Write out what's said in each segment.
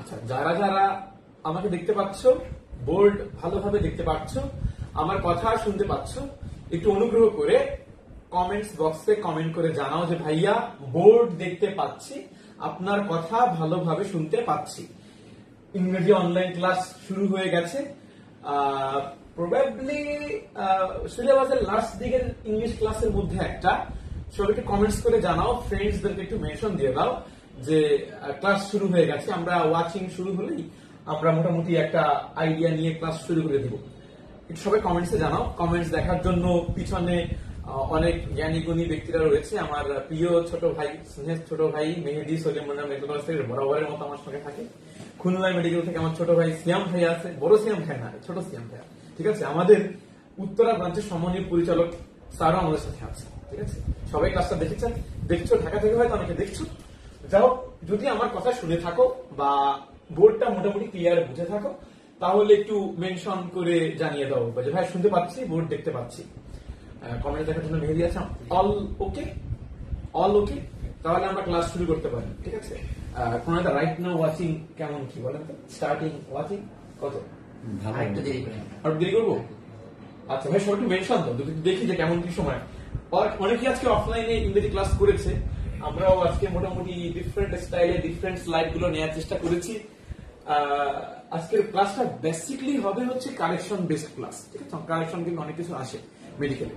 আচ্ছা, যারা যারা আমাকে দেখতে পাচ্ছ, বোর্ড ভালোভাবে দেখতে পাচ্ছ, আমার কথা শুনতে পাচ্ছ, একটু অনুগ্রহ করে কমেন্টস বক্সে কমেন্ট করে জানাও যে ভাইয়া বোর্ড দেখতে পাচ্ছি, আপনার কথা ভালোভাবে শুনতে পাচ্ছি। ইংরেজি অনলাইন ক্লাস শুরু হয়ে গেছে। প্রবাবলি সিলেবাসের লাস্ট দিকের ইংলিশ ক্লাসের মধ্যে একটা। সবাইকে কমেন্টস করে জানাও, ফ্রেন্ডসদেরকে একটু মেনশন দিয়ে দাও যে ক্লাস শুরু হয়ে গেছে। আমরা ওয়াচিং শুরু হলেই আমরা মোটামুটি একটা আইডিয়া নিয়ে ক্লাস শুরু করে দিব। একটু সবাই কমেন্টসে জানাও। কমেন্টস দেখার জন্য পিছনে অনেক জ্ঞানী গুণী ব্যক্তিরা রয়েছে। আমার প্রিয় ছোট ভাই, স্নেহের ছোট ভাই মেহেদি সলিমুল্লাহ মেডিকেল কলেজ থেকে বরাবরের মতো আমার সঙ্গে থাকে। খুলনা মেডিকেল থেকে আমার ছোট ভাই সিয়াম ভাই আছে, বড় সিয়াম ভাই না, ছোট সিয়াম ভাই। ঠিক আছে, আমাদের উত্তরা ব্রাঞ্চের সম্মানীয় পরিচালক স্যারও আমাদের সাথে আছে। ঠিক আছে, সবাই ক্লাসটা দেখেছেন, দেখছো, ঢাকা থেকে হয়তো অনেকে দেখছো। যাও, যদি আমার কথা শুনে থাকো বা বোর্ডটা মোটামুটি ক্লিয়ার বুঝে থাকো, তাহলে একটু মেনশন করে জানিয়ে দাও যে ভাই শুনতে পাচ্ছি, বোর্ড দেখতে পাচ্ছি। কমেন্ট দেখার জন্য মেহেদি আছে। অল ওকে, অল ওকে, তাহলে আমরা ক্লাস শুরু করতে পারি। ঠিক আছে, কোন একটা রাইট নাও ওয়াচিং কেমন কি বলেন তো? স্টার্টিং ওয়াচিং কত? একটু দেরি করে, আর দেরি করবো? আচ্ছা ভাই, সবাই একটু মেনশন দাও, দেখি যে কেমন কি সময়। অনেকেই আজকে অফলাইনে ইংরেজি ক্লাস করেছে, আমরাও আজকে মোটামুটি ডিফারেন্ট স্টাইলে ডিফারেন্ট স্লাইড গুলো নেওয়ার চেষ্টা করেছি। আজকের ক্লাসটা বেসিকলি হবে হচ্ছে কারেকশন বেসড ক্লাস। ঠিক আছে, কারেকশন কিন্তু অনেক কিছু আসে মেডিকেলে।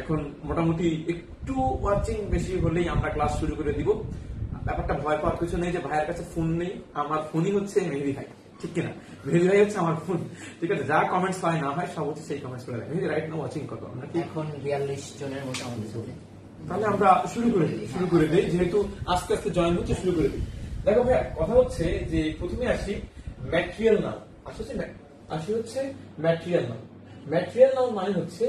এখন মোটামুটি একটু ওয়াচিং বেশি হলেই আমরা ক্লাস শুরু করে দিব। ব্যাপারটা ভয় পাওয়ার কিছু নেই যে ভাইয়ের কাছে ফোন নেই, আমার ফোনই হচ্ছে মেহেদি ভাই। ঠিক কিনা? মেহেদি ভাই হচ্ছে আমার ফোন। ঠিক আছে, যা কমেন্টস হয় না হয় সব হচ্ছে সেই কমেন্টস করে। মেহেদি রাইট নাও ওয়াচিং কত? এখন 42 জনের মতো আমাদের সাথে। তাহলে আমরা শুরু করে দিই, যেহেতু আস্তে আস্তে জয়েন হচ্ছে, শুরু করে দিই। দেখো ভাইয়া, কথা হচ্ছে যে প্রথমে আসি ম্যাটেরিয়াল নাউন। আসি হচ্ছে ম্যাটেরিয়াল নাউন। ম্যাটেরিয়াল নাউন মানে হচ্ছে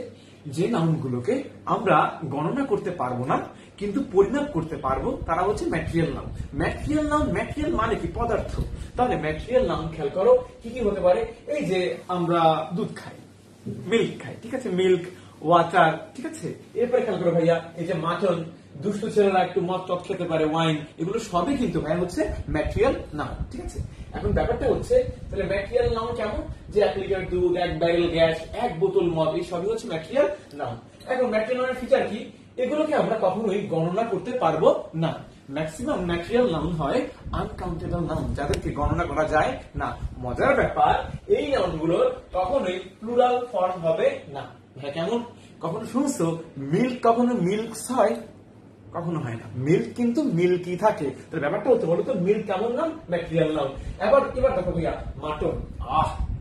যে নাউনগুলোকে আমরা গণনা করতে পারবো না কিন্তু পরিমাপ করতে পারবো, তারা হচ্ছে material noun. Material noun, material মানে কি? পদার্থ। তাহলে ম্যাটেরিয়াল নাউন খেয়াল করো কি কি হতে পারে। এই যে আমরা দুধ খাই, মিল্ক খাই, ঠিক আছে, মিল্ক, ওয়াটার। ঠিক আছে, এরপরে খেয়াল করো ভাইয়া, এই যে মাটন, দুষ্টু ছেলেরা একটু মদ টক খেতে পারে, ওয়াইন, এগুলো সবই কিন্তু ভাইয়া হচ্ছে ম্যাটেরিয়াল নাউন। ঠিক আছে, এখন ব্যাপারটা হচ্ছে তাহলে ম্যাটেরিয়াল নাউন কেমন? যে 1 লিটার দুধ, 1 ব্যারেল গ্যাস, 1 বোতল মদ, এই সবই হচ্ছে ম্যাটেরিয়াল নাউন। এখন ম্যাটেরিয়াল নাউনের ফিচার কি? এগুলোকে আমরা কখনোই গণনা করতে পারবো না। ম্যাক্সিমাম ম্যাটেরিয়াল নাউন হয় আনকাউন্টেবল নাউন, যাদেরকে গণনা করা যায় না। মজার ব্যাপার, এই নাউনগুলোর কখনোই প্লুরাল ফর্ম হবে না। হ্যাঁ, কেমন? কখনো শুনছো মিল্ক কখনো মিল্কস হয়? কখনো হয় না। মিল্ক কিন্তু মিল্কই থাকে। তো ব্যাপারটা হচ্ছে, বলো তো মিল্ক কেমন নাম? Material noun. এবার দেখো ভাইয়া, মাটন,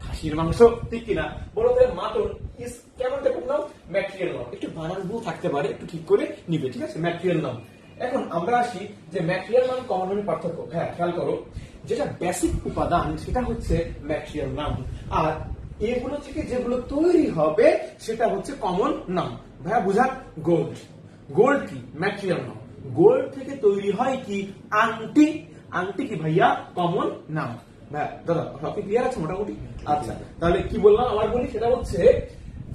খাসির মাংস, ঠিক কিনা? বলো তো মাটন ইজ কেমন টাইপের নাম? Material noun. একটু বানান ভুল থাকতে পারে, একটু ঠিক করে নিবে। ঠিক আছে, ম্যাটেরিয়াল নাউন। এখন আমরা আসি যে ম্যাটেরিয়াল নাউন কমন নাউনের পার্থক্য। হ্যাঁ, খেয়াল করো, যেটা বেসিক উপাদান সেটা হচ্ছে ম্যাটেরিয়াল নাউন, আর এগুলো থেকে যেগুলো তৈরি হবে সেটা হচ্ছে কমন নাউন। ভাইয়া বুঝান, গোল্ড। গোল্ড কি? Material noun. গোল্ড থেকে তৈরি হয় কি? আংটি। আংটি কি ভাইয়া? Common noun. ভাইয়া দাদা সব ক্লিয়ার আছে মোটামুটি? আচ্ছা, তাহলে কি বললাম আবার বলি, সেটা হচ্ছে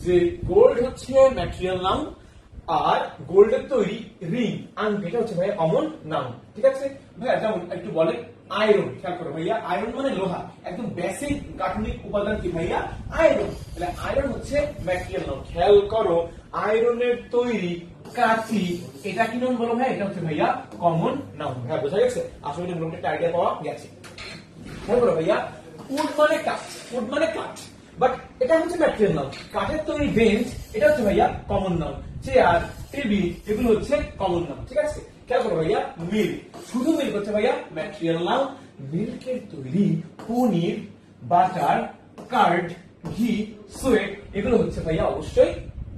যে গোল্ড হচ্ছে ম্যাটেরিয়াল নাউন, আর গোল্ডের তৈরি রিং, আংটি, এটা হচ্ছে ভাইয়া কমন নাউন। ঠিক আছে ভাইয়া, যেমন একটু বলে আয়রন। খেয়াল করো ভাইয়া, আয়রন মানে লোহা, একদম বেসিক গাঠনিক উপাদান কি ভাইয়া? আয়রন। তাহলে আয়রন হচ্ছে ম্যাটেরিয়াল নাউন। খেয়াল করো, আয়রনের তৈরি কাঁচি, এটা কি নাউন বলো ভাই? এটা হচ্ছে ভাইয়া কমন নাউন। হ্যাঁ, বোঝা গেছে? আসলে মোটামুটি একটা আইডিয়া পাওয়া গেছে। খেয়াল করো ভাইয়া, উড মানে কাঠ, উড মানে কাঠ, বাট এটা হচ্ছে ম্যাটেরিয়াল নাউন। কাঠের তৈরি বেঞ্চ, এটা হচ্ছে ভাইয়া কমন নাউন। চেয়ার, টেবিল, এগুলো হচ্ছে কমন নাউন। ঠিক আছে, খেয়াল করো ভাইয়া, মিল্ক, শুধু মিল্ক হচ্ছে ভাইয়া ম্যাটেরিয়াল নাউন। মিল্কের তৈরি paneer, butter, curd, ghee, sweet, এগুলো হচ্ছে ভাইয়া অবশ্যই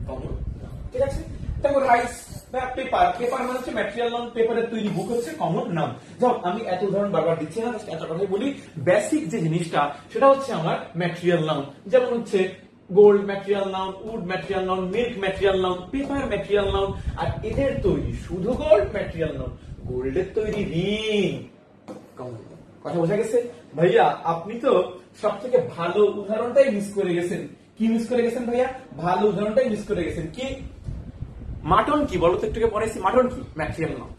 কমন নাউন। ঠিক আছে, তারপর রাইস, পেপার, পেপার মানে হচ্ছে ম্যাটেরিয়াল নাউন। পেপারের তৈরি বুক হচ্ছে কমন নাউন। যাও, আমি এত উদাহরণ বারবার দিচ্ছি না, এত কথাই বলি। বেসিক যে জিনিসটা সেটা হচ্ছে আমার ম্যাটেরিয়াল নাউন। যেমন হচ্ছে gold material noun, wood material noun, milk material noun, paper material noun, আর এদের তৈরি শুধু গোল্ড ম্যাটেরিয়াল নাউন। গোল্ডের তৈরি রিং কমন। কথা বোঝা গেছে ভাইয়া? আপনি তো সব থেকে ভালো উদাহরণটাই মিস করে গেছেন। কি মিস করে গেছেন ভাইয়া? ভালো উদাহরণটাই মিস করে গেছেন। কি? মাটন কি বলতো? একটু পড়াইছি, মাটন কি? Material noun.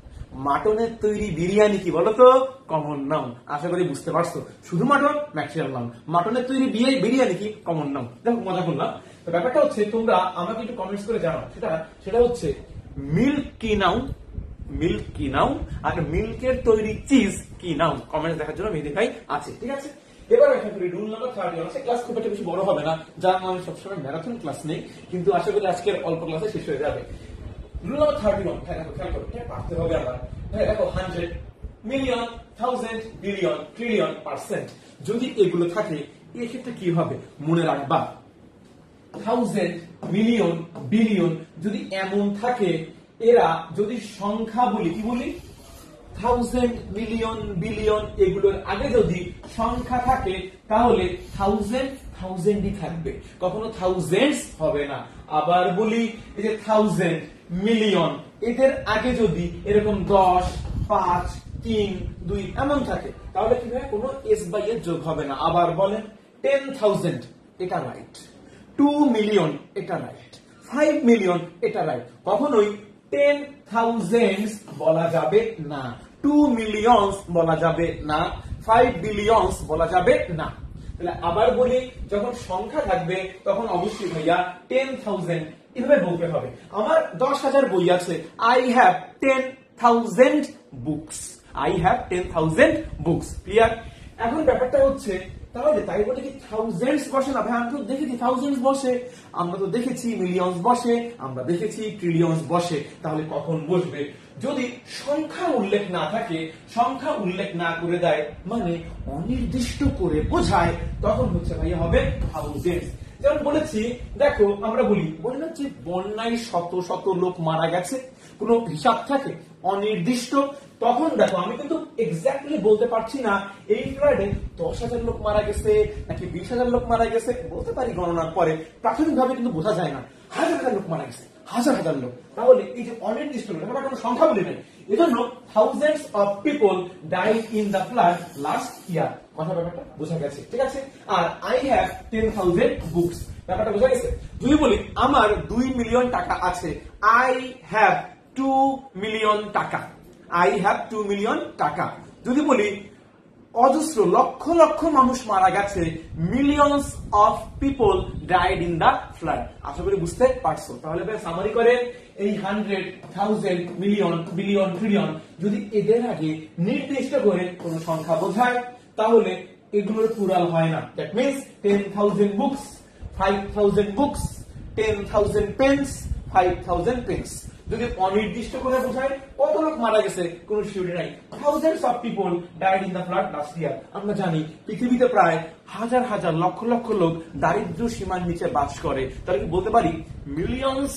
মাটনের তৈরি বিরিয়ানি কি বলতো? Common noun. আশা করি বুঝতে পারছো। শুধু মাটন ম্যাটেরিয়াল নাউন, মাটনের তৈরি বিরিয়ানি কি কমন নাউন। দেখো মজা করলাম। তো ব্যাপারটা হচ্ছে তোমরা আমাকে একটু কমেন্টস করে জানাও, সেটা হচ্ছে মিল্ক কি নাউন, মিল্ক কি নাউন, আর মিল্কের তৈরি চিজ কি নাউন। কমেন্টস দেখার জন্য মেহেদী ভাই আছে, ঠিক আছে। এবার আশা করি রুল নাম্বার 31 আছে। ক্লাস খুব একটা বেশি বড় হবে না, যার আমি সবসময় ম্যারাথন ক্লাস নেই, কিন্তু আশা করি আজকের অল্প ক্লাসে শেষ হয়ে যাবে। রুল নাম্বার 31, হ্যাঁ দেখো খেয়াল করো, এটা পারতে হবে আমার। হ্যাঁ দেখো 100 মিলিয়ন, 1000 বিলিয়ন, ট্রিলিয়ন, পার্সেন্ট যদি এগুলো থাকে এক্ষেত্রে কি হবে মনে রাখবা। 1000 মিলিয়ন, বিলিয়ন যদি এমন থাকে, এরা যদি সংখ্যা বলি, কি বলি, 1000 মিলিয়ন, বিলিয়ন এগুলোর আগে যদি সংখ্যা থাকে তাহলে 1000ই থাকবে, কখনো থাউজেন্ডস হবে না। আবার বলি, এই যে 1000 মিলিয়ন, এদের আগে যদি এরকম 10, 5, 3, 2 এমন থাকে তাহলে কি হয়, কোনো এস বাই এর যোগ হবে না। আবার বলেন 10,000, এটা রাইট। 2 মিলিয়ন, এটা রাইট। 5 মিলিয়ন, এটা রাইট। কখনোই 10,000 বলা যাবে না, 2 মিলিয়ন বলা যাবে না, 5 বিলিয়ন বলা যাবে না। তাহলে আবার বলি, যখন সংখ্যা থাকবে তখন অবশ্যই ভাইয়া 10,000 এভাবে বলতে হবে। আমার 10,000 বই আছে, I have 10,000 books, I have 10,000 books. Clear? এখন ব্যাপারটা হচ্ছে, তাহলে তাই বলে কি থাউজেন্ডস বসে না? ভাই আমি তো দেখেছি থাউজেন্ডস বসে, আমরা তো দেখেছি মিলিয়নস বসে, আমরা দেখেছি ট্রিলিয়নস বসে। তাহলে কখন বসবে? যদি সংখ্যা উল্লেখ না থাকে, সংখ্যা উল্লেখ না করে দেয়, মানে অনির্দিষ্ট করে বোঝায়, তখন হচ্ছে ভাইয়া হবে থাউজেন্ডস। যেমন বলেছি, দেখো আমরা বলি না যে বন্যায় শত শত লোক মারা গেছে, কোনো হিসাব থাকে অনির্দিষ্ট, তখন দেখো আমি কিন্তু এক্স্যাক্টলি বলতে পারছি না এই ফ্লাডে 10,000 লোক মারা গেছে নাকি 20,000 লোক মারা গেছে, বলতে পারি গণনার পরে, প্রাথমিকভাবে কিন্তু বোঝা যায় না। হাজার হাজার লোক মারা গেছে, হাজার হাজার লোক। তাহলে এই যে অনির্দিষ্ট লোক, আমরা কোনো সংখ্যা বলি নাই, এজন্য thousands of people died in the flood last year. কথা ব্যাপারটা বোঝা গেছে, ঠিক আছে। আর আই হ্যাভ 10,000 বুকস, ব্যাপারটা বোঝা গেছে। যদি বলি আমার 2 মিলিয়ন টাকা আছে, I have 2 million taka, I have 2 million taka. যদি বলি অজস্র লক্ষ লক্ষ মানুষ মারা গেছে, millions of people died in the flood. আশা করি বুঝতে পারছো। তাহলে সামারি করে, এই 100, 1000, মিলিয়ন, বিলিয়ন, ট্রিলিয়ন যদি এদের আগে নির্দিষ্ট করে কোন সংখ্যা বোঝায়, তাহলে এগুলোর প্লুরাল হয় না। That means 10,000 books, 5,000 books, 10,000 pens, 5,000 pens. যদি অনির্দিষ্ট করে বোঝায়, কত লোক মারা গেছে কোনো সিউরিটি নাই, thousands of people died in the flood last year. আমরা জানি পৃথিবীতে প্রায় হাজার হাজার লক্ষ লক্ষ লোক দারিদ্র্য সীমার নিচে বাস করে। তাহলে কি বলতে পারি, মিলিয়নস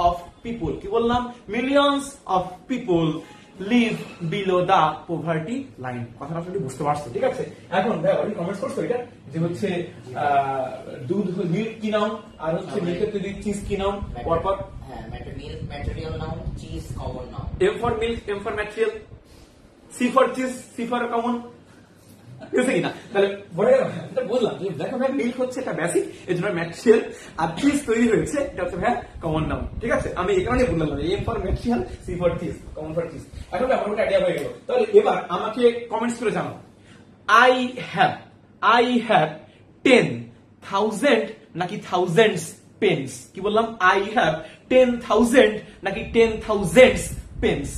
অফ পিপল, কি বললাম, millions of people live below the poverty line. কথাটা আসলে বুঝতে পারছো, ঠিক আছে। এখন কমেন্টস করছো এটা যে হচ্ছে দুধ মিল্ক কি নাউন, আর হচ্ছে মিল্কের তৈরি চিজ কি নাউন, পরপর material noun, cheese common noun. M for milk, M for material, C for cheese, C for common। বুঝছে কিনা? তাহলে বলে গেল, এটা বললাম যে দেখো ভাই, মিল্ক হচ্ছে একটা বেসিক, এর জন্য ম্যাটেরিয়াল, আর চিজ তৈরি হয়েছে, এটা হচ্ছে ভাই কমন নাউন, ঠিক আছে। আমি এই কারণে বললাম M for material, C for cheese, common for cheese। এখন আমার একটা আইডিয়া হয়ে গেল। তাহলে এবার আমাকে কমেন্টস করে জানাও, I have 10,000 নাকি থাউজেন্ডস পেন্স। কি বললাম, I have 10,000 নাকি 10,000 পেন্স,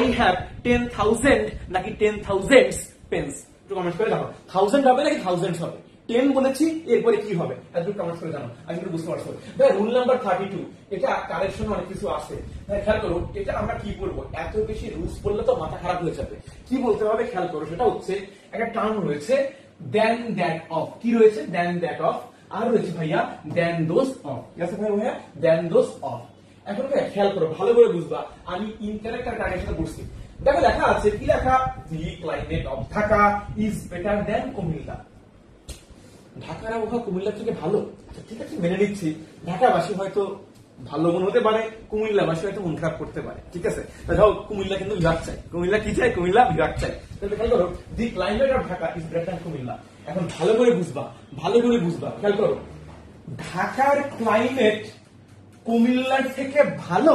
I have 10,000 নাকি 10,000 পেন্স। একটু কমেন্ট করে জানাও, 1000 হবে নাকি থাউজেন্ডস হবে। 10 বলেছি, এরপরে কি হবে একটু কমেন্ট করে জানাও, আমি একটু বুঝতে পারছো। রুল নাম্বার 32, এটা কারেকশন অনেক কিছু আছে, খেয়াল করো। এটা আমরা কি বলবো, এত বেশি রুলস বললে তো মাথা খারাপ হয়ে যাবে। কি বলতে হবে খেয়াল করো, সেটা হচ্ছে একটা টার্ম রয়েছে দেন দ্যাট অফ। কি রয়েছে, দেন দ্যাট অফ, আর রয়েছে ভাইয়া দেন দোজ অফ। ঠিক আছে ভাইয়া, দেন দোজ অফ। এখন ভাইয়া খেয়াল করো, ভালো করে বুঝবা, আমি ইনকারেক্ট আর কারেক্ট করছি। দেখো লেখা আছে, কি লেখা, দি climate of Dhaka is better দেন কুমিল্লা। ঢাকার আবহাওয়া কুমিল্লা থেকে ভালো, আচ্ছা ঠিক আছে মেনে নিচ্ছি। ঢাকাবাসী হয়তো ভালো মনে হতে পারে, কুমিল্লাবাসী হয়তো মন খারাপ করতে পারে, ঠিক আছে। যাও, কুমিল্লা কিন্তু বিভাগ চাই, কুমিল্লা কি চাই, কুমিল্লা বিভাগ চাই। তাহলে খেয়াল করো, দি climate of Dhaka is better দেন কুমিল্লা। এখন ভালো করে বুঝবা, ভালো করে বুঝবা, খেয়াল করো, ঢাকার ক্লাইমেট কুমিল্লার থেকে ভালো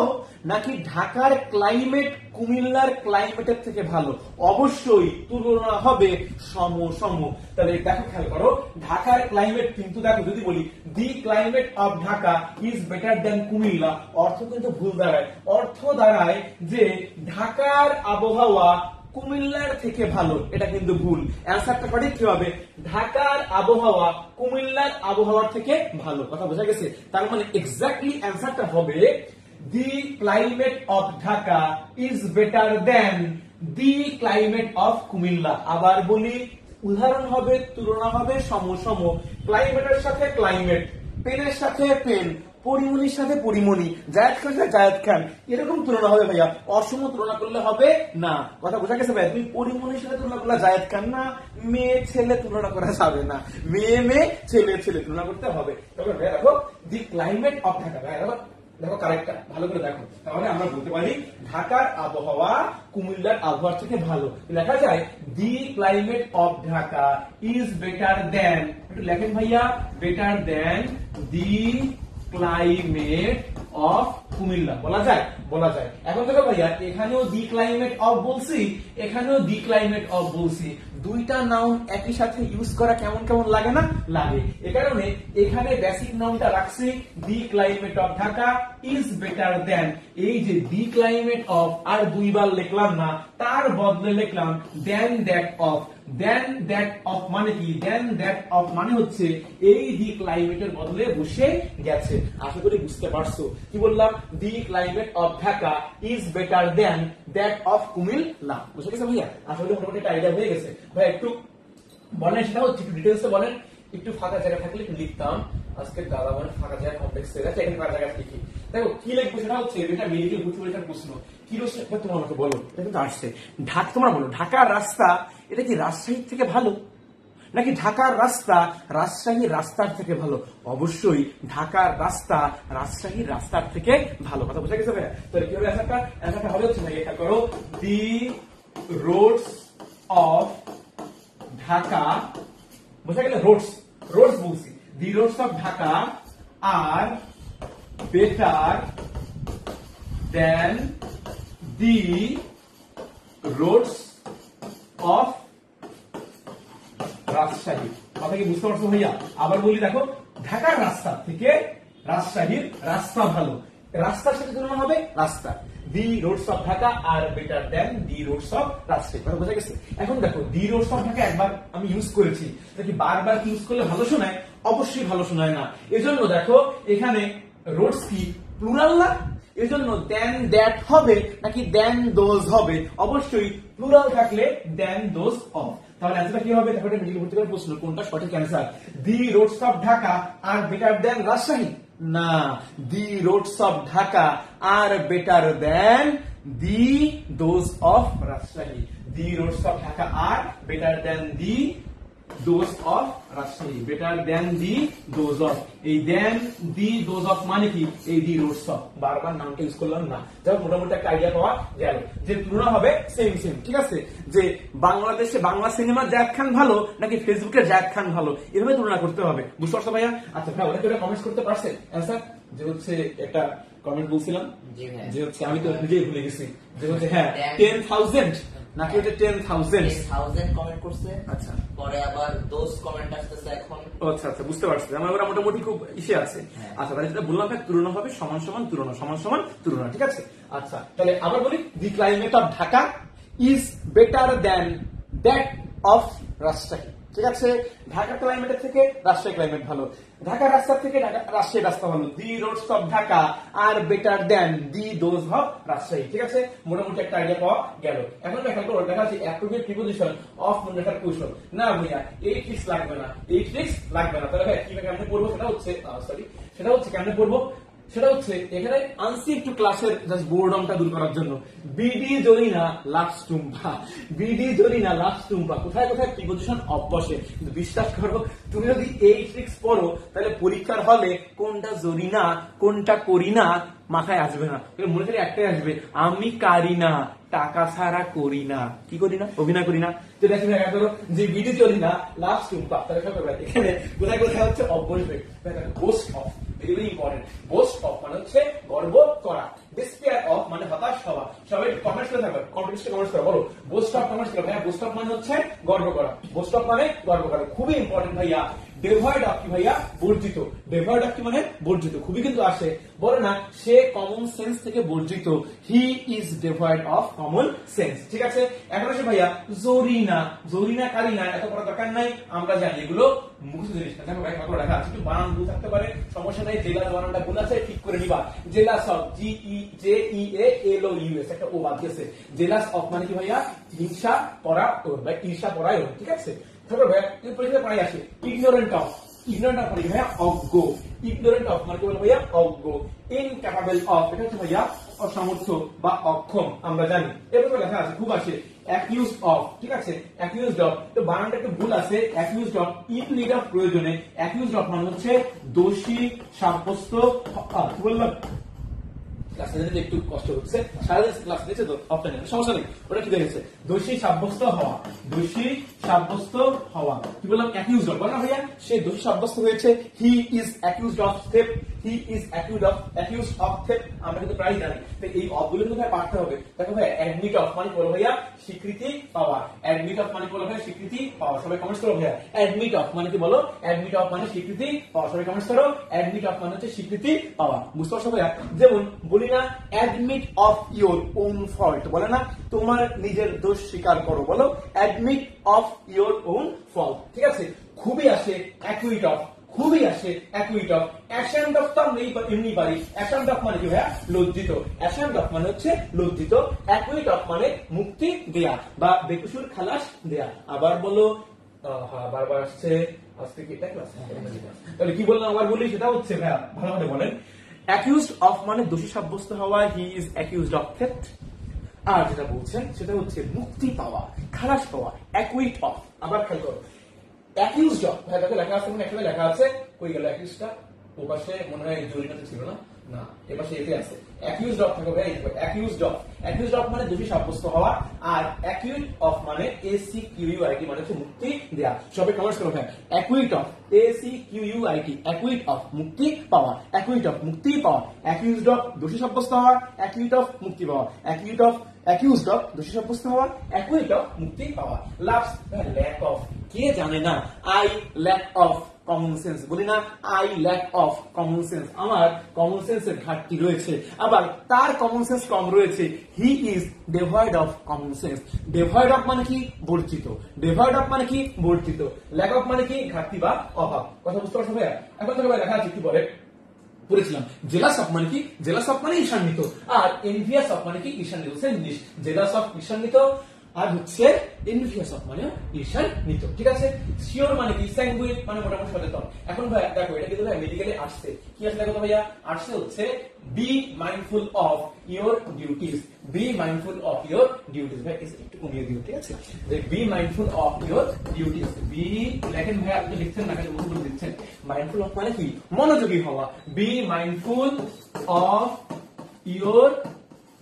নাকি ঢাকার ক্লাইমেট কুমিল্লার ক্লাইমেটের থেকে ভালো? অবশ্যই তুলনা হবে সম সম। তাহলে দেখো খেয়াল করো, ঢাকার ক্লাইমেট কিন্তু দেখো যদি বলি দি climate of Dhaka is better than Comilla, অর্থ কিন্তু ভুল দাঁড়ায়। অর্থ দাঁড়ায় যে ঢাকার আবহাওয়া কুমিল্লার থেকে ভালো, এটা কিন্তু ভুল। অ্যান্সারটা সঠিক কি হবে? ঢাকার আবহাওয়া কুমিল্লার আবহাওয়ার থেকে ভালো। কথা বোঝা গেছে? তার মানে এক্স্যাক্টলি অ্যান্সারটা হবে দি climate of Dhaka is better than the climate of Comilla. আবার বলি, উদাহরণ হবে, তুলনা হবে সম সম। ক্লাইমেটের সাথে ক্লাইমেট, পেনের সাথে পেন, পরিমণির সাথে পরিমণি, জায়েদ খান সাথে জায়েদ খান, এরকম তুলনা হবে ভাইয়া। অসম তুলনা করলে হবে না। কথা বোঝা গেছে ভাইয়া? তুমি পরিমণির সাথে তুলনা করলে জায়েদ খান না, মেয়ে ছেলে তুলনা করা যাবে না, মেয়ে মেয়ে ছেলে ছেলে তুলনা করতে হবে। তবে ভাইয়া দেখো, দি ক্লাইমেট অফ ঢাকা, ভাইয়া দেখো কারেক্টটা ভালো করে দেখো, তাহলে আমরা বলতে পারি ঢাকার আবহাওয়া কুমিল্লার আবহাওয়ার থেকে ভালো। লেখা যায় দি climate of Dhaka is better দেন, একটু লেখেন ভাইয়া, better than the climate of Comilla. বলা যায়? বলা যায়। এখন দেখো ভাইয়া, এখানেও দি ক্লাইমেট অফ বলছি, এখানেও দি ক্লাইমেট অফ বলছি, দুইটা নাউন একই সাথে ইউজ করা কেমন কেমন লাগে না? লাগে। এ কারণে এখানে বেসিক নাউনটা রাখছি দি climate of Dhaka is better দেন। এই যে দি ক্লাইমেট অফ আর দুইবার লিখলাম না, তার বদলে লিখলাম then that of. Then that of মানে কি? দেন দ্যাট অফ মানে হচ্ছে এই দি ক্লাইমেটের বদলে বসে গেছে। আশা করি বুঝতে পারছো কি বললাম? দি climate of Dhaka is better then that of Comilla. বুঝে গেছে ভাইয়া? আশা করি মোটামুটি একটা আইডিয়া হয়ে গেছে। ভাই একটু বলেন, সেটা হচ্ছে একটু ডিটেলসে বলেন। একটু ফাঁকা জায়গা থাকলে একটু লিখতাম। আজকে দাদা মানে ফাঁকা জায়গা কমপ্লেক্স হয়ে গেছে, এখানে ফাঁকা জায়গা লিখি। দেখো কি লিখবো সেটা হচ্ছে, এটা মেডিকেল ভর্তি পরীক্ষার প্রশ্ন। কি রয়েছে তোমার আমাকে বলো, এটা কিন্তু আসছে। তোমরা বলো, ঢাকার রাস্তা এটা কি রাজশাহীর থেকে ভালো, নাকি ঢাকার রাস্তা রাজশাহীর রাস্তার থেকে ভালো? অবশ্যই ঢাকার রাস্তা রাজশাহীর রাস্তার থেকে ভালো। কথা বোঝা গেছে ভাইয়া? তাহলে কি হবে অ্যান্সারটা? অ্যান্সারটা হবে হচ্ছে, এটা করো, দি রোডস অফ ঢাকা, বোঝা গেল? রোডস, রোডস বলছি, the roads of Dhaka are better than the roads of Rajshahi. কথা কি বুঝতে পারছো ভাইয়া? আবার বলি, দেখো, ঢাকার রাস্তা থেকে রাজশাহীর রাস্তা ভালো, রাস্তার সাথে তুলনা হবে রাস্তা। The roads of Dhaka are better than the roads of Rajshahi. কথা বোঝা গেছে? এখন দেখো, দি রোডস অফ ঢাকা একবার আমি ইউজ করেছি, নাকি বারবার ইউজ করলে ভালো শোনায়? অবশ্যই ভালো শোনায় না। এজন্য দেখো, এখানে রোডস কি প্লুরাল না, এজন্য দেন দ্যাট হবে নাকি দেন দোজ হবে? অবশ্যই প্লুরাল থাকলে দেন দোজ অফ। তাহলে অ্যান্সারটা কি হবে? দেখো, এটা মেডিকেল ভর্তি করার প্রশ্ন, কোনটা সঠিক answer? The roads of Dhaka are better than Rajshahi না, the roads of Dhaka are better than the those of Rajshahi. The roads of Dhaka are better than the those of Rajshahi, better than the those of. এই then the those of মানে কি? এই দি roads of, বারবার নামটা use করলাম না। যাই মোটামুটি একটা আইডিয়া পাওয়া গেল যে তুলনা হবে সেম সেম। ঠিক আছে, যে বাংলাদেশে বাংলা সিনেমার জায়েদ খান ভালো নাকি ফেসবুকের জায়েদ খান ভালো, এভাবে তুলনা করতে হবে। বুঝতে পারছো ভাইয়া? আচ্ছা ভাই, ওরা কেউ কমেন্ট করতে পারছে অ্যান্সার? যে হচ্ছে একটা কমেন্ট বলছিলাম যে হচ্ছে, আমি তো নিজেই ভুলে গেছি, যে হচ্ছে হ্যাঁ 10,000 নাকি ওটা 10,000 কমেন্ট করছে। আচ্ছা, পরে আবার দোজ কমেন্ট আসতেছে এখন। আচ্ছা আচ্ছা, বুঝতে পারছি। আমার ওরা মোটামুটি খুব ইসে আছে। আচ্ছা, তাহলে যেটা বললাম, তুলনা হবে সমান সমান তুলনা, সমান সমান তুলনা। ঠিক আছে, আচ্ছা তাহলে আবার বলি, দি climate of Dhaka is better then that of Rajshahi. ঠিক আছে, ঢাকা ক্লাইমেটের থেকে রাজশাহী ক্লাইমেট ভালো, ঢাকার রাস্তার থেকে রাজশাহী রাস্তা ভালো। The roads of Dhaka are better than the those of Rajshahi. ঠিক আছে, মোটামুটি একটা আইডিয়া পাওয়া গেল। এখন দেখা করো, দেখা যাচ্ছে অ্যাপ্রোপ্রিয়েট প্রিপোজিশন অফ মনে রাখার কৌশল। না ভাইয়া, এই ট্রিক্স লাগবে না, এই ট্রিক্স লাগবে না। তাহলে ভাই কিভাবে কেমনে পড়বো? সেটা হচ্ছে কেমনে পড়বো? সেটা হচ্ছে, এখানে আনসি একটু ক্লাসের জাস্ট বোর্ডমটা দূর করার জন্য, BD Jorina last Tumpa, BD Jorina last Tumpa, কোথায় কোথায় প্রিপোজিশন অফ বসে। কিন্তু বিশ্বাস করো, তুমি যদি এই ট্রিক্স পড়ো, তাহলে পরীক্ষার হলে কোনটা জরিনা কোনটা করিনা মাথায় আসবে না। মনে করি একটাই আসবে, আমি কারি না, টাকা ছাড়া করি না। কি করি না? অভিনয় করি না। তো দেখি দেখা করো যে বিডি জরিনা লাস্ট টুম্পা, তাহলে এখানে কোথায় কোথায় হচ্ছে অফ বসবে, ghost of. Very very important. Boost of মানে হচ্ছে গর্ব করা, ডিসপেয়ার অফ মানে হতাশ হওয়া। সবাই কমেন্টস করে থাকবে, কমেন্টসে কমেন্টস করে বলো বোস্ট অফ, কমেন্টস করে। হ্যাঁ, বোস্ট অফ মানে হচ্ছে গর্ব করা, বোস্ট অফ মানে গর্ব করা, খুবই ইম্পর্টেন্ট ভাইয়া। ডেভয়েড অফ কি ভাইয়া? বর্জিত। ডেভয়েড অফ কি মানে? বর্জিত। খুবই কিন্তু আসে, বলে না সে কমন সেন্স থেকে বর্জিত, he is devoid of common sense. ঠিক আছে, এখন আসে ভাইয়া জরিনা। জরিনা কারিনা এত পড়া দরকার নাই, আমরা জানি এগুলো মুখস্থ জিনিস না। দেখো ভাই কত লেখা আছে, একটু বানান ভুল থাকতে পারে, সমস্যা নেই। জেলাস বানানটা ভুল আছে, ঠিক করে নিবা। জেলাস অফ, GEJEALOUS, একটা ও বাদ গেছে। জেলাস অফ মানে কি ভাইয়া? হিংসা পরায়ণ বা ঈর্ষা পরায়ণ। ঠিক আছে, তারপর ভাইয়া এই পরীক্ষা পড়াই আসে ইগনোরেন্ট অফ। ইগনোরেন্ট অফ মানে কি ভাইয়া? অজ্ঞ। ইগনোরেন্ট অফ মানে কি বলে ভাইয়া? অজ্ঞ। ইনক্যাপাবল অফ এটা হচ্ছে ভাইয়া অসামর্থ্য বা অক্ষম, আমরা জানি। এরপর লেখা আছে, খুব আসে অ্যাকিউজড অফ। ঠিক আছে, অ্যাকিউজড অফ, তো বানানটা একটু ভুল আছে। Accused of in need of, প্রয়োজনে। অ্যাকিউজড অফ মানে হচ্ছে দোষী সাব্যস্ত। কি বললাম? ক্লাসে যেতে একটু কষ্ট হচ্ছে, সারাদিন ক্লাস নিয়েছে তো অফলাইনে, সমস্যা নেই। ওটা কি দেখেছে? দোষী সাব্যস্ত হওয়া। দোষী সাব্যস্ত হওয়া, কি বললাম? অ্যাকিউজড অফ, বল না ভাইয়া সে দোষী সাব্যস্ত হয়েছে। হি is accused of theft. He is accused of theft, আমরা কিন্তু প্রায় জানি। তো এই অফগুলো কিন্তু ভাই পাঠতে হবে। দেখো ভাই অ্যাডমিট অফ মানে বলো ভাইয়া স্বীকৃতি পাওয়া। অ্যাডমিট অফ মানে বলো ভাইয়া স্বীকৃতি পাওয়া। সবাই কমেন্টস করো ভাইয়া অ্যাডমিট অফ মানে কি বলো? অ্যাডমিট অফ মানে স্বীকৃতি পাওয়া। সবাই কমেন্টস করো অ্যাডমিট অফ মানে হচ্ছে স্বীকৃতি পাওয়া। বুঝতে পারছো ভাইয়া? যেমন বলি না admit of your own fault, বলে না তোমার নিজের দোষ স্বীকার করো, বলো admit of your own fault. ঠিক আছে, খুবই আসে অ্যাকুইট অফ। খুবই আসে অ্যাকুইট অফ। অ্যাশামড অফ তো আমরা এমনি পারি। অ্যাশামড অফ মানে কি ভাইয়া? লজ্জিত। অ্যাশামড অফ মানে হচ্ছে লজ্জিত। অ্যাকুইট অফ মানে মুক্তি দেয়া বা বেকসুর খালাস দেয়া। আবার বলো, বারবার আসছে, আজকে কি এটা ক্লাস? তাহলে কি বললাম আবার বলি, সেটা হচ্ছে ভাইয়া ভালোভাবে বলেন। অ্যাকিউজড অফ মানে দোষী সাব্যস্ত হওয়া, he is accused of theft. আর যেটা বলছেন সেটা হচ্ছে মুক্তি পাওয়া, খালাস পাওয়া, অ্যাকুইট অফ। আবার খেয়াল করো, অ্যাকিউজড অফ, ভাই তাকে লেখা আছে, এখানে লেখা আছে, কই গেল অ্যাকিউজডটা? ও পাশে মনে হয় জরিনাতে ছিল না, না এপাশে এতে আছে। অ্যাকিউজড অফ থাকবে ভাই, অ্যাকিউজড অফ। অ্যাকিউজড অফ মানে দোষী সাব্যস্ত হওয়া, আর অ্যাকিউট অফ মানে ACQUIT মানে হচ্ছে মুক্তি দেয়া। সবাই কমেন্টস করো ভাই acute of, ACQUIT, acute of মুক্তি পাওয়া। অ্যাকুইট অফ মুক্তি পাওয়া। অ্যাকিউজড অফ দোষী সাব্যস্ত হওয়া, অ্যাকুইট অফ মুক্তি পাওয়া। অ্যাকুইট অফ, অ্যাকিউজড অফ দোষী সাব্যস্ত হওয়া, অ্যাকুইট অফ মুক্তি পাওয়া। লাস্ট ল্যাক অফ, কে জানে না I lack of common sense, বলি না I lack of common sense, আমার কমন সেন্সের ঘাটতি রয়েছে, আবার তার কমন সেন্স কম রয়েছে। He is devoid of common sense. Devoid of মানে কি? বর্জিত। ডেভয়েড অফ মানে কি? বর্জিত। ল্যাক অফ মানে কি? ঘাটতি বা অভাব। কথা বুঝতে পারছো ভাইয়া? এখন থেকে ভাই লেখা আছে কি বলে পড়েছিলাম, জেলাস অফ মানে কি? জেলাস অফ মানে ঈর্ষান্বিত, আর এনভিয়াস অফ মানে কি? ঈর্ষান্বিত। সেম জিনিস, জেলাস অফ ঈর্ষান্বিত, আর হচ্ছে এনভিয়াস অফ মানে ঈর্ষান্বিত। ঠিক আছে, শিওর মানে কি? স্যাঙ্গুইন মানে মোটামুটি সচেতন। এখন ভাই দেখো এটা কিন্তু ভাই মেডিকেলে আসছে, কি আসলে কথা ভাইয়া? আসছে হচ্ছে be mindful of your duties. Be mindful of your duties. ভাই একটু কমিয়ে দিও, ঠিক আছে? যে be mindful of your duties. Be লেখেন ভাই, আপনি লিখছেন না, কাছে বলে দিচ্ছেন। মাইন্ডফুল অফ মানে কি? মনোযোগী হওয়া। Be mindful of your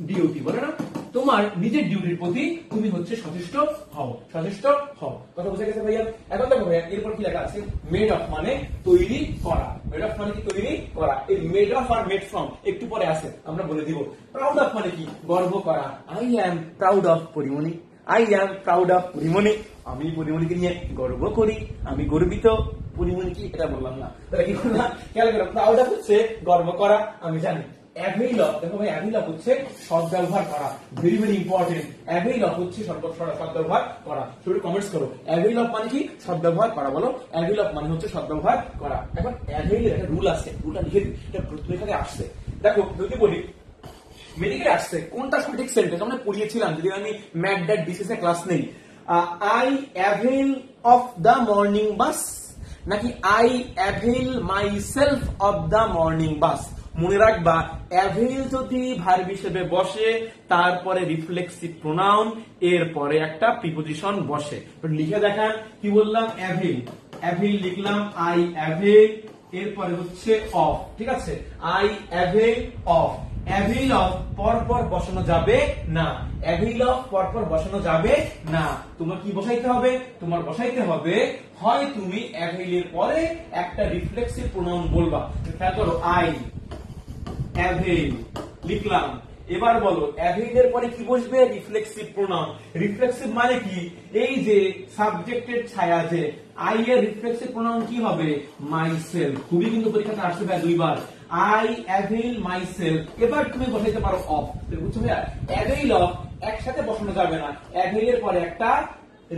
duty, বলে না তোমার নিজের ডিউটির প্রতি তুমি হচ্ছে সচেষ্ট হও, সচেষ্ট হও। কথা বুঝে গেছে ভাইয়া? এখন দেখো ভাইয়া এরপর কি লেখা আছে? মেড অফ মানে তৈরি করা। মেড অফ মানে কি? তৈরি করা। এই মেড অফ আর মেড ফ্রম একটু পরে আছে, আমরা বলে দিব। প্রাউড অফ মানে কি? গর্ব করা। I am proud of Pori Moni. I am proud of Pori Moni. আমি পরিমণিকে নিয়ে গর্ব করি, আমি গর্বিত। পরিমণি কি? এটা বললাম না, তাহলে কি করলাম? খেয়াল করো, প্রাউড অফ হচ্ছে গর্ব করা, আমি জানি। অ্যাভেইল অফ, দেখো ভাই অ্যাভেইল অফ হচ্ছে সদ্ব্যবহার করা, very very important. Avail of হচ্ছে সদ্ব্যবহার করা। শুরু কমেন্টস করো অ্যাভেইল অফ মানে কি? সদ্ব্যবহার করা, বলো অ্যাভেইল অফ মানে হচ্ছে সদ্ব্যবহার করা। এখন অ্যাভেইল একটা রুল আছে, রুলটা লিখে দিই, এটা প্রথমে আসছে। দেখো যদি বলি মেডিকেলে আসছে, কোনটা সঠিক সেন্টেন্স আমরা পড়িয়েছিলাম, যদি আমি ম্যাট ড্যাট বিসিএস এ ক্লাস নেই। I avail of the morning bus, নাকি I avail myself of the morning bus? মনে রাখবা অ্যাভেইল যদি ভার্ব হিসেবে বসে, তারপরে রিফ্লেক্সিভ প্রোনাউন, এরপরে একটা প্রিপোজিশন বসে। লিখে দেখান, কি বললাম? অ্যাভেইল। অ্যাভেইল লিখলাম আই অ্যাভেইল, এরপরে হচ্ছে অফ। ঠিক আছে, I avail of. Avail of পরপর বসানো যাবে না, অ্যাভেইল অফ পরপর বসানো যাবে না। তোমার কি বসাইতে হবে? তোমার বসাইতে হবে হয় তুমি অ্যাভেইলের পরে একটা রিফ্লেক্সিভ প্রোনাউন বলবা। খেয়াল করো, আই অ্যাভেইল লিখলাম। এবার বলো অ্যাভেইলের পরে কি বসবে? Reflexive pronoun. রিফ্লেক্সিভ মানে কি? এই যে সাবজেক্টের ছায়া, যে আই এর রিফ্লেক্সিভ প্রোনাউন কি হবে? মাইসেলফ। খুবই কিন্তু পরীক্ষাতে আসছে ভাই দুইবার, আই অ্যাভেইল মাইসেলফ। এবার তুমি বসাইতে পারো অফ। বুঝছো ভাইয়া? অ্যাভেইল অফ একসাথে বসানো যাবে না, অ্যাভেইলের পরে একটা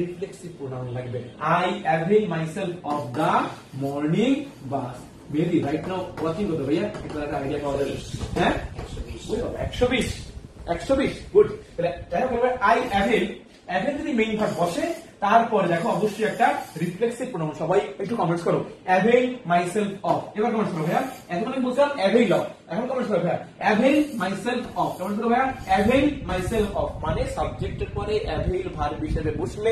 রিফ্লেক্সিভ প্রোনাউন লাগবে। I avail myself of the morning bus. Baby right now watching করতে ভাইয়া, একটু একটা আইডিয়া পাওয়া যাবে। হ্যাঁ 120 120 গুড। তাহলে বলবে আই অ্যাভেইল, অ্যাভেইল যদি মেইন ভার্ব বসে তারপরে দেখো অবশ্যই একটা রিফ্লেক্সিভ প্রোনাউন। সবাই একটু কমেন্টস করো, অ্যাভেইল মাইসেলফ অফ। এবার কমেন্টস করো ভাইয়া, এখন আমি বলছিলাম অ্যাভেইল অফ, এখন কমেন্টস করো ভাইয়া অ্যাভেইল মাইসেলফ অফ। কমেন্টস করো ভাইয়া অ্যাভেইল মাইসেলফ অফ, মানে সাবজেক্টের পরে অ্যাভেইল ভার্ব হিসেবে বসলে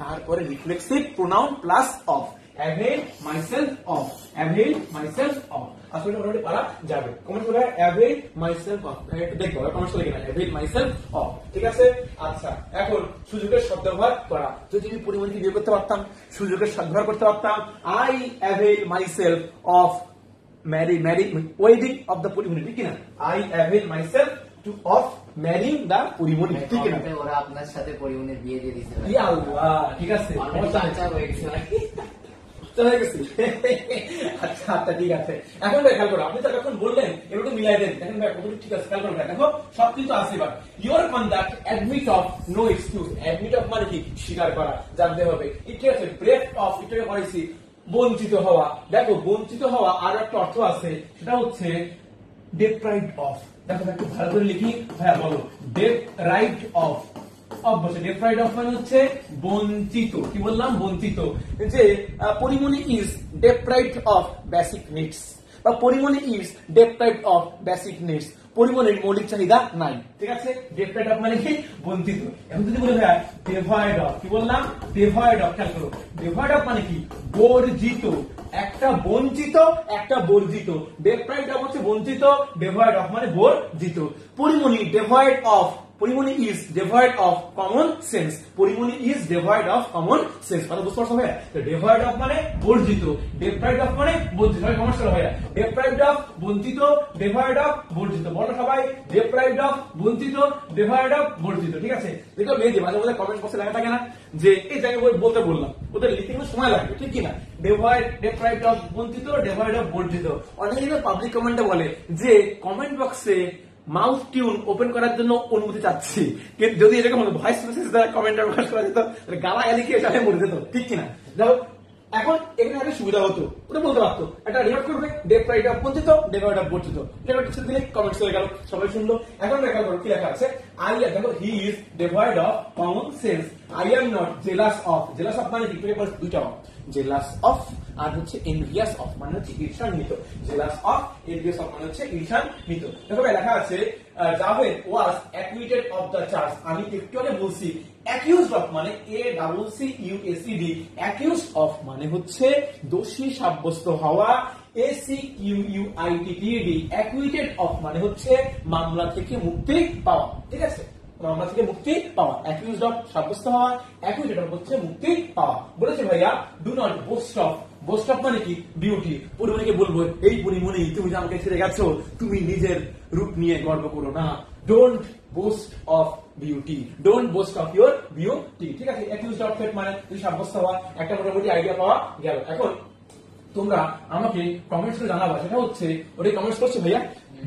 তারপরে reflexive pronoun plus of. Avail myself of, avail myself of. আসলে মোটামুটি পারা যাবে। কমেন্ট করবে অ্যাভেইল মাইসেলফ অফ, একটু দেখবো কমেন্টস করে কিনা অ্যাভেইল মাইসেলফ অফ। ঠিক আছে? আচ্ছা, এখন সুযোগের সদ্ব্যবহার করা। যদি আমি পরিমাণকে বিয়ে করতে পারতাম, সুযোগের সদ্ব্যবহার করতে পারতাম, I avail myself of wedding of the Porimoni, ঠিক কিনা? I avail myself to of marrying the Porimoni, ঠিক কিনা? ওরা আপনার সাথে পরিমণির বিয়ে দিয়ে দিয়েছে। ইয়া আল্লাহ, ঠিক আছে, আচ্ছা হয়ে গেছে। আচ্ছা আচ্ছা ঠিক আছে। এখন খেয়াল করো, আপনি যখন বললেন এগুলো মিলাই দেন, দেখেন ভাই কতটুকু ঠিক আছে। খেয়াল করো দেখো সব কিছু আছে। এবার your conduct admit of no excuse. Admit of মানে কি? স্বীকার করা, জানতে হবে। ঠিক আছে, ব্রেক অফ এটাকে করেছি বঞ্চিত হওয়া। দেখো বঞ্চিত হওয়া আর একটা অর্থ আছে, সেটা হচ্ছে deprived of। দেখো একটু ভালো করে লিখি ভাইয়া, বলো deprived of। অবশ্যই deprived of মানে হচ্ছে বঞ্চিত। কি বললাম? বঞ্চিত। যে Pori Moni is deprived of basic needs, বা Pori Moni is deprived of basic needs, পরিমণির মৌলিক চাহিদা নাই। ঠিক আছে? deprived of মানে কি? বঞ্চিত। এখন যদি বলে ভাই devoid of, কি বললাম? devoid of। খেয়াল করো, devoid of মানে কি? বর্জিত। একটা বঞ্চিত, একটা বর্জিত। deprived of হচ্ছে বঞ্চিত, devoid of মানে বর্জিত। Porimoni devoid of, Porimoni is devoid of common sense, Porimoni is devoid of common sense। কথা বুঝতে পারছো ভাইয়া? তো devoid of মানে বর্জিত, deprived of মানে বঞ্চিত। সবাই কমেন্টস করো ভাইয়া, deprived of বঞ্চিত, devoid of বর্জিত। বলো সবাই, deprived of বঞ্চিত, devoid of বর্জিত। ঠিক আছে? দেখো মেয়ে মাঝে মাঝে কমেন্ট বক্সে লেখা থাকে না যে এই জায়গায় বলতে বললাম, ওদের লিখতে কিন্তু সময় লাগবে, ঠিক কি না? deprived of বঞ্চিত, devoid of বর্জিত। অনেকে পাবলিক কমেন্টে বলে যে কমেন্ট বক্সে মাউথ টিউন ওপেন করার জন্য অনুমতি চাচ্ছি, কিন্তু যদি এরকম ভয়েস মেসেজ দ্বারা কমেন্ট প্রকাশ করা যেত, গালাগালি খেয়ে সবাই মরে যেত, ঠিক কিনা? দেখো এখন এখানে একটা সুবিধা হতো, ওটা বলতে পারতো, একটা রেকর্ড করবে deprived of বঞ্চিত, devoid of বর্জিত, রেকর্ড ছেড়ে দিলে কমেন্টস হয়ে গেল, সবাই শুনলো। এখন রেকর্ড করো কি লেখা আছে, দেখো he is devoid of common sense, I am not jealous of। jealous of মানে কি? দুইটা jealous of আর হচ্ছে envious of মানে হচ্ছে ঈর্ষান্বিত। jealous of, envious of মানে হচ্ছে ঈর্ষান্বিত। দেখো লেখা আছে Javed was acquitted of the charge। আমি একটু আগে বলছি accused of মানে ACCUSED, accused of মানে হচ্ছে দোষী সাব্যস্ত হওয়া, ACQUITTED, acquitted of মানে হচ্ছে মামলা থেকে মুক্তি পাওয়া। ঠিক আছে? মামলা থেকে মুক্তি পাওয়া, accused of সাব্যস্ত হওয়া, acquitted of হচ্ছে মুক্তি পাওয়া। বলেছে ভাইয়া do not boast of, boast of মানে কি? বিউটি। পরিমণিকে বলবো, এই পরিমণি তুমি যে আমাকে ছেড়ে গেছো, তুমি নিজের রূপ নিয়ে গর্ব করো না। Don't boast of beauty, don't boast of your beauty। ঠিক আছে? accused of মানে সাব্যস্ত হওয়া, একটা মোটামুটি আইডিয়া পাওয়া গেল। এখন তোমরা আমাকে কমেন্টস করে জানাবা, সেটা হচ্ছে ওটাই কমেন্টস করছো ভাইয়া,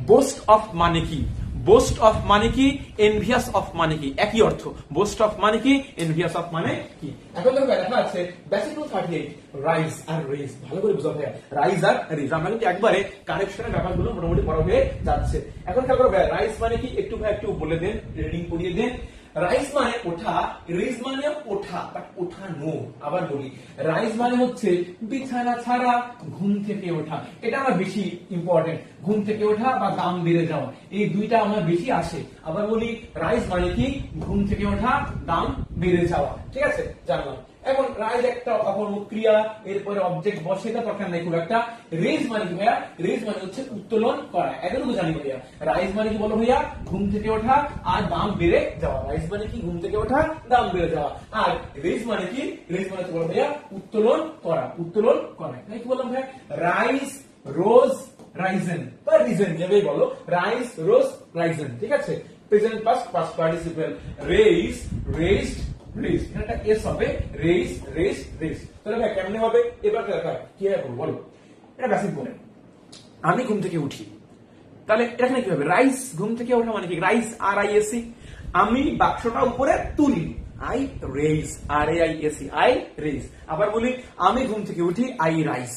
boast of মানে কি? boast of মানে কি? envious of মানে কি? একই অর্থ। boast of মানে কি? envious of মানে কি? এখন দেখো লেখা আছে বেসিক 38 রাইজ আর রেজ। ভালো করে বুঝো ভাইয়া, রাইজ আর রেজ। আমরা কিন্তু একবারে কারেকশনের ব্যাপারগুলো মোটামুটি বড় হয়ে যাচ্ছে। এখন খেয়াল করো ভাইয়া, রাইজ মানে কি? একটু ভাই একটু বলে দেন, রিডিং করিয়ে দেন। রাইজ মানে ওঠা, রেজ মানে ওঠা, বাট ওঠানো। আবার বলি, রাইজ মানে হচ্ছে বিছানা ছাড়া ঘুম থেকে ওঠা, এটা আমার বেশি ইম্পর্টেন্ট। ঘুম থেকে ওঠা বা দাম বেড়ে যাওয়া, এই দুইটা আমার বেশি আসে। আবার বলি রাইজ মানে কি ঘুম থেকে ওঠা দাম বেড়ে যাওয়া, ঠিক আছে জানলাম। এখন রাইজ একটা অকর্মক ক্রিয়া, এরপরে অবজেক্ট বসে, এটা দরকার নেই খুব একটা। রেজ মানে কি ভাইয়া? রেজ মানে হচ্ছে উত্তোলন করা, এতটুকু জানি ভাইয়া। রাইজ মানে কি বলো ভাইয়া? ঘুম থেকে ওঠা আর দাম বেড়ে যাওয়া। রাইজ মানে কি? ঘুম থেকে ওঠা দাম বেড়ে যাওয়া। আর রেজ মানে কি? রেজ মানে কি বলো ভাইয়া? উত্তোলন করা, উত্তোলন করা। কি বললাম ভাইয়া? রাইজ, রোজ, রাইজেন বা রিজেন যেভাবেই বলো, রাইজ, রোজ, রাইজেন, ঠিক আছে। Present past, past participle. Raise, raised, raise, এটা এস হবে। Raise, raise, raise. তাহলে ভাই কেমনে হবে? এবার দেখা কি হবে বলো। এটা বেসিক বলে, আমি ঘুম থেকে উঠি, তাহলে এখানে কি হবে? রাইজ, ঘুম থেকে ওঠা মানে কি? Rise, R I S C. আমি বাক্সটা উপরে তুলি, I raise, R A I S C, I raise. আবার বলি আমি ঘুম থেকে উঠি, আই রাইজ,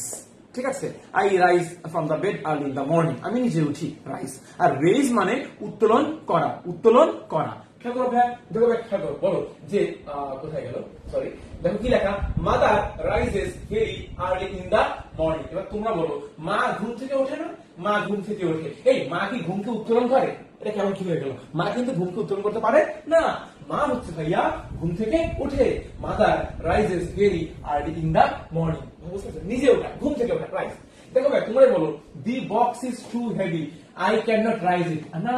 ঠিক আছে। I rise from the bed early in the morning, আমি নিজে উঠি, রাইজ। আর রেজ মানে উত্তোলন করা, উত্তোলন করা। খেয়াল করো ভাই, দেখো ভাই, খেয়াল করো, বলো যে কোথায় গেল, সরি, দেখো কি লেখা? Mother rises very early in the morning. এবার তোমরা বলো, মা ঘুম থেকে ওঠে না? মা ঘুম থেকে ওঠে। এই মা কি ঘুমকে উত্তোলন করে? এটা কেমন কি হয়ে গেল? মা কিন্তু ঘুমকে উত্তোলন করতে পারে না। মা হচ্ছে ভাইয়া ঘুম থেকে ওঠে। Mother rises very early in the morning, নিজে ওঠা, ঘুম থেকে ওঠা, রাইজ। দেখো ভাই, তোমরা বলো the box is too heavy, I can not rise it. না,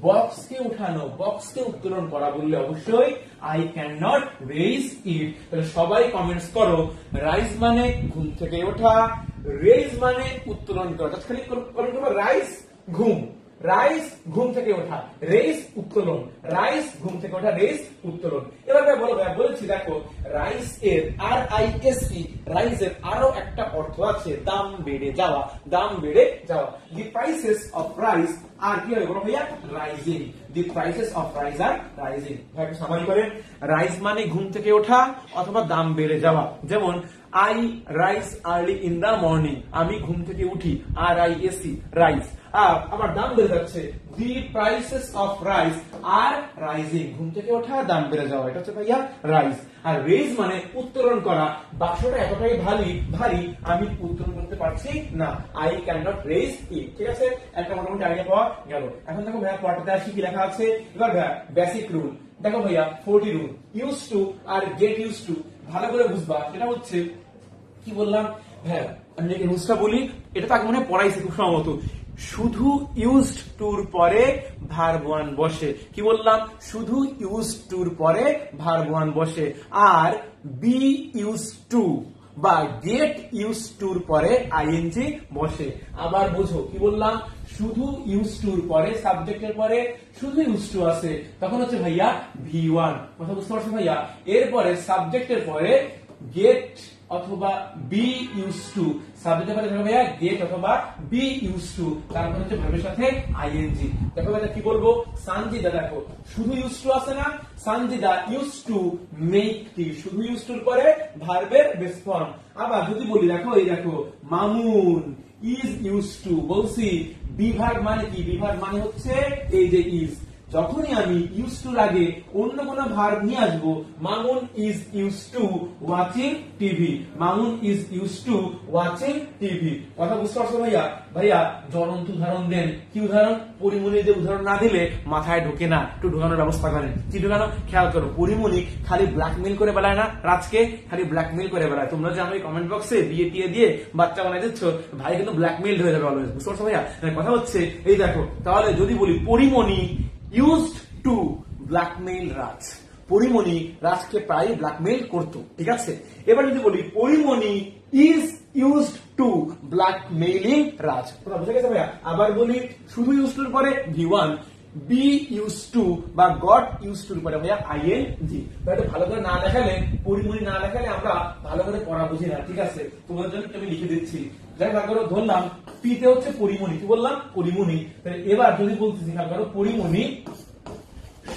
বক্সকে উঠানো, বক্সকে উত্তোলন করা বললে অবশ্যই I can not raise it. তাহলে সবাই কমেন্টস করো, রাইজ মানে ঘুম থেকে ওঠা, রেইজ মানে উত্তোলন করা। খালি কমেন্ট করো রাইজ ঘুম, রাইজ ঘুম থেকে ওঠা, রেইজ উত্তোলন, রাইজ ঘুম থেকে ওঠা, রেইজ উত্তোলন। এবার ভাই বলো, ভাই বলেছি দেখো, রাইজ এর আর আই এস সি, রাইজ এর আরো একটা অর্থ আছে, দাম বেড়ে যাওয়া, দাম বেড়ে যাওয়া। দি প্রাইসেস অফ রাইস আর কি হবে বলো ভাইয়া? Rising. The prices of rice are rising. ভাই একটু সামারি করেন, রাইজ মানে ঘুম থেকে ওঠা অথবা দাম বেড়ে যাওয়া। যেমন I rise early in the morning, আমি ঘুম থেকে উঠি, R I S E, rise. আবার দাম বেড়ে যাচ্ছে, the prices of rice are rising, ঘুম থেকে ওঠা দাম বেড়ে যাওয়া, এটা হচ্ছে ভাইয়া রাইজ। আর রেজ মানে উত্তোলন করা, বাক্সটা এতটাই ভারী আমি উত্তোলন করতে পারছি না, আই ক্যান নট রেজ ইট, ঠিক আছে। একটা মোটামুটি আইডিয়া পাওয়া গেল। এখন দেখো ভাইয়া পড়াতে আসি কি লেখা আছে। এবার ভাইয়া বেসিক রুল দেখো ভাইয়া, 40 রুল। ইউজ টু আর গেট ইউজ টু ভালো করে বুঝবা। সেটা হচ্ছে কি বললাম? হ্যাঁ, আমি যদি রুলসটা বলি, এটা তো আগে মনে হয় পড়াইছে খুব সম্ভবত। শুধু ইউজড টুর পরে ভার্ব ওয়ান বসে। কি বললাম? শুধু ইউজড টুর পরে ভার্ব ওয়ান বসে। আর বি ইউজ টু বা গেট ইউজ টুর পরে আইএনজি বসে। আবার বোঝো কি বললাম? শুধু ইউজ টুর পরে, সাবজেক্টের পরে শুধু ইউজ টু আছে, তখন হচ্ছে ভাইয়া ভি ওয়ান। কথা বুঝতে পারছো ভাইয়া? এরপরে সাবজেক্টের পরে গেট অথবা বি ইউজ টু, সাবজেক্টের পরে ভাইয়া গেট অথবা বি ইউজ টু, তারপর হচ্ছে ভার্বের সাথে আইএনজি। দেখো ভাইয়া কি বলবো? সানজিদা, দেখো শুধু ইউজ টু আছে না? সানজিদা ইউজ টু মেক টি, শুধু ইউজ টুর পরে ভার্বের বেস ফর্ম। আবার যদি বলি, দেখো এই দেখো, মামুন ইজ ইউজ টু, বলছি বিভার্ব মানে কি? বিভার্ব মানে হচ্ছে এই যে ইজ। যখনই আমি ইউজ টু আগে অন্য কোনো ভার্ব নিয়ে আসবো, Mamun is use two watching TV, Mamun is use two watching TV. কথা বুঝতে পারছো ভাইয়া? ভাইয়া জ্বলন্ত উদাহরণ দেন। কি উদাহরণ? পরিমণি যে উদাহরণ না দিলে মাথায় ঢোকে না, একটু ঢোকানোর ব্যবস্থা করেন। কি ঢোকানো? খেয়াল করো, পরিমণি খালি ব্ল্যাকমেল করে বেড়ায় না, রাজকে খালি ব্ল্যাকমেল করে বেড়ায়। তোমরা যে আমি কমেন্ট বক্সে বিয়ে টিয়ে দিয়ে বাচ্চা বানাই দিচ্ছ, ভাই কিন্তু ব্ল্যাকমেল হয়ে যাবে অলওয়েজ। বুঝতে পারছো ভাইয়া? কথা হচ্ছে এই দেখো, তাহলে যদি বলি পরিমণি used to blackmail রাজ, পরিমণি রাজকে প্রায় ব্ল্যাকমেইল করতো, ঠিক আছে। এবার যদি বলি Pori Moni is used to blackmailing রাজ, তোমরা বুঝে গেছো ভাইয়া? আবার বলি শুধু used to এর পরে v1, be used to বা got used to এর পরে ভাইয়া ing। এটা ভালো করে না লেখালে, পরিমণি না লেখালে আমরা ভালো করে পড়া বুঝি না, ঠিক আছে। তোমাদের জন্য আমি লিখে দিচ্ছি। যাই ভাগ করো, ধরলাম পিতে হচ্ছে পরিমণি। কি বললাম? পরিমণি। এবার যদি বলতেছি ভাগ করো, পরিমণি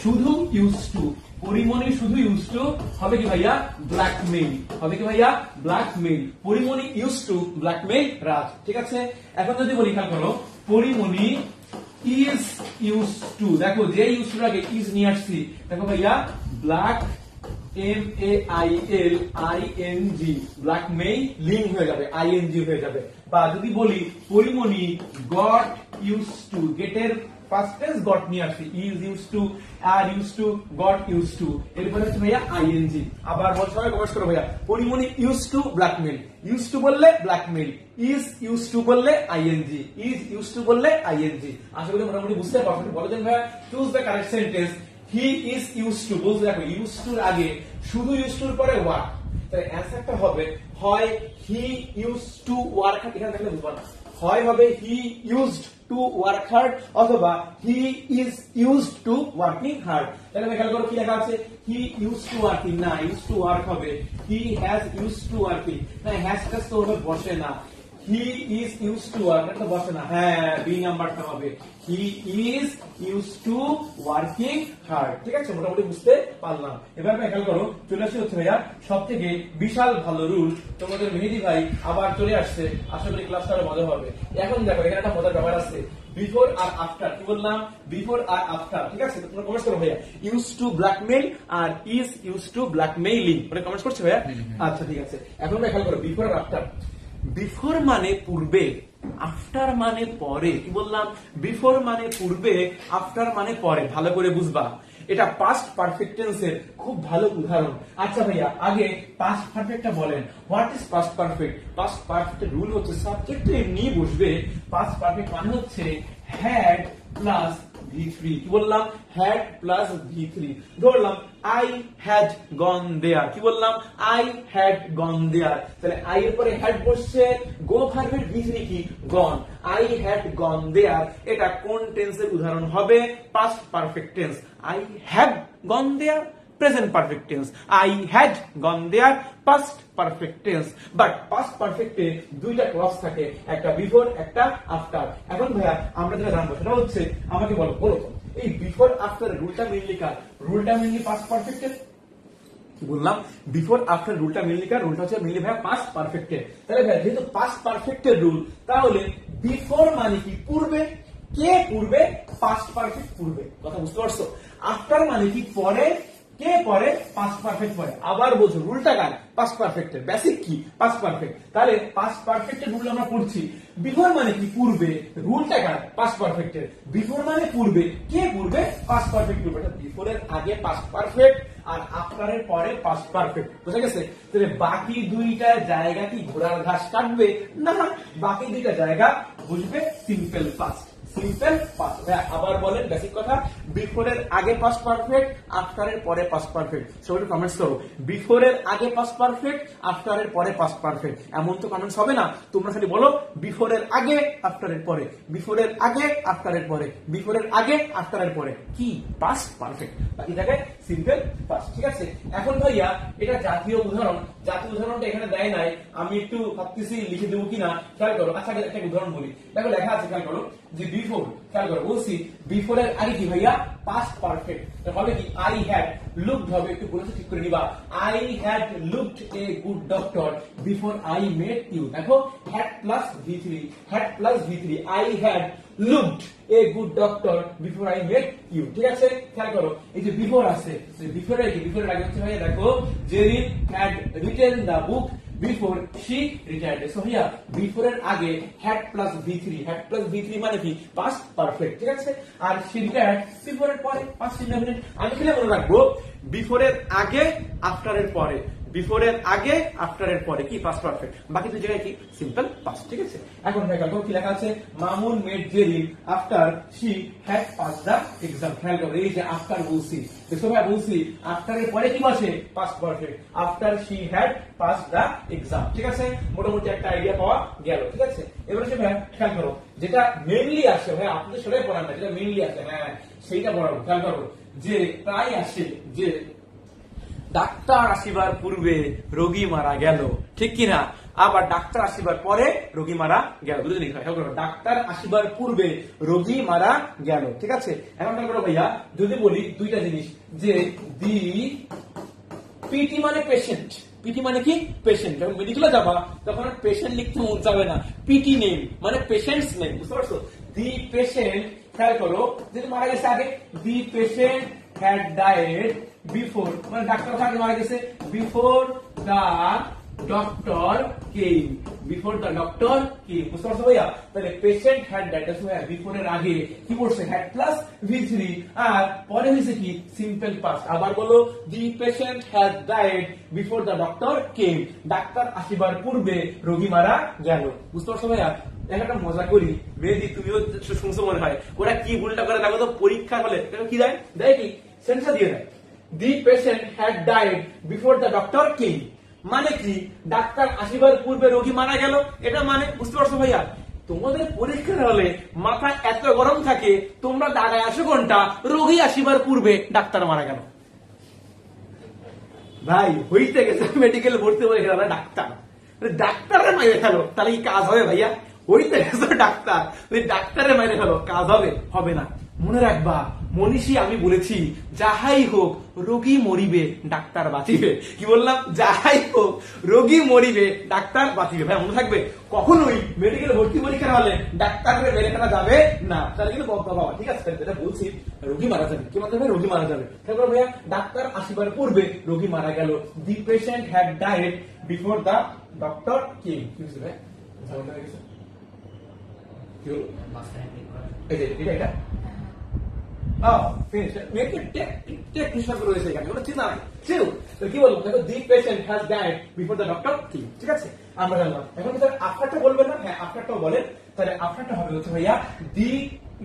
শুধু ইউজ টু, পরিমণি শুধু ইউজ টু হবে কি ভাইয়া? ব্ল্যাকমেইল। হবে কি ভাইয়া? Blackmail. Porimoni use to blackmail Raj, ঠিক আছে। এখন যদি বলি, খেয়াল করো, পরিমণি ইজ ইউজ টু, দেখো যে ইউজ টু আগে ইজ নিয়ে আসছি, দেখো ভাইয়া ব্ল্যাক MAILING, ব্ল্যাকমেইলিং হয়ে যাবে, ING হয়ে যাবে। বা যদি বলি পরিমণি গট ইউজ টু, গেটের ফার্স্ট টেন্স গট নিয়ে আসি, ইজ ইউজ টু, আর use to, got use to, এরপরে হচ্ছে ভাইয়া আইএনজি। আবার বল, সবাই কমেন্ট করো ভাইয়া, Pori Moni use two blackmail, use to বললে ব্ল্যাকমেল, ইজ ইউজ টু বললে আইএনজি, ইজ ইউজ টু বললে আইএনজি। আশা করি মোটামুটি বুঝতে পারছেন। বলে দেন ভাইয়া choose the correct sentence. He is use two, বলতে দেখো ইউজ টুর আগে শুধু ইউজ টুর পরে ওয়ার্ক, তাই অ্যান্সারটা হবে হয় he use to work hard, এখানে দেখলে বুঝবা না, হয় হবে he used to work hard অথবা he is used to working hard. তাহলে আমি খেয়াল করো কি লেখা আছে, হি ইউজ টু ওয়ার্কিং, না ইউজ টু ওয়ার্ক হবে, he has use to working, না হ্যাজ টাজ তো ওভাবে বসে না, he is use to work, এটা তো বসে না, হ্যাঁ বি নাম্বারটা হবে, he is use to working hard. ঠিক আছে, মোটামুটি বুঝতে পারলাম। এবার খেয়াল করো, চলে আসি হচ্ছে ভাইয়া সব থেকে বিশাল ভালো রুল, তোমাদের মেহেদি ভাই আবার চলে আসছে, আশা করি ক্লাসটা আরো মজা হবে। এখন দেখো এখানে একটা মজার ব্যাপার আছে, বিফোর আর আফটার, কি বললাম, বিফোর আর আফটার। ঠিক আছে, তোমরা কমেন্ট করো ভাইয়া, ইউজ টু ব্ল্যাকমেইল আর ইজ ইউজ টু ব্ল্যাকমেইলিং, মানে কমেন্ট করছে ভাইয়া। আচ্ছা ঠিক আছে, এখন খেয়াল করো বিফোর আর আফটার। বিফোর মানে পূর্বে, আফটার মানে পরে। কি বললাম, বিফোর মানে পূর্বে, আফটার মানে পরে। ভালো করে বুঝবা, এটা পাস্ট পারফেক্ট টেন্সের খুব ভালো উদাহরণ। আচ্ছা ভাইয়া আগে পাস্ট পারফেক্টটা বলেন, what is past perfect? Past পারফেক্টের রুল হচ্ছে সাবজেক্ট এমনি বসবে, পাস্ট পারফেক্ট মানে হচ্ছে হ্যাড প্লাস V3। কি বললাম, হ্যাড প্লাস V3। ধরলাম আই হ্যাড গন দেয়ার, কি বললাম, আই হ্যাড গন দেয়ার, তাহলে আই এর পরে হ্যাড বসছে, গো ভার্বের V3 কি, গন, আই হ্যাড গন দেয়ার। এটা কোন টেন্সের উদাহরণ হবে, past perfect tense. I have gone there present perfect tense, I had gone there past perfect tense. But past পারফেক্টে দুইটা ক্লজ থাকে, একটা বিফোর একটা আফটার। এখন ভাইয়া আমরা যেটা জানবো সেটা হচ্ছে, আমাকে বলো বলো তো, এই বিফোর আফটার রুলটা মেইনলি কার? রুলটা মেইনলি পাস্ট পারফেক্টের। কি বললাম, বিফোর আফটার রুলটা মেইনলি কার? রুলটা হচ্ছে মেইনলি ভাইয়া পাস্ট পারফেক্টের। তাহলে ভাইয়া যেহেতু পাস্ট পারফেক্টের রুল, তাহলে বিফোর মানে কি, পূর্বে, কে পূর্বে, পাস্ট পারফেক্ট পূর্বে। কথা বুঝতে পারছো? আফটার মানে কি, পরে, কে পরে, পাস্ট পারফেক্ট পরে। আবার বলছো রুলটা কার? পাস্ট পারফেক্টের। বেসিক কি, পাস্ট পারফেক্ট। তাহলে পাস্ট পারফেক্টের রুল আমরা পড়ছি, বিফোর মানে কি, পূর্বে, রুলটা কার? পাস্ট পারফেক্টের। বিফোর মানে পূর্বে, কে পূর্বে, পাস্ট পারফেক্ট পূর্বে। বিফোরের আগে পাস্ট পারফেক্ট আর আফটারের পরে পাস্ট পারফেক্ট। বুঝা গেছে? তাহলে বাকি দুইটা জায়গা কি ঘোড়ার ঘাস কাটবে? না, বাকি দুইটা জায়গা বুঝবে সিম্পল পাস্ট, সিম্পল পাস্ট। আবার বলেন বেসিক কথা, বিফোরের আগে পাস্ট পারফেক্ট, আফটারের পরে পাস্ট পারফেক্ট। সবাই কমেন্টস করো, বিফোরের আগে পাস্ট পারফেক্ট, আফটারের পরে পাস্ট পারফেক্ট। এমন তো কমেন্টস হবে না, তোমরা খালি বলো বিফোরের আগে, আফটারের পরে, বিফোরের আগে, আফটারের পরে, বিফোরের আগে, আফটারের পরে, কি পাস্ট পারফেক্ট, বাকি থাকে সিম্পল পাস্ট। ঠিক আছে, এখন ভাইয়া এটা জাতীয় উদাহরণ, জাতীয় উদাহরণটা এখানে দেয় নাই, আমি একটু ভাবতেছি লিখে দেবো কিনা, খেয়াল করো। আচ্ছা একটা উদাহরণ বলি, দেখো লেখা আছে, খেয়াল করো যে বিফোর, খেয়াল করো বলছি বিফোরের আগে কি ভাইয়া, পাস্ট পারফেক্ট হবে কি, আই হ্যাড লুকড হবে, একটু বলেছে ঠিক করে নিবা, I had looked a good doctor before I met you. দেখো had plus V3, had plus V3, I had looked a good doctor before I met you. ঠিক আছে, খেয়াল করো এই যে বিফোর আছে, বিফোরের কি, বিফোরের আগে হচ্ছে ভাইয়া দেখো Jerin had written the book before she retired. So here before এর আগে had plus V3, had plus V3 মানে কি, পাস্ট পারফেক্ট। ঠিক আছে, আর শি রিটায়ার্ড বিফোর এর পরে পাস্ট ইনডেফিনিট। আমি খেলে মনে রাখবো বিফোর এর আগে, আফটার এর পরে, বিফোর এর আগে, আফটার এর পরে কি পাস্ট পারফেক্ট, বাকি দুই জায়গায় কি সিম্পল পাস্ট। ঠিক আছে, এখন খেয়াল করো কি লেখা আছে, Mamun met Jerin after she had pass the exam. খেয়াল করো এই যে আফটার বলছি, দেখো ভাই বলছি আফটার এর পরে কি বসে, past perfect, after she had pass the exam. ঠিক আছে, মোটামুটি একটা আইডিয়া পাওয়া গেল। ঠিক আছে, এবারে সে ভাই খেয়াল করো যেটা মেইনলি আসে, ভাই আপনি সেটাই পড়ান না, যেটা মেইনলি আসে হ্যাঁ সেইটা পড়াবো। খেয়াল করো যে প্রায় আসে যে ডাক্তার আসিবার পূর্বে রোগী মারা গেল, ঠিক কিনা, আবার ডাক্তার আসিবার পরে রোগী মারা গেল। দুটো জিনিস খেয়াল করো, ডাক্তার আসিবার পূর্বে রোগী মারা গেল। ঠিক আছে, এখন খেয়াল করো ভাইয়া যদি বলি দুইটা জিনিস, যে দি পিটি মানে পেশেন্ট, পিটি মানে কি, পেশেন্ট। যখন মেডিকেলে যাবা তখন পেশেন্ট লিখতে মন যাবে না, পিটি নেম মানে পেশেন্টস নেম। বুঝতে পারছো, দি পেশেন্ট, খেয়াল করো যদি মারা গেছে আগে, the patient had died before, মানে ডাক্তার আগে মারা গেছে, before the doctor came, before the doctor came. বুঝতে পারছো ভাইয়া? তাহলে পেশেন্ট হ্যাড ডাইড, বিফোর এর আগে কি পড়ছে? হ্যাড প্লাস V3, আর পরে হয়েছে কি? Simple past. আবার বলো, the patient had died before the doctor came, ডাক্তার আসিবার পূর্বে রোগী মারা গেল। বুঝতে পারছো ভাইয়া? একটা মজা করি, মেহেদি তুমিও শুনছো মনে হয়, ওরা কি ভুলটা করে দেখো তো, পরীক্ষা হলে কি দেয়? দেয় কি? সেন্সর দিয়ে দেয়, দি patient had died before the doctor কেম, মানে কি? ডাক্তার আসিবার পূর্বে রোগী মারা গেল, এটা মানে। বুঝতে পারছো ভাইয়া? তোমাদের পরীক্ষার হলে মাথা এত গরম থাকে, তোমরা দাঁড়ায় আসো কোনটা? রোগী আসিবার পূর্বে ডাক্তার মারা গেল। ভাই হইতে গেছে মেডিকেল ভর্তি হয়ে গেল ডাক্তার, ডাক্তারের মাইরে খেলো, তাহলে কি কাজ হবে ভাইয়া? হইতে গেছে ডাক্তার, ডাক্তারের মাইরে খেলো, কাজ হবে? হবে না। মনে রাখবা, মনীষী আমি বলেছি, যাহাই হোক রোগী মরিবে ডাক্তার বাঁচিবে। কি বললাম? যাহাই হোক রোগী মরিবে ডাক্তার বাঁচিবে। ভাই মনে থাকবে, কখনোই মেডিকেল ভর্তি পরীক্ষার হলে ডাক্তারের মেরে ফেলা যাবে না। তাহলে কিন্তু বাবা ঠিক আছে, যেটা বলছি, রোগী মারা যাবে। কি মাত্র রোগী মারা যাবে? তারপর ভাইয়া, ডাক্তার আসিবার পূর্বে রোগী মারা গেল, দি patient had died before the doctor কেম। কি হয়েছে ভাই? ঝামেলা হয়ে গেছে? কি হলো? এটা এটা কি বলবো? দি patient has died before the doctor কেম। ঠিক আছে, আমরা জানলাম। এখন আফটারটা বলবেন না? হ্যাঁ, আফটারটাও বলেন। তাহলে আফটারটা হবে হচ্ছে ভাইয়া, দি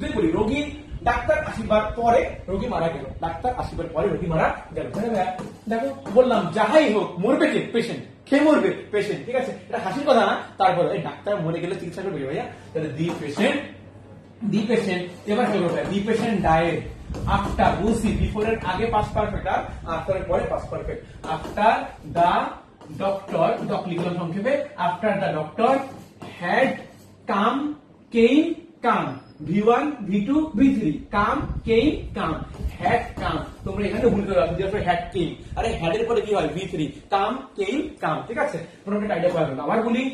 যদি বলি রোগী ডাক্তার আসিবার পরে রোগী মারা গেল, ডাক্তার আসিবার পরে রোগী মারা গেল। ভাইয়া দেখো, বললাম যাহাই হোক মরবে কে? পেশেন্ট। কে মরবে? পেশেন্ট। ঠিক আছে, এটা হাসির কথা না। তারপরে এই ডাক্তার মরে গেলে চিকিৎসা করবে ভাইয়া। তাহলে দি পেশেন্ট, দি পেশেন্ট, এবার হলো দি পেশেন্ট ডায়েড আফটার, বলছি বিফোর এর আগে পাস্ট পারফেক্ট, আর আফটার এর পরে past perfect. After the doctor, doc লিখলাম সংক্ষেপে, after the doctor had come, came, come, V1 V2 V3, come, came, come, had come. তোমরা এখানে ভুল করে রাখো, হ্যাড কেম, আরে হ্যাড এর পরে কি হয়? V3, কাম, কেম, কাম। ঠিক আছে, তোমরা একটা আইডিয়া পাবে। আবার বলি,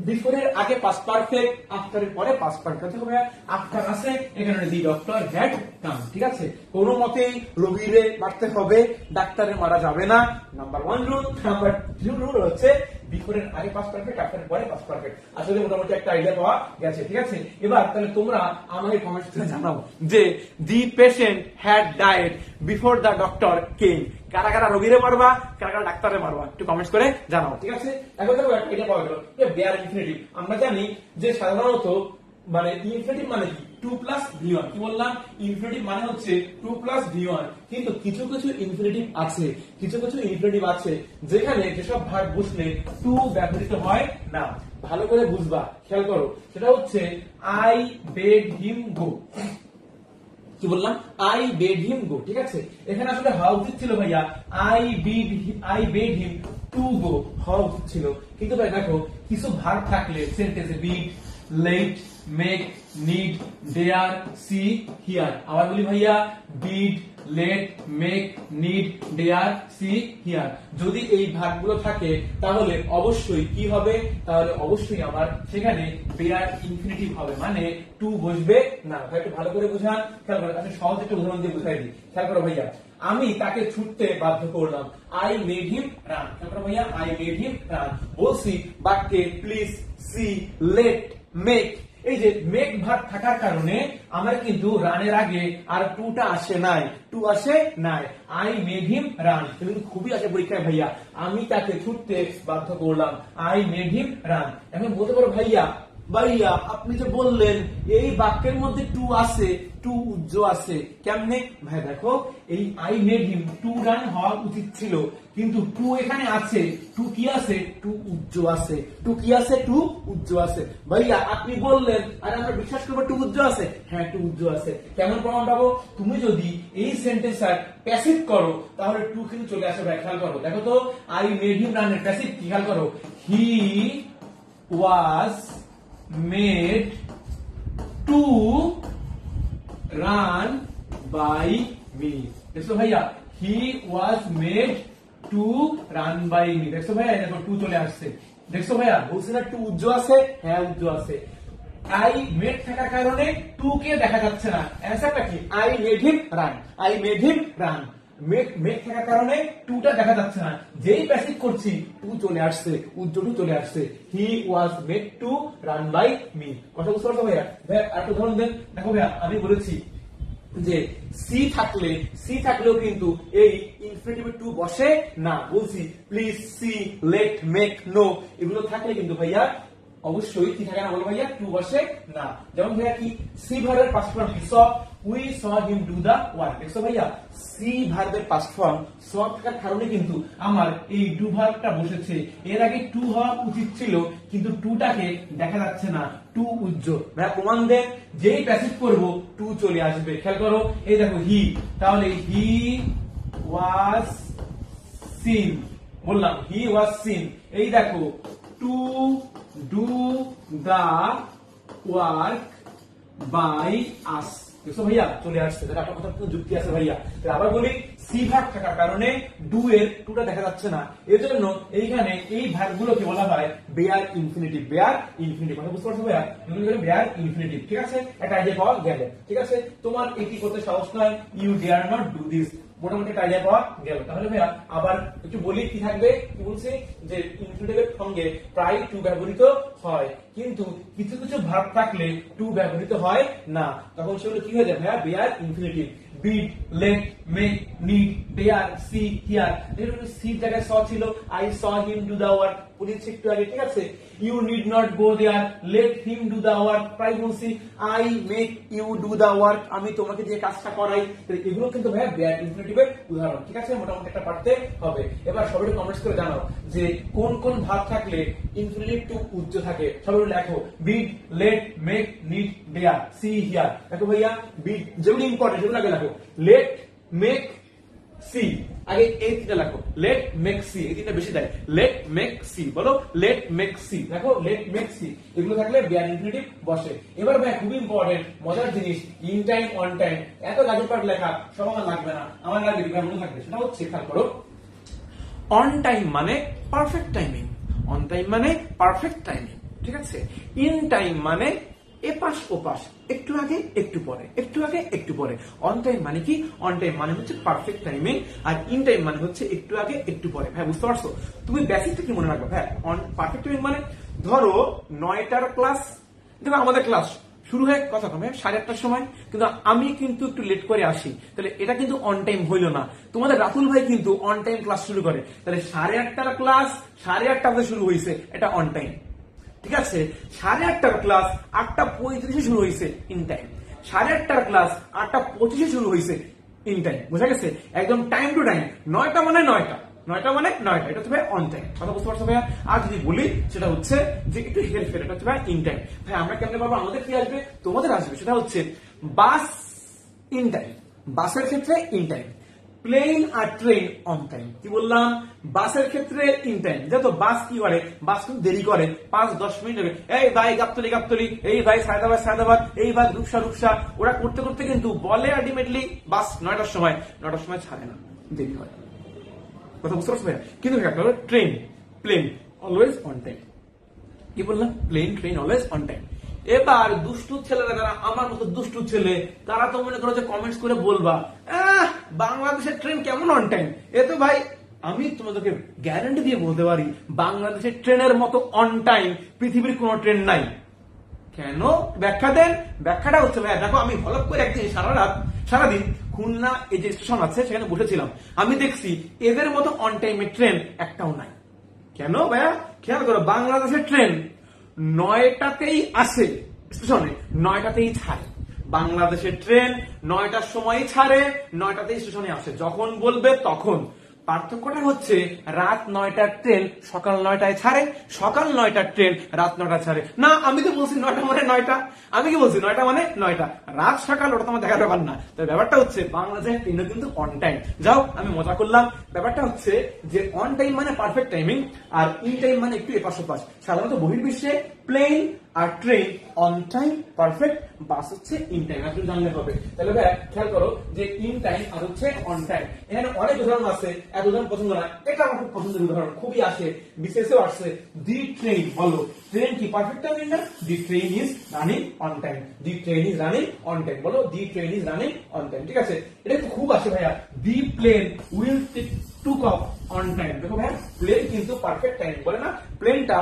বিফোর এর আগে পাস্ট পারফেক্ট, আফটার এর পরে পাস্ট পারফেক্ট। হবে আফটার আছে, এখানে দি ডক্টর হ্যাড কাম। ঠিক আছে, কোনো মতেই রোগীরে মারতে হবে, ডাক্তারে মারা যাবে না। Number 1 rule. নাম্বার 2 রুল হচ্ছে, বিফোর এর আগে পাস্ট পারফেক্ট, আফটার এর পরে পাস্ট পারফেক্ট। আসলে মোটামুটি একটা আইডিয়া পাওয়া গেছে। ঠিক আছে, এবার তাহলে তোমরা আমাকে কমেন্টে জানাও যে দি patient had died before the doctor কেম। কারা কারা রোগীরে মারবা, কারা কারা ডাক্তারে মারবা, একটু কমেন্টস করে জানাও। ঠিক আছে, এখন দেখো এটা পাওয়া গেল বেয়ার ইনফিনিটিভ। আমরা জানি যে সাধারণত মানে ইনফিনিটিভ মানে কি? 2 প্লাস V1। কি বললাম? ইনফিনিটিভ মানে হচ্ছে 2 প্লাস V1। কিন্তু কিছু কিছু ইনফিনিটিভ আছে, কিছু কিছু ইনফিনিটিভ আছে যেখানে যেসব ভার্ব বসলে 2 ব্যবহৃত হয় না। ভালো করে বুঝবা, খেয়াল করো। সেটা হচ্ছে আই বেড হিম গো। কি বললাম? আই বেড হিম গো। ঠিক আছে, এখানে আসলে হওয়া উচিত ছিল ভাইয়া I bed him to go, হওয়া উচিত ছিল। কিন্তু ভাই দেখো, কিছু ভার্ব থাকলে সেন্টেন্সে bid, let, make, need, dare, see, hear. আবার বলি ভাইয়া, bid, let, make, need, dare, see, hear. যদি এই ভার্বগুলো থাকে তাহলে অবশ্যই কি হবে? তাহলে অবশ্যই আমার সেখানে বেয়ার ইনফিনিটিভ হবে, মানে 2 বসবে না। ভাই একটু ভালো করে বুঝান, খেয়াল করো। আমি সহজ একটা উদাহরণ দিয়ে বুঝাই দিই, খেয়াল করো ভাইয়া। আমি তাকে ছুটতে বাধ্য করলাম, আই মেড হিম রান। খেয়াল করো ভাইয়া, আই মেড হিম রান। বলছি বাক্যে প্লিজ, সি, লেট, মেক, এই যে মেক ভার্ব থাকার কারণে আমার কিন্তু রানের আগে আর 2টা আসে নাই, 2 আসে নাই। আই মেড হিম রান কিন্তু খুবই আসে পরীক্ষায় ভাইয়া, আমি তাকে ছুটতে বাধ্য করলাম, আই মেড হিম রান। এখন বলতে পারো ভাইয়া, ভাইয়া আপনি যে বললেন এই বাক্যের মধ্যে 2 আছে, 2 উজ্জ আছে, কেমনে? ভাই দেখো, এই আই মেড হিম 2 রান হওয়া উচিত ছিল, কিন্তু 2 এখানে আছে। 2 কি আছে? 2 উজ্জ আছে। 2 কি আছে? 2 উজ্জ আছে। ভাইয়া আপনি বললেন, আর আমরা বিশ্বাস করবো 2 উজ্জ আছে। হ্যাঁ, 2 উজ্জ আছে। কেমন প্রমাণ পাবো? তুমি যদি এই সেন্টেন্স আর প্যাসিভ করো তাহলে 2 কিন্তু চলে আসে। ভাই খেয়াল করো, দেখো তো, আই মেড হিম রান এর প্যাসিভ কি? খেয়াল করো, he was made to run by me. দেখছো ভাইয়া, he was made to run by me. দেখছো ভাইয়া, দেখো 2 চলে আসছে। দেখছো ভাইয়া, বলছি না 2 উজ্জ আছে? হ্যাঁ, উজ্জ আছে। আই মেড থাকার কারণে 2 কে দেখা যাচ্ছে না। অ্যান্সারটা কি? I made him run, I made him run. মেঘ থাকার কারণে টুটা দেখা যাচ্ছে না, যেই প্যাসিভ করছি টু চলে আসছে, উজ্জ্বল টু চলে আসছে। He was made to run by me. কথা বুঝতে পারছো ভাইয়া? ভাইয়া আরেকটা উদাহরণ দেন। দেখো ভাইয়া আমি বলেছি যে সি থাকলেও কিন্তু এই ইনফিনিটিভে টু বসে না। বলছি please, see, let, make, know এগুলো থাকলে কিন্তু ভাইয়া অবশ্যই কি থাকে না, বলো ভাইয়া টু বসে না। যেমন ভাইয়া কি সি ভার্বের পাস্ট ফর্ম কি saw, we saw him do the work. দেখছো ভাইয়া সি ভার্বের পাস্ট ফর্ম স থাকার কারণে কিন্তু আমার এই ডু ভার্বটা বসেছে। এর আগে টু হওয়া উচিত ছিল কিন্তু টুটাকে দেখা যাচ্ছে না, টু উজ্জ্বল। ভাইয়া প্রমাণ দেন, যেই প্যাসিভ করব টু চলে আসবে। খেয়াল করো, এই দেখো হি, তাহলে হি ওয়াজ সিন, বললাম হি ওয়াজ সিন। এই দেখো to do the work by us. দেখছো ভাইয়া চলে আসছে, আপনার কথা যুক্তি আছে ভাইয়া। আবার বলি সি ভার্ব থাকার কারণে ডু এর টুটা দেখা যাচ্ছে না, এজন্য এইখানে এই ভার্বগুলোকে বলা হয় বেয়ার ইনফিনিটিভ। বেয়ার ইনফিনিটিভ, কথা বুঝতে পারছো ভাইয়া? বেয়ার ইনফিনিটিভ, ঠিক আছে? একটা আইডিয়া পাওয়া গেল, ঠিক আছে? তোমার এটি করতে সাহস নয়, you dare not do this, মোটামুটি একটা আইডিয়া পাওয়া গেল। তাহলে ভাইয়া আবার একটু বলি কি থাকবে, কি বলছি যে ইনফিনিটিভের সঙ্গে প্রায় টু ব্যবহৃত হয়, কিন্তু কিছু কিছু ভার্ব থাকলে টু ব্যবহৃত হয় না, তখন সেগুলো কি হয়ে যায় ভাইয়া? Bare infinitive. Bid, let, make, need, dare, see, hear. See জায়গায় স ছিল, I saw him do the work, বলেছি একটু আগে, ঠিক আছে? You need not go there, let him do the work. প্রায় বলছি I make you do the work, আমি তোমাকে দিয়ে কাজটা করাই। এগুলো কিন্তু ভাইয়া বেয়ার ইনফিনিটিভের উদাহরণ, ঠিক আছে? মোটামুটি একটা পারতে হবে। এবার সবাই কমেন্টস করে জানাও যে কোন কোন ভার্ব থাকলে ইনফিনিটিভ টু উজ্জ্বল থাকে। সবাই লেখো bid, let, make, need, dare, see, hear. দেখো ভাইয়া বিড যেগুলো ইম্পর্টেন্ট সেগুলো আগে লেখো। লেট, মেক, সি, আগে এই তিনটা লেখো। লেট, মেক, সি, এই তিনটা বেশি দেয়। লেট, মেক, সি, বলো লেট, মেক, সি। দেখো লেট, মেক, সি এগুলো থাকলে বেয়ার ইনফিনিটিভ বসে। এবার ভাই খুবই ইম্পর্টেন্ট মজার জিনিস, ইন টাইম, অন টাইম। এত গাজর পাট লেখা সব আমার লাগবে না, আমার লাগবে মনে থাকবে, সেটা হচ্ছে খেয়াল করো, অন টাইম মানে পারফেক্ট টাইমিং, অন টাইম মানে পারফেক্ট টাইমিং, ঠিক আছে? ইন টাইম মানে এপাশ ওপাশ, একটু আগে একটু পরে, একটু আগে একটু পরে। অন টাইম মানে কি? অন টাইম মানে হচ্ছে পারফেক্ট টাইমিং, আর ইন টাইম মানে হচ্ছে একটু আগে একটু পরে। ভাই বুঝতে পারছো? তুমি বেসিকটা কি মনে রাখবে ভাই? অন পারফেক্ট টাইমিং মানে ধরো 9টার ক্লাস, দেখো আমাদের ক্লাস শুরু হয় কথা কমে 8:30টার সময়, কিন্তু আমি কিন্তু একটু লেট করে আসি, তাহলে এটা কিন্তু অন টাইম হইল না। তোমাদের রাতুল ভাই কিন্তু অন টাইম ক্লাস শুরু করে, তাহলে 8:30টার ক্লাস 8:30টাতে শুরু হয়েছে, এটা অন টাইম, ঠিক আছে? 8:30টার ক্লাস 8:35 শুরু হয়েছে, ইন টাইম। 8:30টার ক্লাস 8:25 শুরু হয়েছে, ইন টাইম। বুঝা গেছে? একদম টাইম টু টাইম। 9টা মানে 9টা, 9টা মানে 9টা, এটা হচ্ছে ভাই অন টাইম। কথা বুঝতে পারছো ভাইয়া? আর যদি বলি সেটা হচ্ছে যে একটু হেরফের, এটা হচ্ছে ভাই ইন টাইম। ভাই আমরা কেমনে পারবো? আমাদের কি আসবে? তোমাদের আসবে। সেটা হচ্ছে বাস ইন টাইম, বাসের ক্ষেত্রে ইন টাইম। প্লেন আর ট্রেন অন টাইম। কি বললাম? বাসের ক্ষেত্রে ইন টাইম। যেহেতু বাস কি করে, বাস কিন্তু দেরি করে 5-10 মিনিট লাগে। এই ভাই গাবতলি গাবতলি, এই ভাই সায়দাবাদ সায়দাবাদ, এই ভাই রূপসা রূপসা, ওরা করতে করতে কিন্তু বলে আলটিমেটলি বাস 9টার সময়, 9টার সময় ছাড়ে না, দেরি হয়। কথা বুঝতে পারছো ভাইয়া? কিন্তু train, plane always on time. কি বললাম? Plane, train always on time. এবার দুষ্টু ছেলেরা, যারা আমার মতো দুষ্টু ছেলে, তারা তো মনে করো যে কমেন্টস করে বলবা বাংলাদেশের ট্রেন কেমন অন টাইম। এ তো ভাই আমি তোমাদেরকে গ্যারান্টি দিয়ে বলতে পারি বাংলাদেশের ট্রেনের মতো অন টাইম পৃথিবীর কোন ট্রেন নাই। কেন? ব্যাখ্যা দেন। ব্যাখ্যাটা হচ্ছে ভাইয়া দেখো, আমি হলপ করে একদিন সারাদিন খুলনা এই যে স্টেশন আছে সেখানে বসেছিলাম, আমি দেখছি এদের মতো অন টাইমের ট্রেন একটাও নাই। কেন ভাইয়া? খেয়াল করো, বাংলাদেশের ট্রেন 9টাতেই আসে স্টেশনে, 9টাতেই ছাড়ে। বাংলাদেশের ট্রেন 9টার সময় ছাড়ে, 9টাতেই স্টেশনে আসে, যখন বলবে তখন। পার্থক্যটা হচ্ছে রাত 9টার ট্রেন সকাল 9টায় ছাড়ে, সকাল 9টার ট্রেন রাত 9টায় ছাড়ে। না, আমি তো বলছি 9টা মানে 9টা, আমি কি বলছি 9টা মানে 9টা, রাত সকাল ওটা তোমার দেখার ব্যাপার না। তো ব্যাপারটা হচ্ছে বাংলাদেশের ট্রেন কিন্তু অন টাইম। যাও আমি মজা করলাম। ব্যাপারটা হচ্ছে যে অন টাইম মানে পারফেক্ট টাইমিং, আর ইন টাইম মানে একটু এপাশ ওপাশ। সাধারণত বহির্বিশ্বে প্লেন আর train on time perfect, bus হচ্ছে ইন টাইম। আপনি জানলে হবে। তাহলে ভাই খেয়াল করো যে ইন টাইম আর হচ্ছে অন টাইম। এখানে অনেক উদাহরণ আছে, এত উদাহরণ পছন্দ না, এটা আমার খুব পছন্দের উদাহরণ, খুবই আসে, বিশেষেও আসছে। দি ট্রেন, বলো ট্রেন কি পারফেক্ট টাইম না? The train is running on time. The train is running on time, বলো the train is running on time. ঠিক আছে, এটা খুব আসে ভাইয়া। The plane will took off on time. দেখো ভাইয়া, প্লেন কিন্তু পারফেক্ট টাইম বলে না, প্লেনটা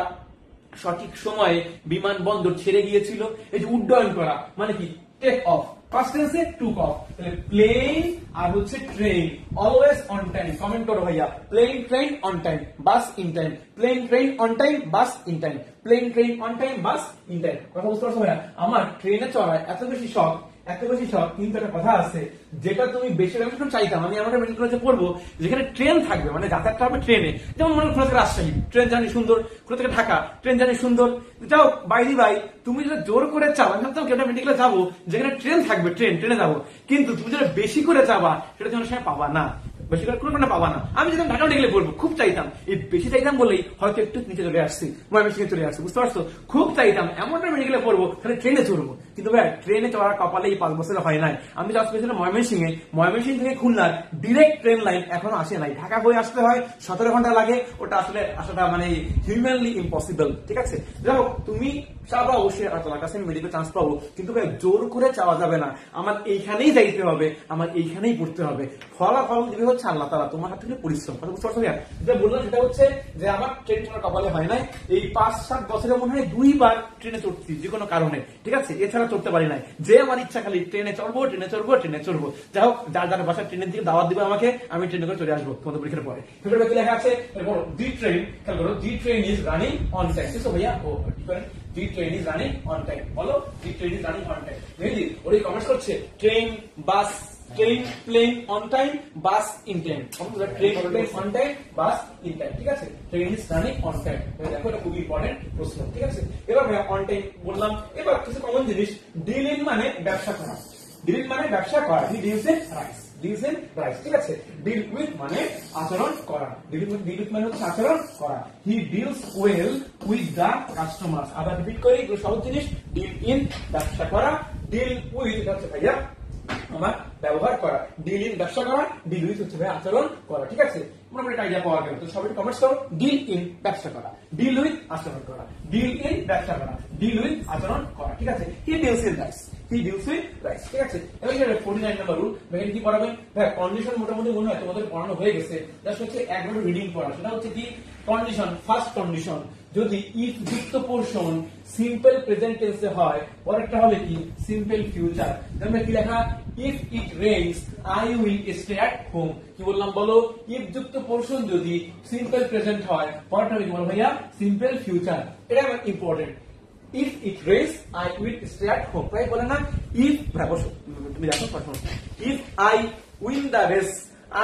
সঠিক সময়ে বিমানবন্দর ছেড়ে গিয়েছিল। এই যে উড্ডয়ন করা মানে কি? Take off. ফার্স্ট টেন্সে টুক অফ। তাহলে প্লেন আর হচ্ছে train always on time. Comment করো ভাইয়া, plane train on time, bus in time. Plane train on time, bus in time. Plane train on time, bus in time. কথা বুঝতে পারছো ভাইয়া? আমার ট্রেনে চড়ায় এত বেশি শখ, এত বেশি শখ, কিন্তু একটা কথা আছে যেটা তুমি বেশি চাইতাম। আমি এমন মেডিকেল কলেজে পড়বো যেখানে ট্রেন থাকবে, মানে যাতায়াতটা হবে ট্রেনে। যেমন মনে খুলনা থেকে রাজশাহী ট্রেন জার্নি সুন্দর, খুলনা থেকে ঢাকা ট্রেন জার্নি সুন্দর। যাও বাইরে ভাই, তুমি যেটা জোর করে চাও, আমি ভাবতাম কেউ মেডিকেলে যাবো যেখানে ট্রেন থাকবে, ট্রেনে যাবো, কিন্তু তুমি যেটা বেশি করে চাবা সেটা তোমার সময় পাবা না, বেশি করে কোনো পাবা না। আমি যখন ঢাকা মেডিকেলে পড়বো খুব চাইতাম, এই বেশি চাইতাম বলেই হয়তো একটু নিচে চলে আসছি, ময়মনসিংহে চলে আসছি, বুঝতে পারছো? খুব চাইতাম এমন একটা মেডিকেলে পড়বো তাহলে ট্রেনে চড়বো, কিন্তু ভাই ট্রেনে চড়ার কপালে এই 5 বছরে হয় নাই। আমি চাষ করেছিলাম ময়মনসিংহ থেকে খুলনার ডিরেক্ট ট্রেন লাইন এখনো আসে নাই। ঢাকা হয়ে আসতে হয় 17 ঘন্টা লাগে, ওটা আসলে আসাটা মানে হিউম্যানলি ইম্পসিবল। ঠিক আছে, দেখো তুমি চাবা অবশ্যই তোমার কাছে মেডিকেল চান্স পাবো, কিন্তু ভাই জোর করে চাওয়া যাবে না। আমার এইখানেই যাইতে হবে, আমার এইখানেই পড়তে হবে। ফলাফল দিবে হচ্ছে আল্লাহ তাআলা, তোমার হাত থেকে পরিশ্রম। কথা বুঝতে পারছো? যেটা বললাম সেটা হচ্ছে যে আমার ট্রেন চড়ার কপালে হয় নাই। এই 5-7 বছরে মনে হয় 2 বার ট্রেনে চড়ছি যে কোনো কারণে। ঠিক আছে, এছাড়া চড়তে পারি নাই। যে আমার ইচ্ছা খালি ট্রেনে চড়বো, ট্রেনে চড়বো, ট্রেনে চড়বো। যাই হোক, যার যার বাসায় ট্রেনের দিকে দাওয়াত দিবে আমাকে, আমি ট্রেনে করে চলে আসবো তোমাদের পরীক্ষার পরে। ফেব্রুয়ারি লেখা আছে দি ট্রেন, খেয়াল করো, the train is running on time. ঠিক আছে ভাইয়া, ও কি করেন? The train is running on time, বলো the train is running on time. Mehedi ওই কমেন্টস করছে train, bus, train, plane on time, bus in time. Train plane on time, bus in time. ঠিক আছে, train is running on time. দেখো এটা খুবই important প্রশ্ন। ঠিক আছে, এবার ভাইয়া অন টাইম বললাম। এবার কিছু কমন জিনিস। ডিল ইন মানে ব্যবসা করা, ডিল ইন মানে ব্যবসা করা। He deals in rice, deals in rice. ঠিক আছে, ডিল উইথ মানে আচরণ করা, ডিল উইথ মানে হচ্ছে আচরণ করা। He deals well with the customers. আবার রিপিট করি, সহজ জিনিস। ডিল ইন ব্যবসা করা, ডিল উইথ এটা হচ্ছে ভাইয়া আমার ব্যবহার করা, ডিল ইন ব্যবসা করা, ডিল উইথ হচ্ছে ভাই আচরণ করা। ঠিক আছে, মোটামুটি একটা আইডিয়া পাওয়া গেল। তো সবাই কমেন্টস করো, ডিল ইন ব্যবসা করা, ডিল উইথ আচরণ করা, ডিল ইন ব্যবসা করা, ডিল উইথ আচরণ করা। ঠিক আছে, he deals in rice, he deals with rice. ঠিক আছে, এবার 49 নম্বর রুল। এখানে কি পড়াবেন? ভাই কন্ডিশন মোটামুটি মনে হয় তোমাদের পড়ানো হয়ে গেছে। জাস্ট হচ্ছে একবার রিডিং পড়া। সেটা হচ্ছে কি কন্ডিশন। ফার্স্ট কন্ডিশন, যদি ইফ যুক্ত পোরশন সিম্পল প্রেজেন্ট টেন্সে হয়, পরেরটা হবে কি সিম্পল ফিউচার। যেমন কি লেখা? If it rains I will stay at home. কি বললাম বলো? ইফ যুক্ত পোরশন যদি সিম্পল প্রেজেন্ট হয়, পরেরটা হবে কি বলো ভাইয়া? Simple future. এটা আমার important. If it rains I will stay at home. তাই বলে না? ইফ বসো, তুমি দেখো প্রশ্ন। If I win the race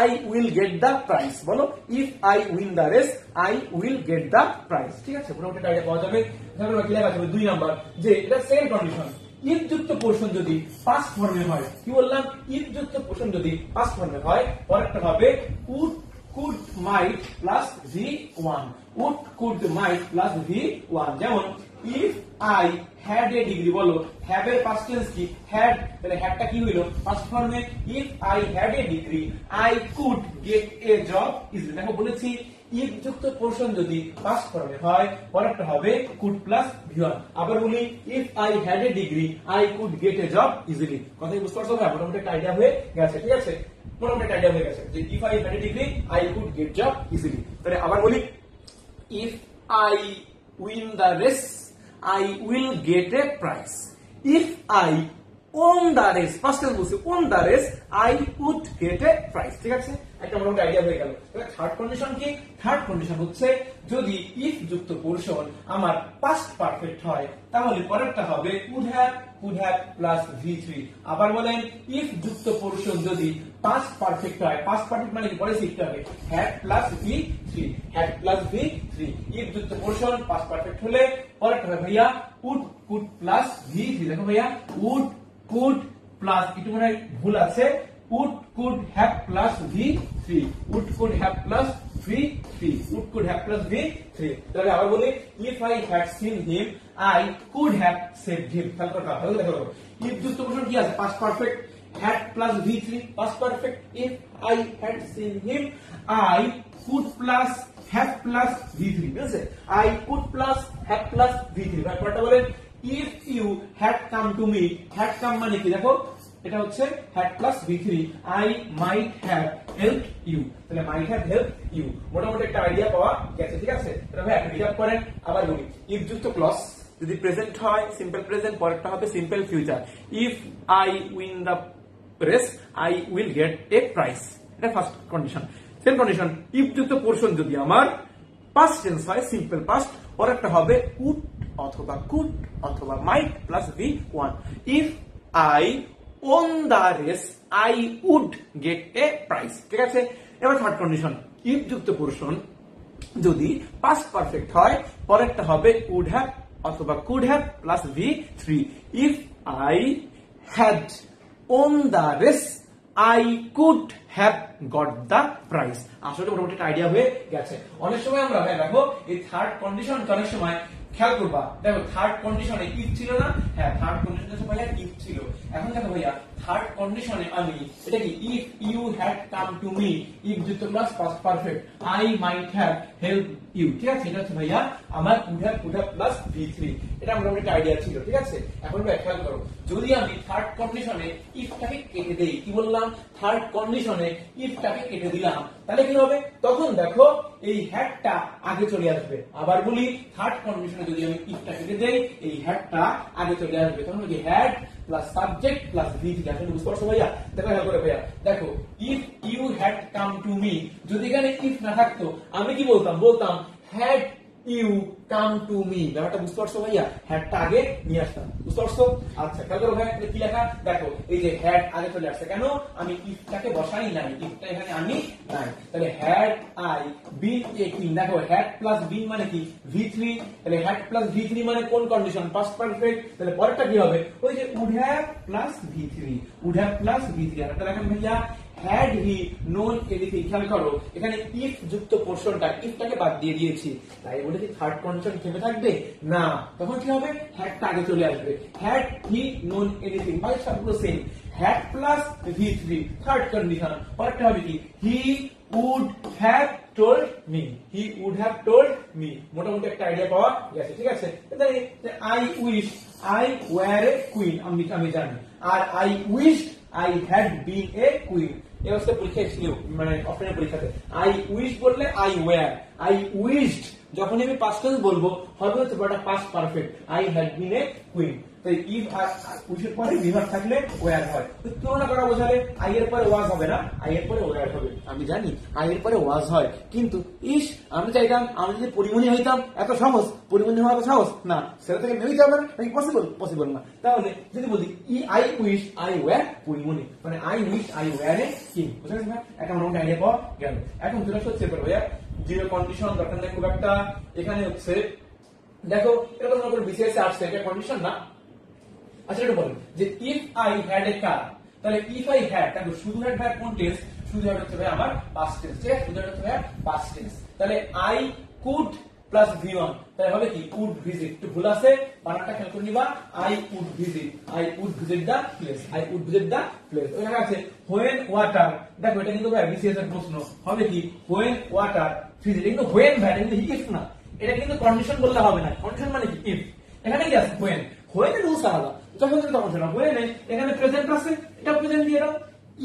I will get the prize. বলো if I win the race I will get the prize. ঠিক আছে, পুরো একটা আইডিয়া পাওয়া যাবে। তাহলে কি লেখা আছে 2 নাম্বার, যে এটা সেম কন্ডিশন। ইফ যুক্ত পোরশন যদি পাস্ট ফর্মে হয়, কি বললাম? ইফ যুক্ত পোরশন যদি পাস্ট ফর্মে হয়, পরেরটা হবে would, could, might plus V1. would, could, might plus V1. যেমন if I had a degree, বলো have এর past tense কি? had, তাহলে hadটা কি হইলো? past ফর্মে। if I had a degree I could get a job easily। দেখো বলেছি if যুক্ত পোরশন যদি past ফর্মে হয়, পরেরটা হবে could plus V1। আবার বলি if I had a degree I could get a job easily। কথাই বুঝতে পারছো না? মোটামুটি একটা আইডিয়া হয়ে গেছে। ঠিক আছে, মোটামুটি একটা আইডিয়া হয়ে গেছে যে if I had a degree I could get job easily। তাহলে আবার বলি if I win the race I will get a prize. If I own the race, first time বলছি own the race I would get a prize। ঠিক আছে, একটা মোটামুটি idea হয়ে গেল। থার্ড কন্ডিশন কি? থার্ড কন্ডিশন হচ্ছে যদি ইফ যুক্ত পোরশন আমার পাস্ট পারফেক্ট হয়, তাহলে পরেরটা হবে would have, could have plus V3। আবার বলেন ইফ যুক্ত পোরশন যদি পাস্ট পারফেক্ট হয়, পাস্ট পারফেক্ট মানে কি পরে শিখতে হবে, had plus V3, had plus V3। If যুক্ত পোরশন পাস্ট পারফেক্ট হলে পরেরটা হবে ভাইয়া would, could plus V3। দেখো ভাইয়া would, could plus, একটু মনে হয় ভুল আছে, would, could have plus V3, would, could have plus V3 would could have plus V3 তাহলে আবার বলি if I had seen him I could have saved him তাহলে দেখো if যুক্ত প্রশ্ন কি আছে past perfect had plus V3 past perfect if I had seen him I could plus have plus V3 বুঝছে I could plus have plus V3 ব্যাপারটা বলেন if you had come to me had come মানে কি দেখো এটা হচ্ছে had plus V3 I might have helped you তাহলে might have helped you মোটামুটি একটা আইডিয়া পাওয়া গেছে ঠিক আছে এটা ভাই আপনি রিক্যাপ করেন আবার বলি if যুক্ত ক্লজ যদি প্রেজেন্ট হয় সিম্পল প্রেজেন্ট পরেরটা হবে simple future if I win the race I will get a prize এটা first condition second condition if যুক্ত পোরশন যদি আমার পাস্ট টেন্স হয় সিম্পল পাস্ট পরেরটা হবে would অথবা could অথবা might plus V1 if I won the race I would get a prize ঠিক আছে এবার থার্ড কন্ডিশন if যুক্ত পোরশন যদি পাস্ট পারফেক্ট হয় পরেরটা হবে would have অথবা could have plus V3 if I had won the race I could have got the prize আসলে মোটামুটি একটা আইডিয়া হয়ে গেছে অনেক সময় আমরা দেখো এই থার্ড কন্ডিশন অনেক সময় খেয়াল করবা দেখো থার্ড কন্ডিশনে ইফ ছিল না হ্যাঁ থার্ড কন্ডিশনে তো ভাইয়া ইফ ছিল এখন দেখো ভাইয়া থার্ড কন্ডিশনে আমি এটা কি if you had come to me if যুক্ত plus past perfect I might have help you ঠিক আছে এটা হচ্ছে ভাইয়া আমার কুড হ্যাভ প্লাস V3 এটা মোটামুটি একটা আইডিয়া ছিল ঠিক আছে এখন ভাই খেয়াল করো যদি আমি থার্ড কন্ডিশনে ইফটাকে কেটে দেই কি বললাম থার্ড কন্ডিশনে ইফটাকে কেটে দিলাম তাহলে কি হবে তখন দেখো এই হ্যাডটা আগে চলে আসবে আবার বলি থার্ড কন্ডিশনে যদি আমি ইফটা কেটে দেই এই হ্যাডটা আগে চলে আসবে তখন কি had plus subject plus V3 আসলে বুঝতে পারছো ভাইয়া দেখো খেয়াল করে ভাইয়া দেখো if you had come to me যদি এখানে ইফ না থাকতো আমি কি বলতাম had you come to me ব্যাপারটা বুঝতে পারছো ভাইয়া হ্যাডটা আগে নিয়ে আসতাম বুঝতে পারছো আচ্ছা খেয়াল করো ভাইয়া কি লেখা দেখো এই যে হ্যাড আগে চলে আসছে কেন আমি ইফটাকে বসাই নাই ইফটা এখানে আমি নাই তাহলে had I been a king দেখো হ্যাড প্লাস বিন মানে কি V3 তাহলে হ্যাড প্লাস V3 মানে কোন কন্ডিশন পাস্ট পারফেক্ট তাহলে পরেরটা কি হবে ওই যে would have plus V3 would have plus V3 আর এটা দেখেন ভাইয়া had he known anything খেয়াল করো এখানে if যুক্ত পোরশনটা ইফটাকে বাদ দিয়ে দিয়েছি তাই বলে কি থার্ড কন্ডিশন থেমে থাকবে না তখন কি হবে হ্যাডটা আগে চলে আসবে had he known anything ভাই সবগুলো same had plus V3 third condition পরেরটা হবে কি he would have told me he would have told me মোটামুটি একটা আইডিয়া পাওয়া গেছে ঠিক আছে তাহলে I wish I were a queen আমি জানি আর I wished I had been a queen এই অবস্থা পরীক্ষা ছিল মানে অফলাইনে পরীক্ষাতে I wish বললে I were I wished যখন আমি পাস্ট টেন্স বলবো হবে হচ্ছে বড়টা past perfect I had been a queen তাই if আর উইশ এর পরে বিভাগ থাকলে ওয়্যার হয় তো তুলনা করা বোঝালে I এর পরে ওয়াজ হবে না I এর পরে ওয়্যার হবে আমি জানি I এর পরে ওয়াজ হয় কিন্তু ইস আমি চাইতাম আমি যদি পরিমণি হইতাম এত সহজ পরিমণি হওয়া তো সহজ না সেটা থেকে মেনে যাবে না পসিবল না তাহলে যদি বলি I wish I were Pori Moni মানে I wish I were a king বুঝতে পারছেন এখন আমরা আইডিয়া পাওয়া গেল এখন চলে আসছে চেক করব জিরো কন্ডিশন দরকার নেই খুব একটা এখানে হচ্ছে দেখো এটা তো মনে করো বিসিএস এ আসছে এটা কন্ডিশন না আচ্ছা এটা বলুন যে if I had a car তাহলে if I had তাহলে শুধু had ভাই কোন টেন্স শুধু had হচ্ছে ভাই আমার past tense ঠিক আছে শুধু had হচ্ছে ভাই past tense তাহলে I could plus V1 তাহলে হবে কি would visit একটু ভুল আছে বানানটা খেয়াল করে নিবা I would visit the place I would visit the place ওখানে আছে when water দেখো এটা কিন্তু ভাই বিসিএস এর প্রশ্ন হবে কি when water visit কিন্তু when ভাই এটা কিন্তু if না এটা কিন্তু কন্ডিশন বললে হবে না কন্ডিশন মানে কি if এখানে কি আছে when when এর রুলস আলাদা যখন তখন সেটা when এখানে প্রেজেন্ট আছে এটা প্রেজেন্ট দিয়ে দাও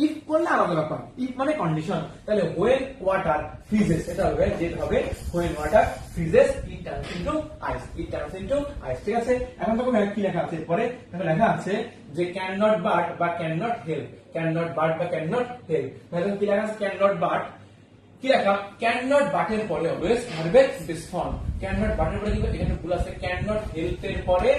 if করলে আলাদা ব্যাপার if মানে কন্ডিশন তাহলে when water freezes এটা হবে যেটা হবে when water freezes it turns into ice ঠিক আছে এখন দেখো কি লেখা আছে পরে দেখো লেখা আছে যে cannot but বা cannot help মানে কি লেখা আছে cannot but কি লেখা cannot but এর পরে অলওয়েজ ভার্বে বেস ফর্ম cannot but এর পরে কিন্তু এখানে ভুল আছে cannot help এর পরে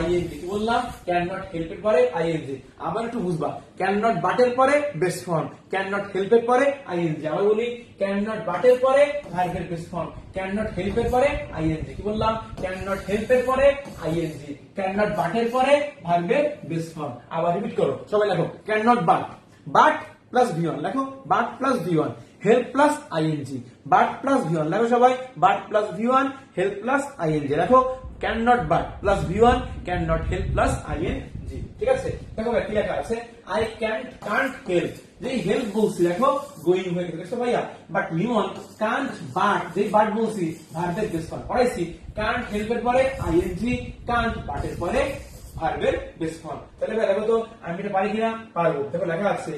ing কি বললাম cannot help এর পরে ing আবার একটু বুঝবা cannot but এর পরে বেস ফর্ম cannot help এর পরে ing আবার বলি cannot but এর পরে ভার্বের বেস ফর্ম cannot help এর পরে ing কি বললাম cannot help এর পরে ing cannot but এর পরে ভার্বের বেস ফর্ম আবার রিপিট করো সবাই লেখো cannot but plus V1 লেখো but plus V1 help plus ING, but plus V1. দেখো সবাই, but plus V1 help plus ING. দেখো can not but plus V1 can not help plus ING. ঠিক আছে, দেখো ভাই কি লেখা আছে, আই কান্ট হেল্প, যে হেল্প বলছি দেখো গোয়িং হয়ে গেছে ভাইয়া, বাট লিমন কান্ট বাট, যে বাট বলছি ভার্বের বেস ফর্ম পড়াইছি, কান্ট হেল্পের পরে আইএনজি, কান্ট বাটের পরে ভার্বের বেস ফর্ম। তাহলে ভাই দেখো তো আমি এটা পারি কিনা, পারবো। দেখো লেখা আছে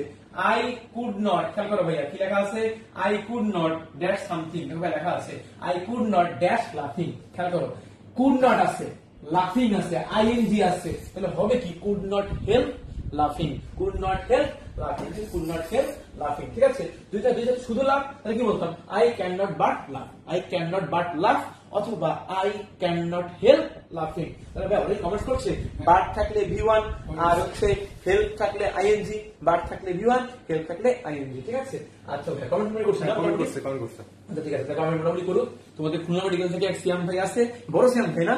আই কুড নট, খেয়াল করো ভাইয়া কি লেখা আছে, I could not dash something. দেখো ভাই লেখা আছে আই কুড নট ড্যাশ লাফিং। খেয়াল করো, কুড নট আছে, লাফিং আছে, আইএনজি আছে, তাহলে হবে কি কুড নট হেল্প লাফিং, কুড নট হেল্প লাফিং, কুড নট হেল্প লাফিং। ঠিক আছে, দুইটা শুধু লাভ, তাহলে কি বলতাম, I can not but laugh, I can not but laugh, অথবা আই ক্যান নট হেল্প লাফিং। তাহলে ভাই অলরেডি কমেন্ট করছে, বাট থাকলে ভি1 আর হচ্ছে হেল্প থাকলে আইএনজি, বাট থাকলে ভি1 হেল্প থাকলে আইএনজি। ঠিক আছে, আচ্ছা ভাই কমেন্ট করছে না, কমেন্ট করছে। আচ্ছা ঠিক আছে, কমেন্ট মোটামুটি করুক। তোমাদের খুলনা মেডিকেল থেকে এক সিয়াম ভাই আছে, বড় সিয়াম ভাই না,